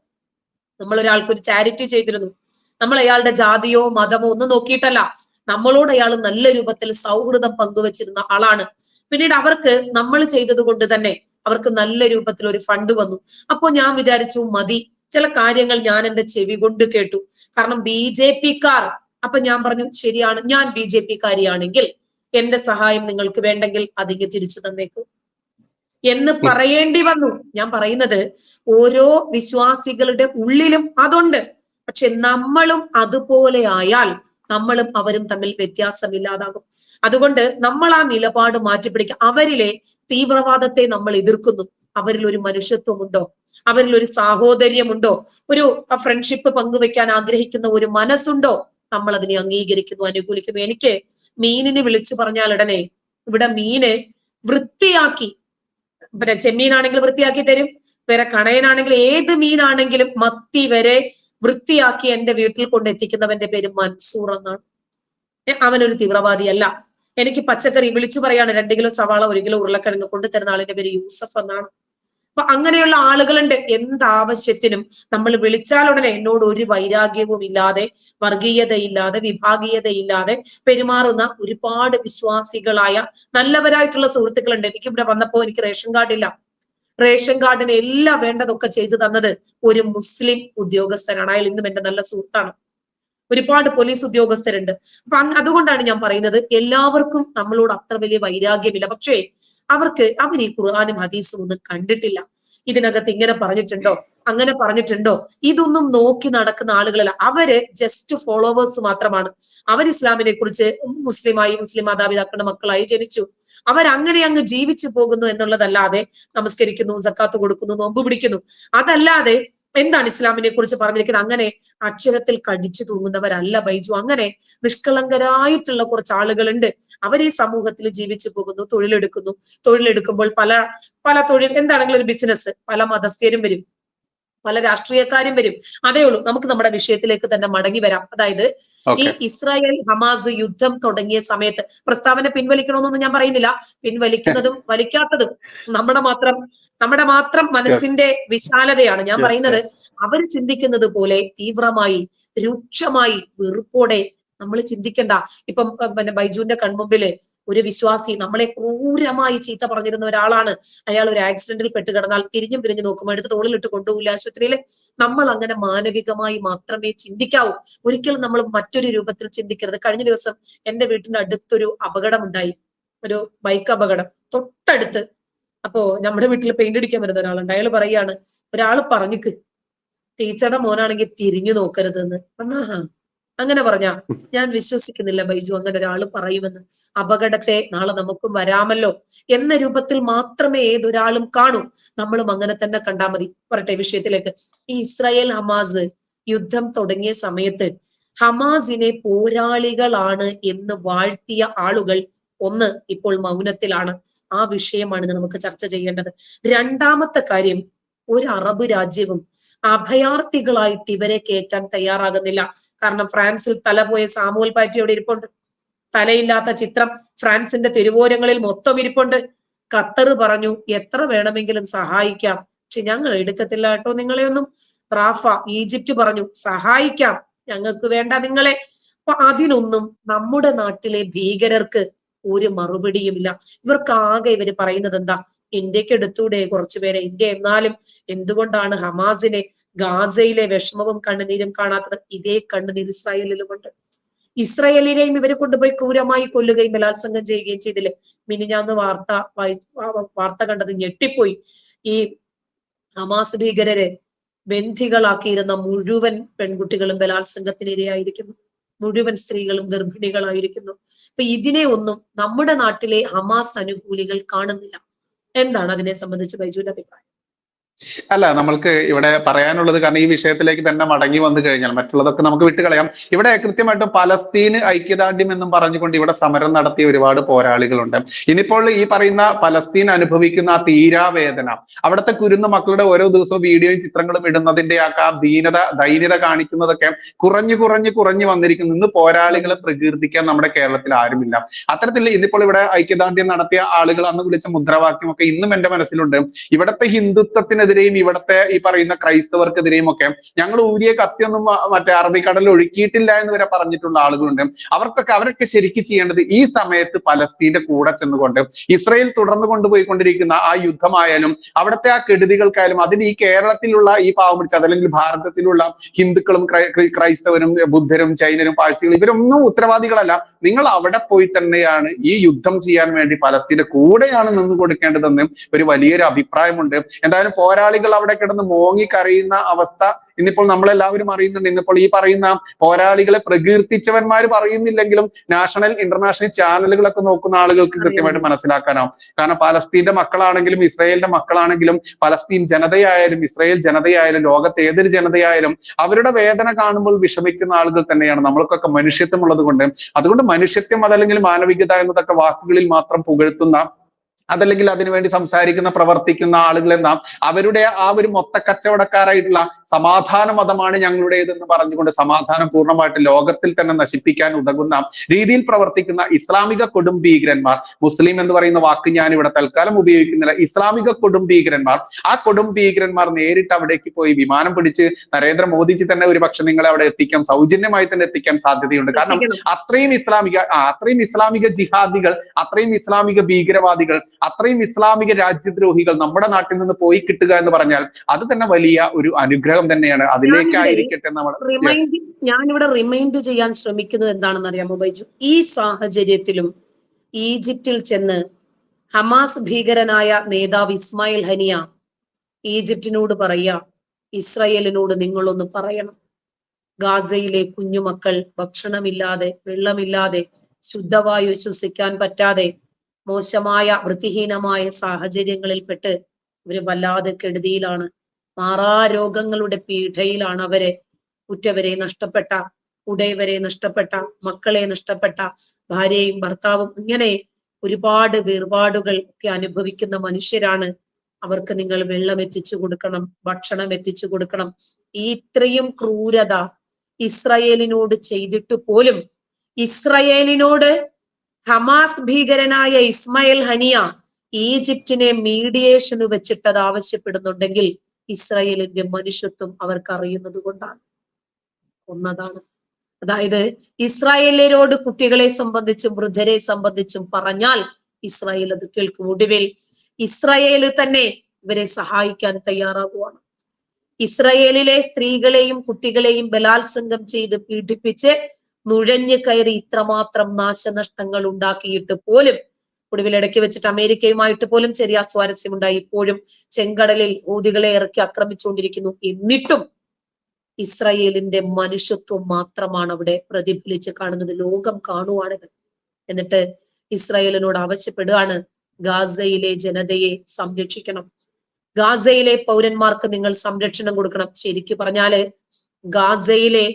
നമ്മൾ ഒരാൾക്ക് ഒരു ചാരിറ്റി ചെയ്തിരുന്നു. നമ്മൾ അയാളുടെ ജാതിയോ മതമോ ഒന്നും നോക്കിയിട്ടല്ല, നമ്മളോട് അയാൾ നല്ല രൂപത്തിൽ സൗഹൃദം പങ്കുവച്ചിരുന്ന ആളാണ്. പിന്നീട് അവർക്ക് നമ്മൾ ചെയ്തത് കൊണ്ട് തന്നെ അവർക്ക് നല്ല രൂപത്തിൽ ഒരു ഫണ്ട് വന്നു. അപ്പോ ഞാൻ വിചാരിച്ചു മതി, ചില കാര്യങ്ങൾ ഞാൻ എന്റെ ചെവി കൊണ്ട് കേട്ടു. കാരണം BJP-ക്കാർ, അപ്പൊ ഞാൻ പറഞ്ഞു ശരിയാണ്, ഞാൻ BJP-കാരിയാണെങ്കിൽ എന്റെ സഹായം നിങ്ങൾക്ക് വേണ്ടെങ്കിൽ അതിങ്ങ് തിരിച്ചു തന്നേക്കൂ എന്ന് പറയേണ്ടി വന്നു. ഞാൻ പറയുന്നത് ഓരോ വിശ്വാസികളുടെ ഉള്ളിലും അതുണ്ട്. പക്ഷെ നമ്മളും അതുപോലെ ആയാൽ നമ്മളും അവരും തമ്മിൽ വ്യത്യാസമില്ലാതാകും. അതുകൊണ്ട് നമ്മൾ ആ നിലപാട് മാറ്റിപ്പിടിക്കുക. അവരിലെ തീവ്രവാദത്തെ നമ്മൾ എതിർക്കുന്നു. അവരിൽ ഒരു മനുഷ്യത്വമുണ്ടോ? അവരിൽ ഒരു സാഹോദര്യമുണ്ടോ? ഒരു ഫ്രണ്ട്ഷിപ്പ് പങ്കുവെക്കാൻ ആഗ്രഹിക്കുന്ന ഒരു മനസ്സുണ്ടോ? നമ്മൾ അതിനെ അംഗീകരിക്കുന്നു, അനുകൂലിക്കുന്നു. എനിക്ക് മീനിനെ വിളിച്ചു പറഞ്ഞാൽ ഉടനെ ഇവിടെ മീന് വൃത്തിയാക്കി, പിന്നെ ചെമ്മീനാണെങ്കിൽ വൃത്തിയാക്കി തരും, വേറെ കണയനാണെങ്കിൽ ഏത് മീനാണെങ്കിലും മത്തി വരെ വൃത്തിയാക്കി എന്റെ വീട്ടിൽ കൊണ്ട് എത്തിക്കുന്നവന്റെ പേര് മൻസൂർ എന്നാണ്. അവനൊരു തീവ്രവാദിയല്ല. എനിക്ക് പച്ചക്കറി വിളിച്ചു പറയാണ് 2 കിലോ സവാള 1 കിലോ ഉരുളക്കിഴങ്ങ് കൊണ്ടുതരുന്ന ആളിന്റെ പേര് യൂസഫ് എന്നാണ്. അപ്പൊ അങ്ങനെയുള്ള ആളുകളുണ്ട്. എന്താവശ്യത്തിനും നമ്മൾ വിളിച്ചാൽ ഉടനെ എന്നോട് ഒരു വൈരാഗ്യവും ഇല്ലാതെ, വർഗീയതയില്ലാതെ, വിഭാഗീയതയില്ലാതെ പെരുമാറുന്ന ഒരുപാട് വിശ്വാസികളായ നല്ലവരായിട്ടുള്ള സുഹൃത്തുക്കളുണ്ട്. എനിക്ക് ഇവിടെ വന്നപ്പോ എനിക്ക് റേഷൻ കാർഡ് ഇല്ല. റേഷൻ കാർഡിന് എല്ലാം വേണ്ടതൊക്കെ ചെയ്തു തന്നത് ഒരു മുസ്ലിം ഉദ്യോഗസ്ഥനാണ്. അയാൾ ഇന്നും എന്റെ നല്ല സുഹൃത്താണ്. ഒരുപാട് പോലീസ് ഉദ്യോഗസ്ഥരുണ്ട്. അപ്പൊ അതുകൊണ്ടാണ് ഞാൻ പറയുന്നത് എല്ലാവർക്കും നമ്മളോട് അത്ര വലിയ വൈരാഗ്യമില്ല. പക്ഷേ അവർ ഈ ഖുർആനും ഹദീസും ഒന്നും കണ്ടിട്ടില്ല. ഇതിനകത്ത് ഇങ്ങനെ പറഞ്ഞിട്ടുണ്ടോ, അങ്ങനെ പറഞ്ഞിട്ടുണ്ടോ, ഇതൊന്നും നോക്കി നടക്കുന്ന ആളുകളല്ല. അവര് ജസ്റ്റ് ഫോളോവേഴ്സ് മാത്രമാണ്. അവർ ഇസ്ലാമിനെ കുറിച്ച് മുസ്ലിം മാതാപിതാക്കളുടെ മക്കളായി ജനിച്ചു, അവരങ്ങനെ അങ്ങ് ജീവിച്ചു പോകുന്നു എന്നുള്ളതല്ലാതെ നമസ്കരിക്കുന്നു, സക്കാത്ത് കൊടുക്കുന്നു, നോമ്പ് പിടിക്കുന്നു, അതല്ലാതെ എന്താണ് ഇസ്ലാമിനെ കുറിച്ച് പറഞ്ഞിരിക്കുന്നത്? അങ്ങനെ അക്ഷരത്തിൽ കടിച്ചു തൂങ്ങുന്നവരല്ല ബൈജു. അങ്ങനെ നിഷ്കളങ്കരായിട്ടുള്ള കുറച്ച് ആളുകളുണ്ട്. അവർ ഈ സമൂഹത്തിൽ ജീവിച്ചു പോകുന്നു, തൊഴിലെടുക്കുന്നു. തൊഴിലെടുക്കുമ്പോൾ പല തൊഴിൽ, എന്താണെങ്കിലും ഒരു ബിസിനസ്, പല മതസ്ഥരും വരും, പല രാഷ്ട്രീയക്കാരും വരും. അതേ ഉള്ളൂ. നമുക്ക് നമ്മുടെ വിഷയത്തിലേക്ക് തന്നെ മടങ്ങി വരാം. അതായത് ഈ ഇസ്രായേൽ ഹമാസ് യുദ്ധം തുടങ്ങിയ സമയത്ത് പ്രസ്താവന പിൻവലിക്കണമെന്നൊന്നും ഞാൻ പറയുന്നില്ല. പിൻവലിക്കുന്നതും വലിക്കാത്തതും നമ്മുടെ മാത്രം മനസ്സിന്റെ വിശാലതയാണ്. ഞാൻ പറയുന്നത് അവർ ചിന്തിക്കുന്നത് പോലെ തീവ്രമായി, രൂക്ഷമായി, വെറുപ്പോടെ നമ്മൾ ചിന്തിക്കണ്ട. ഇപ്പം പിന്നെ ബൈജുവിന്റെ കൺമുമ്പില് ഒരു വിശ്വാസി നമ്മളെ ക്രൂരമായി ചീത്ത പറഞ്ഞിരുന്ന ഒരാളാണ്. അയാൾ ഒരു ആക്സിഡന്റിൽ പെട്ട് കിടന്നാൽ തിരിഞ്ഞും പിരിഞ്ഞു നോക്കുമ്പോൾ എടുത്ത് തോളിലിട്ട് കൊണ്ടുപോകില്ല ആശുപത്രിയിൽ. നമ്മൾ അങ്ങനെ മാനവികമായി മാത്രമേ ചിന്തിക്കാവൂ. ഒരിക്കലും നമ്മൾ മറ്റൊരു രൂപത്തിൽ ചിന്തിക്കരുത്. കഴിഞ്ഞ ദിവസം എന്റെ വീട്ടിന്റെ അടുത്തൊരു അപകടം ഉണ്ടായി, ഒരു ബൈക്ക് അപകടം തൊട്ടടുത്ത്. അപ്പോ നമ്മുടെ വീട്ടിൽ പെയിന്റ് അടിക്കാൻ വരുന്ന ഒരാളുണ്ട്. അയാൾ പറയാണ്, ഒരാൾ പറഞ്ഞിക്ക് ടീച്ചറുടെ മോനാണെങ്കിൽ തിരിഞ്ഞു നോക്കരുത് എന്ന്. അങ്ങനെ പറഞ്ഞാ ഞാൻ വിശ്വസിക്കുന്നില്ല ബൈജു, അങ്ങനെ ഒരാൾ പറയുമെന്ന്. അപകടത്തെ നാളെ നമുക്കും വരാമല്ലോ എന്ന രൂപത്തിൽ മാത്രമേ ഏതൊരാളും കാണൂ. നമ്മളും അങ്ങനെ തന്നെ കണ്ടാൽ മതി. പറട്ടെ വിഷയത്തിലേക്ക്. ഈ ഇസ്രായേൽ ഹമാസ് യുദ്ധം തുടങ്ങിയ സമയത്ത് ഹമാസിനെ പോരാളികളാണ് എന്ന് വാഴ്ത്തിയ ആളുകൾ ഒന്ന് ഇപ്പോൾ മൗനത്തിലാണ്. ആ വിഷയമാണ് നമുക്ക് ചർച്ച ചെയ്യേണ്ടത്. രണ്ടാമത്തെ കാര്യം, ഒരു അറബ് രാജ്യവും അഭയാർത്ഥികളായിട്ട് ഇവരെ കയറ്റാൻ തയ്യാറാകുന്നില്ല. കാരണം ഫ്രാൻസിൽ തല പോയ സാമുവൽ പാറ്റി അവിടെ ഇരിപ്പുണ്ട്. തലയില്ലാത്ത ചിത്രം ഫ്രാൻസിന്റെ തെരുവോരങ്ങളിൽ മൊത്തം ഇരിപ്പുണ്ട്. ഖത്തർ പറഞ്ഞു എത്ര വേണമെങ്കിലും സഹായിക്കാം, പക്ഷെ ഞങ്ങൾ എടുക്കത്തില്ല കേട്ടോ നിങ്ങളെ ഒന്നും. റാഫ ഈജിപ്റ്റ് പറഞ്ഞു സഹായിക്കാം, ഞങ്ങൾക്ക് വേണ്ട നിങ്ങളെ. അപ്പൊ അതിനൊന്നും നമ്മുടെ നാട്ടിലെ ഭീകരർക്ക് ഒരു മറുപടിയുമില്ല. ഇവർക്ക് ആകെ ഇവര് പറയുന്നത് എന്താ, ഇന്ത്യക്ക് എടുത്തൂടെ കുറച്ചുപേരെ, ഇന്ത്യ എന്നാലും എന്തുകൊണ്ടാണ് ഹമാസിനെ ഗാസയിലെ വിഷമവും കണ്ണുനീരും കാണാത്തത്? ഇതേ കണ്ണുനീർ ഇസ്രായേലിലുമുണ്ട്. ഇസ്രായേലിനെയും ഇവരെ കൊണ്ടുപോയി ക്രൂരമായി കൊല്ലുകയും ബലാത്സംഗം ചെയ്യുകയും ചെയ്തില്ലേ? മിനിഞ്ഞാന്ന് വാർത്ത കണ്ടത് ഞെട്ടിപ്പോയി. ഈ ഹമാസ് ഭീകരരെ ബന്ധികളാക്കിയിരുന്ന മുഴുവൻ പെൺകുട്ടികളും ബലാത്സംഗത്തിനിരയായിരിക്കുന്നു. മുഴുവൻ സ്ത്രീകളും ഗർഭിണികളായിരിക്കുന്നു. അപ്പൊ ഇതിനെ ഒന്നും നമ്മുടെ നാട്ടിലെ ഹമാസ് അനുകൂലികൾ കാണുന്നില്ല. എന്താണ് അതിനെ സംബന്ധിച്ച് ബൈജുവിന്റെ അഭിപ്രായം? അല്ല, നമ്മൾക്ക് ഇവിടെ പറയാനുള്ളത്, കാരണം ഈ വിഷയത്തിലേക്ക് തന്നെ മടങ്ങി വന്നു കഴിഞ്ഞാൽ മറ്റുള്ളതൊക്കെ നമുക്ക് വിട്ടുകളയാം. ഇവിടെ കൃത്യമായിട്ടും പലസ്തീന് ഐക്യദാർഢ്യം എന്നും പറഞ്ഞുകൊണ്ട് ഇവിടെ സമരം നടത്തിയ ഒരുപാട് പോരാളികളുണ്ട്. ഇനിയിപ്പോൾ ഈ പറയുന്ന പലസ്തീൻ അനുഭവിക്കുന്ന ആ തീരാവേദന, അവിടുത്തെ കുരുന്ന് മക്കളുടെ ഓരോ ദിവസവും വീഡിയോയും ചിത്രങ്ങളും ഇടുന്നതിന്റെ ആ ദൈന്യത കാണിക്കുന്നതൊക്കെ കുറഞ്ഞു വന്നിരിക്കുന്നു. ഇന്ന് പോരാളികളെ പ്രകീർത്തിക്കാൻ നമ്മുടെ കേരളത്തിൽ ആരുമില്ല. അത്തരത്തിൽ ഇന്നിപ്പോൾ ഇവിടെ ഐക്യദാർഢ്യം നടത്തിയ ആളുകൾ അന്ന് വിളിച്ച മുദ്രാവാക്യമൊക്കെ ഇന്നും എന്റെ മനസ്സിലുണ്ട്. ഇവിടുത്തെ ഹിന്ദുത്വത്തിനെതിരെയും ഇവിടുത്തെ ഈ പറയുന്ന ക്രൈസ്തവർക്കെതിരെയും ഒക്കെ ഞങ്ങൾ ഊരിയ കത്തിയൊന്നും മറ്റേ അറബിക്കടലിൽ ഒഴുക്കിയിട്ടില്ല എന്ന് വരെ പറഞ്ഞിട്ടുള്ള ആളുകളുണ്ട്. അവരൊക്കെ ശരിക്കും ചെയ്യേണ്ടത് ഈ സമയത്ത് പലസ്തീന്റെ കൂടെ ചെന്നുകൊണ്ട് ഇസ്രായേൽ തുടർന്ന് കൊണ്ടുപോയിക്കൊണ്ടിരിക്കുന്ന ആ യുദ്ധമായാലും അവിടുത്തെ ആ കെടുതികൾക്കായാലും അതിന് ഈ കേരളത്തിലുള്ള ഈ പാവം പിടിച്ച അതല്ലെങ്കിൽ ഭാരതത്തിലുള്ള ഹിന്ദുക്കളും ക്രൈസ്തവരും ബുദ്ധരും ജൈനരും പാഴ്സികളും ഇവരൊന്നും ഉത്തരവാദികളല്ല. നിങ്ങൾ അവിടെ പോയി തന്നെയാണ് ഈ യുദ്ധം ചെയ്യാൻ വേണ്ടി പലസ്തീന്റെ കൂടെയാണ് നിന്ന് കൊടുക്കേണ്ടതെന്ന് ഒരു വലിയൊരു അഭിപ്രായമുണ്ട്. എന്തായാലും പോരാളികൾ അവിടെ കിടന്ന് മോങ്ങിക്കരയുന്ന അവസ്ഥ ഇന്നിപ്പോൾ നമ്മളെല്ലാവരും അറിയുന്നുണ്ട്. ഇന്നിപ്പോൾ ഈ പറയുന്ന പോരാളികളെ പ്രകീർത്തിച്ചവന്മാർ പറയുന്നില്ലെങ്കിലും നാഷണൽ ഇന്റർനാഷണൽ ചാനലുകളൊക്കെ നോക്കുന്ന ആളുകൾക്ക് കൃത്യമായിട്ട് മനസ്സിലാക്കാനാവും. കാരണം പലസ്തീന്റെ മക്കളാണെങ്കിലും ഇസ്രായേലിന്റെ മക്കളാണെങ്കിലും പലസ്തീൻ ജനതയായാലും ഇസ്രായേൽ ജനതയായാലും ലോകത്തെ ഏതൊരു ജനതയായാലും അവരുടെ വേദന കാണുമ്പോൾ വിഷമിക്കുന്ന ആളുകൾ തന്നെയാണ്. നമ്മൾക്കൊക്കെ മനുഷ്യത്വം ഉള്ളത് കൊണ്ട്, അതുകൊണ്ട് മനുഷ്യത്വം അതല്ലെങ്കിൽ മാനവികത എന്നതൊക്കെ വാക്കുകളിൽ മാത്രം പുകഴ്ത്തുന്ന അതല്ലെങ്കിൽ അതിനുവേണ്ടി സംസാരിക്കുന്ന പ്രവർത്തിക്കുന്ന ആളുകളെ നാം അവരുടെ ആ ഒരു മൊത്ത കച്ചവടക്കാരായിട്ടുള്ള സമാധാന മതമാണ് ഞങ്ങളുടേതെന്ന് പറഞ്ഞുകൊണ്ട് സമാധാനം പൂർണ്ണമായിട്ട് ലോകത്തിൽ തന്നെ നശിപ്പിക്കാൻ ഉതകുന്ന രീതിയിൽ പ്രവർത്തിക്കുന്ന ഇസ്ലാമിക കൊടുംഭീകരന്മാർ, മുസ്ലിം എന്ന് പറയുന്ന വാക്ക് ഞാൻ ഇവിടെ തൽക്കാലം ഉപയോഗിക്കുന്നില്ല, ഇസ്ലാമിക കൊടുംഭീകരന്മാർ, ആ കൊടുംഭീകരന്മാർ നേരിട്ട് അവിടേക്ക് പോയി വിമാനം പിടിച്ച് നരേന്ദ്രമോദിജി തന്നെ ഒരു പക്ഷെ നിങ്ങളെ അവിടെ എത്തിക്കാം, സൗജന്യമായി തന്നെ എത്തിക്കാൻ സാധ്യതയുണ്ട്. കാരണം അത്രയും ഇസ്ലാമിക ജിഹാദികൾ, അത്രയും ഇസ്ലാമിക ഭീകരവാദികൾ, അത്രയും ഇസ്ലാമിക രാജ്യദ്രോഹികൾ നമ്മുടെ നാട്ടിൽ നിന്ന് പോയി കിട്ടുക എന്ന് പറഞ്ഞാൽ അത് തന്നെ വലിയ ഒരു അനുഗ്രഹം തന്നെയാണ്. അതിലേക്കായിരിക്കട്ടെ നമ്മൾ ഞാനിവിടെ റിമൈൻഡ് ചെയ്യാൻ ശ്രമിക്കുന്നത് എന്താണെന്ന് അറിയാമോ ബൈജു? ഈ സാഹചര്യത്തിലും ഈജിപ്തിൽ ചെന്ന് ഹമാസ് ഭീകരനായ നേതാവ് ഇസ്മായിൽ ഹനിയ ഈജിപ്തിനോട് പറയാ, ഇസ്രായേലിനോട് നിങ്ങളൊന്ന് പറയണം, ഗാസയിലെ കുഞ്ഞുമക്കൾ ഭക്ഷണമില്ലാതെ വെള്ളമില്ലാതെ ശുദ്ധവായു ശ്വസിക്കാൻ പറ്റാതെ മോശമായ വൃത്തിഹീനമായ സാഹചര്യങ്ങളിൽപ്പെട്ട് ഇവര് വല്ലാതെ കെടുതിയിലാണ്, മാറാരോഗങ്ങളുടെ പീഡയിലാണ്. അവരെ ഉറ്റവരെ നഷ്ടപ്പെട്ട, ഉടയവരെ നഷ്ടപ്പെട്ട, മക്കളെ നഷ്ടപ്പെട്ട, ഭാര്യയും ഭർത്താവും, ഇങ്ങനെ ഒരുപാട് വേർപാടുകൾ ഒക്കെ അനുഭവിക്കുന്ന മനുഷ്യരാണ്. അവർക്ക് നിങ്ങൾ വെള്ളം എത്തിച്ചു കൊടുക്കണം, ഭക്ഷണം എത്തിച്ചു കൊടുക്കണം. ഈ ഇത്രയും ക്രൂരത ഇസ്രായേലിനോട് ചെയ്തിട്ട് പോലും ഇസ്രായേലിനോട് ഹമാസ് ഭീകരനായ ഇസ്മായിൽ ഹനിയ ഈജിപ്തിനെ മീഡിയേഷന് വെച്ചിട്ടത് ആവശ്യപ്പെടുന്നുണ്ടെങ്കിൽ ഇസ്രായേലിന്റെ മനുഷ്യത്വം അവർക്ക് അറിയുന്നത് കൊണ്ടാണ്. ഒന്നതാണ്, അതായത് ഇസ്രായേലിനോട് കുട്ടികളെ സംബന്ധിച്ചും വൃദ്ധരെ സംബന്ധിച്ചും പറഞ്ഞാൽ ഇസ്രായേൽ അത് കേൾക്കും. ഒടുവിൽ ഇസ്രായേല് തന്നെ ഇവരെ സഹായിക്കാൻ തയ്യാറാകുവാണ്. ഇസ്രായേലിലെ സ്ത്രീകളെയും കുട്ടികളെയും ബലാത്സംഗം ചെയ്ത് പീഡിപ്പിച്ച് നുഴഞ്ഞു കയറി ഇത്രമാത്രം നാശനഷ്ടങ്ങൾ ഉണ്ടാക്കിയിട്ട് പോലും ഒടുവിൽ ഇടയ്ക്ക് വെച്ചിട്ട് അമേരിക്കയുമായിട്ട് പോലും ചെറിയ സ്വാരസ്യമുണ്ടായി. ഇപ്പോഴും ചെങ്കടലിൽ ഹൂതികളെ ഇറക്കി ആക്രമിച്ചുകൊണ്ടിരിക്കുന്നു. എന്നിട്ടും ഇസ്രായേലിന്റെ മനുഷ്യത്വം മാത്രമാണ് അവിടെ പ്രതിഫലിച്ച് കാണുന്നത്. ലോകം കാണുവാണിത്. എന്നിട്ട് ഇസ്രായേലിനോട് ആവശ്യപ്പെടുകയാണ്, ഗാസയിലെ ജനതയെ സംരക്ഷിക്കണം, ഗാസയിലെ പൗരന്മാർക്ക് നിങ്ങൾ സംരക്ഷണം കൊടുക്കണം. ശരിക്കു പറഞ്ഞാല് ഗാസയിലെ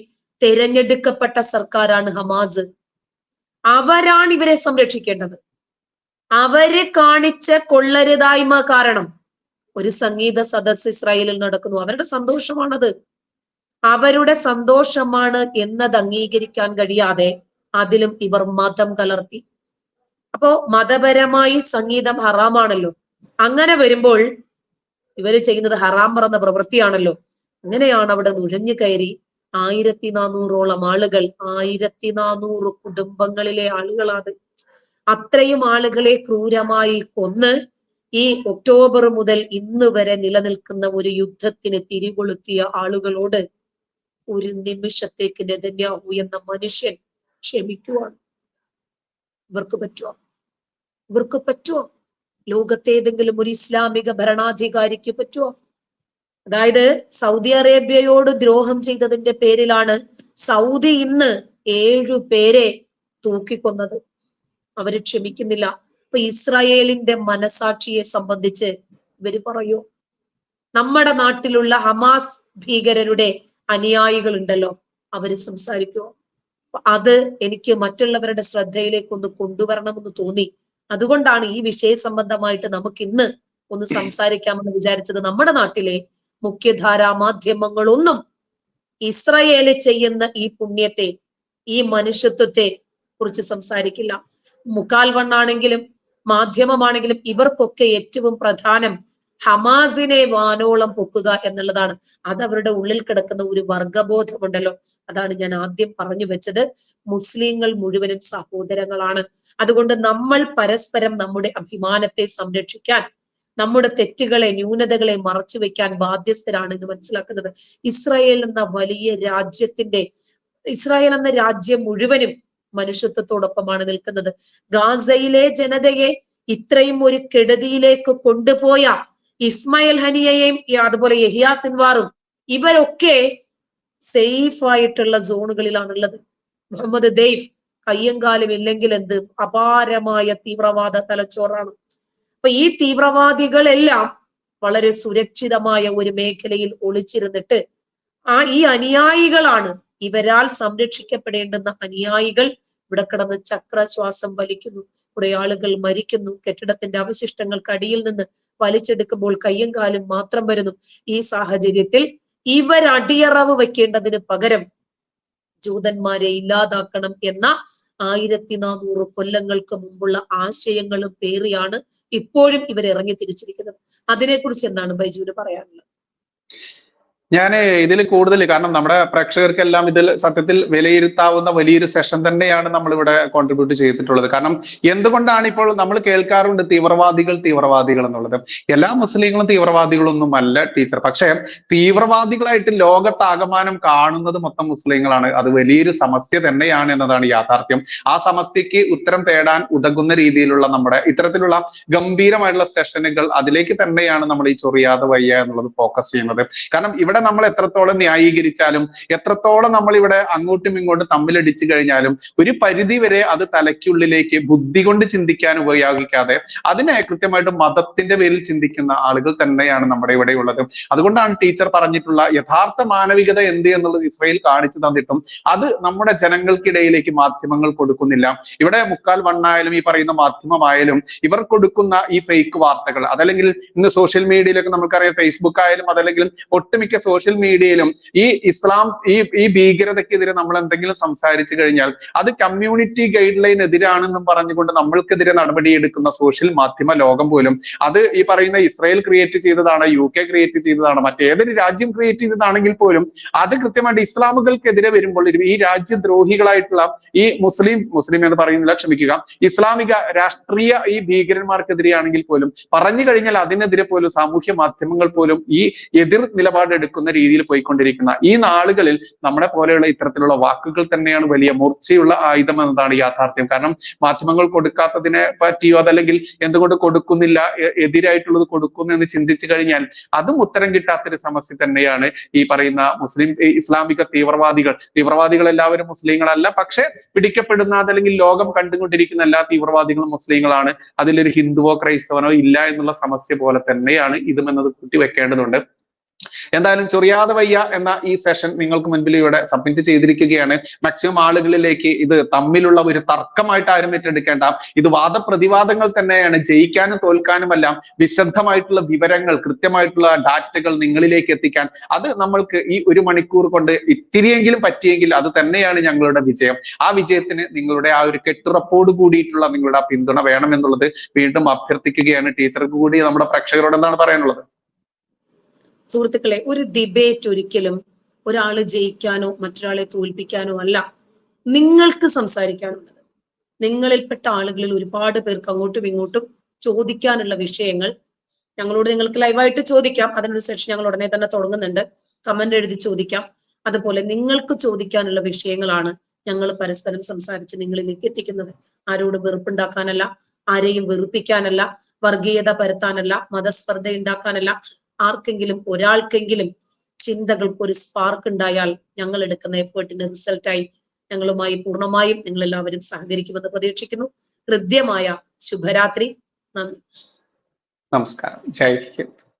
തെരഞ്ഞെടുക്കപ്പെട്ട സർക്കാരാണ് ഹമാസ്. അവരാണ് ഇവരെ സംരക്ഷിക്കേണ്ടത്. അവര് കാണിച്ച കൊള്ളരുതായ്മ കാരണം ഒരു സംഗീത സദസ്സ് ഇസ്രായേലിൽ നടക്കുന്നു. അവരുടെ സന്തോഷമാണത്, അവരുടെ സന്തോഷമാണ് എന്നത് അംഗീകരിക്കാൻ കഴിയാതെ അതിലും ഇവർ മതം കലർത്തി. അപ്പോ മതപരമായി സംഗീതം ഹറാമാണല്ലോ. അങ്ങനെ വരുമ്പോൾ ഇവര് ചെയ്യുന്നത് ഹറാം പറഞ്ഞ പ്രവൃത്തിയാണല്ലോ. അങ്ങനെയാണ് അവിടെ നുഴഞ്ഞു കയറി 1400ഓളം ആളുകൾ, 1400 കുടുംബങ്ങളിലെ ആളുകളാണ്. അത്രയും ആളുകളെ ക്രൂരമായി കൊന്ന് ഈ ഒക്ടോബർ മുതൽ ഇന്ന് വരെ നിലനിൽക്കുന്ന ഒരു യുദ്ധത്തിന് തിരികൊളുത്തിയ ആളുകളോട് ഒരു നിമിഷത്തേക്ക് നെതന്യാഹു എന്ന മനുഷ്യൻ ക്ഷമിക്കുവാണ്. ഇവർക്ക് പറ്റുമോ? ലോകത്തേതെങ്കിലും ഒരു ഇസ്ലാമിക ഭരണാധികാരിക്ക് പറ്റുമോ? അതായത് സൗദി അറേബ്യയോട് ദ്രോഹം ചെയ്തതിന്റെ പേരിലാണ് സൗദി ഇന്ന് 7 പേരെ തൂക്കിക്കൊന്നത്. അവര് ക്ഷമിക്കുന്നില്ല. അപ്പൊ ഇസ്രായേലിന്റെ മനസാക്ഷിയെ സംബന്ധിച്ച് ഇവര് പറയൂ, നമ്മുടെ നാട്ടിലുള്ള ഹമാസ് ഭീകരരുടെ അനുയായികൾ ഉണ്ടല്ലോ, അവര് സംസാരിക്കുമോ? അത് എനിക്ക് മറ്റുള്ളവരുടെ ശ്രദ്ധയിലേക്ക് ഒന്ന് കൊണ്ടുവരണമെന്ന് തോന്നി. അതുകൊണ്ടാണ് ഈ വിഷയ സംബന്ധമായിട്ട് നമുക്ക് ഇന്ന് ഒന്ന് സംസാരിക്കാമെന്ന് വിചാരിച്ചത്. നമ്മുടെ നാട്ടിലെ മുഖ്യധാരാ മാധ്യമങ്ങളൊന്നും ഇസ്രായേല് ചെയ്യുന്ന ഈ പുണ്യത്തെ, ഈ മനുഷ്യത്വത്തെ കുറിച്ച് സംസാരിക്കില്ല. മുക്കാൽ വണ്ണാണെങ്കിലും മാധ്യമമാണെങ്കിലും ഇവർക്കൊക്കെ ഏറ്റവും പ്രധാനം ഹമാസിനെ വാനോളം പൊക്കുക എന്നുള്ളതാണ്. അത് അവരുടെ ഉള്ളിൽ കിടക്കുന്ന ഒരു വർഗബോധമുണ്ടല്ലോ. അതാണ് ഞാൻ ആദ്യം പറഞ്ഞു വെച്ചത്. മുസ്ലിങ്ങൾ മുഴുവനും സഹോദരങ്ങളാണ്. അതുകൊണ്ട് നമ്മൾ പരസ്പരം നമ്മുടെ അഭിമാനത്തെ സംരക്ഷിക്കാൻ, നമ്മുടെ തെറ്റുകളെ, ന്യൂനതകളെ മറച്ചു വെക്കാൻ ബാധ്യസ്ഥരാണ് എന്ന് മനസ്സിലാക്കുന്നത്. ഇസ്രായേൽ എന്ന വലിയ രാജ്യത്തിന്റെ, ഇസ്രായേൽ എന്ന രാജ്യം മുഴുവനും മനുഷ്യത്വത്തോടൊപ്പമാണ് നിൽക്കുന്നത്. ഗാസയിലെ ജനതയെ ഇത്രയും ഒരു കെടുതിയിലേക്ക് കൊണ്ടുപോയ ഇസ്മായിൽ ഹനിയയും അതുപോലെ യഹിയ സിൻവാറും ഇവരൊക്കെ സേഫ് ആയിട്ടുള്ള സോണുകളിലാണുള്ളത്. മുഹമ്മദ് ദെയ്ഫ് കയ്യങ്കാലും ഇല്ലെങ്കിൽ എന്ത് അപാരമായ തീവ്രവാദ തലച്ചോറാണ്. അപ്പൊ ഈ തീവ്രവാദികളെല്ലാം വളരെ സുരക്ഷിതമായ ഒരു മേഖലയിൽ ഒളിച്ചിരുന്നിട്ട് ഈ അനുയായികളാണ്, ഇവരാൽ സംരക്ഷിക്കപ്പെടേണ്ടുന്ന അനുയായികൾ ഇവിടെ കിടന്ന് ചക്രശ്വാസം വലിക്കുന്നു. കുറെ ആളുകൾ മരിക്കുന്നു. കെട്ടിടത്തിന്റെ അവശിഷ്ടങ്ങൾക്കടിയിൽ നിന്ന് വലിച്ചെടുക്കുമ്പോൾ കയ്യും കാലും മാത്രം വരുന്നു. ഈ സാഹചര്യത്തിൽ ഇവരടിയറവ് വെക്കേണ്ടതിന് പകരം ജൂതന്മാരെ ഇല്ലാതാക്കണം എന്ന 1400 കൊല്ലങ്ങൾക്ക് മുമ്പുള്ള ആശയങ്ങളും പേറിയാണ് ഇപ്പോഴും ഇവർ ഇറങ്ങി തിരിച്ചിരിക്കുന്നത്. അതിനെക്കുറിച്ച് എന്താണ് ബൈജുവിന് പറയാനുള്ളത്? ഞാൻ ഇതിൽ കൂടുതൽ, കാരണം നമ്മുടെ പ്രേക്ഷകർക്കെല്ലാം ഇതിൽ സത്യത്തിൽ വിലയിരുത്താവുന്ന വലിയൊരു സെഷൻ തന്നെയാണ് നമ്മൾ ഇവിടെ കോൺട്രിബ്യൂട്ട് ചെയ്തിട്ടുള്ളത്. കാരണം എന്തുകൊണ്ടാണ് ഇപ്പോൾ നമ്മൾ കേൾക്കാറുണ്ട് തീവ്രവാദികൾ എന്നുള്ളത്. എല്ലാ മുസ്ലിങ്ങളും തീവ്രവാദികളൊന്നും അല്ല ടീച്ചർ. പക്ഷെ തീവ്രവാദികളായിട്ട് ലോകത്താകമാനം കാണുന്നത് മൊത്തം മുസ്ലിങ്ങളാണ്. അത് വലിയൊരു സമസ്യ തന്നെയാണ് എന്നതാണ് യാഥാർത്ഥ്യം. ആ സമസ്യക്ക് ഉത്തരം തേടാൻ ഉതകുന്ന രീതിയിലുള്ള നമ്മുടെ ഇത്തരത്തിലുള്ള ഗംഭീരമായിട്ടുള്ള സെഷനുകൾ, അതിലേക്ക് തന്നെയാണ് നമ്മൾ ഈ ചൊറിയാതെ വയ്യ എന്നുള്ളത് ഫോക്കസ് ചെയ്യുന്നത്. കാരണം ഇവിടെ നമ്മൾ എത്രത്തോളം ന്യായീകരിച്ചാലും, എത്രത്തോളം നമ്മൾ ഇവിടെ അങ്ങോട്ടും ഇങ്ങോട്ടും തമ്മിലടിച്ചു കഴിഞ്ഞാലും ഒരു പരിധി വരെ അത് തലയ്ക്കുള്ളിലേക്ക് ബുദ്ധി കൊണ്ട് ചിന്തിക്കാൻ ഉപയോഗിക്കാതെ അതിനെ കൃത്യമായിട്ട് മതത്തിന്റെ പേരിൽ ചിന്തിക്കുന്ന ആളുകൾ തന്നെയാണ് നമ്മുടെ ഇവിടെ ഉള്ളത്. അതുകൊണ്ടാണ് ടീച്ചർ പറഞ്ഞിട്ടുള്ള യഥാർത്ഥ മാനവികത എന്ത് എന്നുള്ളത് ഇസ്രായേൽ കാണിച്ചു തന്നിട്ടും അത് നമ്മുടെ ജനങ്ങൾക്കിടയിലേക്ക് മാധ്യമങ്ങൾ കൊടുക്കുന്നില്ല. ഇവിടെ മുക്കാൽ വണ്ണായാലും ഈ പറയുന്ന മാധ്യമമായാലും ഇവർ കൊടുക്കുന്ന ഈ ഫേക്ക് വാർത്തകൾ, അതല്ലെങ്കിൽ ഇന്ന് സോഷ്യൽ മീഡിയയിലൊക്കെ നമുക്കറിയാം, ഫേസ്ബുക്ക് ആയാലും അതല്ലെങ്കിൽ ഒട്ടുമിക്ക സോഷ്യൽ മീഡിയയിലും ഈ ഇസ്ലാം ഈ ഭീകരതയ്ക്കെതിരെ നമ്മൾ എന്തെങ്കിലും സംസാരിച്ചു കഴിഞ്ഞാൽ അത് കമ്മ്യൂണിറ്റി ഗൈഡ് ലൈൻ എതിരാണെന്നും പറഞ്ഞുകൊണ്ട് നമ്മൾക്കെതിരെ നടപടിയെടുക്കുന്ന സോഷ്യൽ മാധ്യമ ലോകം പോലും അത് ഈ പറയുന്ന ഇസ്രായേൽ ക്രിയേറ്റ് ചെയ്തതാണ്, UK ക്രിയേറ്റ് ചെയ്തതാണ്, മറ്റേതൊരു രാജ്യം ക്രിയേറ്റ് ചെയ്തതാണെങ്കിൽ പോലും അത് കൃത്യമായിട്ട് ഇസ്ലാമുകൾക്കെതിരെ വരുമ്പോൾ ഈ രാജ്യദ്രോഹികളായിട്ടുള്ള ഈ മുസ്ലിം എന്ന് പറയുന്നില്ല, ക്ഷമിക്കുക, ഇസ്ലാമിക രാഷ്ട്രീയ ഈ ഭീകരന്മാർക്കെതിരെയാണെങ്കിൽ പോലും പറഞ്ഞു കഴിഞ്ഞാൽ അതിനെതിരെ പോലും സാമൂഹ്യ മാധ്യമങ്ങൾ പോലും ഈ എതിർ നിലപാടെടുക്കുന്ന രീതിയിൽ പോയിക്കൊണ്ടിരിക്കുന്ന ഈ നാളുകളിൽ നമ്മുടെ പോലെയുള്ള ഇത്തരത്തിലുള്ള വാക്കുകൾ തന്നെയാണ് വലിയ മൂർച്ചയുള്ള ആയുധം എന്നതാണ് യാഥാർത്ഥ്യം. കാരണം മാധ്യമങ്ങൾ കൊടുക്കാത്തതിനെ പറ്റിയോ അതല്ലെങ്കിൽ എന്തുകൊണ്ട് കൊടുക്കുന്നില്ല, എതിരായിട്ടുള്ളത് കൊടുക്കുന്നു എന്ന് ചിന്തിച്ചു കഴിഞ്ഞാൽ അതും ഉത്തരം കിട്ടാത്തൊരു സമസ്യ തന്നെയാണ് ഈ പറയുന്ന ഇസ്ലാമിക തീവ്രവാദികൾ എല്ലാവരും മുസ്ലിങ്ങളല്ല. പക്ഷെ പിടിക്കപ്പെടുന്ന അതല്ലെങ്കിൽ ലോകം കണ്ടുകൊണ്ടിരിക്കുന്ന എല്ലാ തീവ്രവാദികളും മുസ്ലിങ്ങളാണ്. അതിലൊരു ഹിന്ദുവോ ക്രൈസ്തവനോ ഇല്ല എന്നുള്ള സമസ്യ പോലെ തന്നെയാണ് ഇതും എന്നത് കുത്തിവെക്കേണ്ടതുണ്ട്. എന്തായാലും ചൊറിയാതെ വയ്യ എന്ന ഈ സെഷൻ നിങ്ങൾക്ക് മുൻപിൽ ഇവിടെ സബ്മിറ്റ് ചെയ്തിരിക്കുകയാണ്. മാക്സിമം ആളുകളിലേക്ക് ഇത് തമ്മിലുള്ള ഒരു തർക്കമായിട്ട് ആരും ഏറ്റെടുക്കേണ്ട, ഇത് വാദപ്രതിവാദങ്ങൾ തന്നെയാണ്. ജയിക്കാനും തോൽക്കാനുമെല്ലാം വിശദമായിട്ടുള്ള വിവരങ്ങൾ, കൃത്യമായിട്ടുള്ള ഡാറ്റകൾ നിങ്ങളിലേക്ക് എത്തിക്കാൻ അത് നമ്മൾക്ക് ഈ 1 മണിക്കൂർ കൊണ്ട് ഇത്തിരിയെങ്കിലും പറ്റിയെങ്കിൽ അത് തന്നെയാണ് ഞങ്ങളുടെ വിജയം. ആ വിജയത്തിന് നിങ്ങളുടെ ആ ഒരു കെട്ടുറപ്പോട് കൂടിയിട്ടുള്ള നിങ്ങളുടെ പിന്തുണ വേണമെന്നുള്ളത് വീണ്ടും അഭ്യർത്ഥിക്കുകയാണ്. ടീച്ചർക്ക് കൂടി നമ്മുടെ പ്രേക്ഷകരോട് എന്താണ് പറയാനുള്ളത്? സുഹൃത്തുക്കളെ, ഒരു ഡിബേറ്റ് ഒരിക്കലും ഒരാള് ജയിക്കാനോ മറ്റൊരാളെ തോൽപ്പിക്കാനോ അല്ല, നിങ്ങൾക്ക് സംസാരിക്കാനുള്ളത്. നിങ്ങളിൽപ്പെട്ട ആളുകളിൽ ഒരുപാട് പേർക്ക് അങ്ങോട്ടും ഇങ്ങോട്ടും ചോദിക്കാനുള്ള വിഷയങ്ങൾ ഞങ്ങളോട് നിങ്ങൾക്ക് ലൈവായിട്ട് ചോദിക്കാം. അതിനൊരു സെഷൻ ഞങ്ങൾ ഉടനെ തന്നെ തുടങ്ങുന്നുണ്ട്. കമന്റ് എഴുതി ചോദിക്കാം. അതുപോലെ നിങ്ങൾക്ക് ചോദിക്കാനുള്ള വിഷയങ്ങളാണ് ഞങ്ങൾ പരസ്പരം സംസാരിച്ച് നിങ്ങളിലേക്ക് എത്തിക്കുന്നത്. ആരോട് വെറുപ്പുണ്ടാക്കാനല്ല, ആരെയും വെറുപ്പിക്കാനല്ല, വർഗീയത പരത്താനല്ല, മതസ്പർദ്ധ ഉണ്ടാക്കാനല്ല, ആർക്കെങ്കിലും ഒരാൾക്കെങ്കിലും ചിന്തകൾക്ക് ഒരു സ്പാർക്ക് ഉണ്ടായാൽ ഞങ്ങൾ എടുക്കുന്ന എഫേർട്ടിന്റെ റിസൾട്ടായി ഞങ്ങളുമായി പൂർണ്ണമായും നിങ്ങൾ എല്ലാവരും സഹകരിക്കുമെന്ന് പ്രതീക്ഷിക്കുന്നു. ഹൃദ്യമായ ശുഭരാത്രി. നന്ദി. നമസ്കാരം. ജയ് ഹിന്ദ്.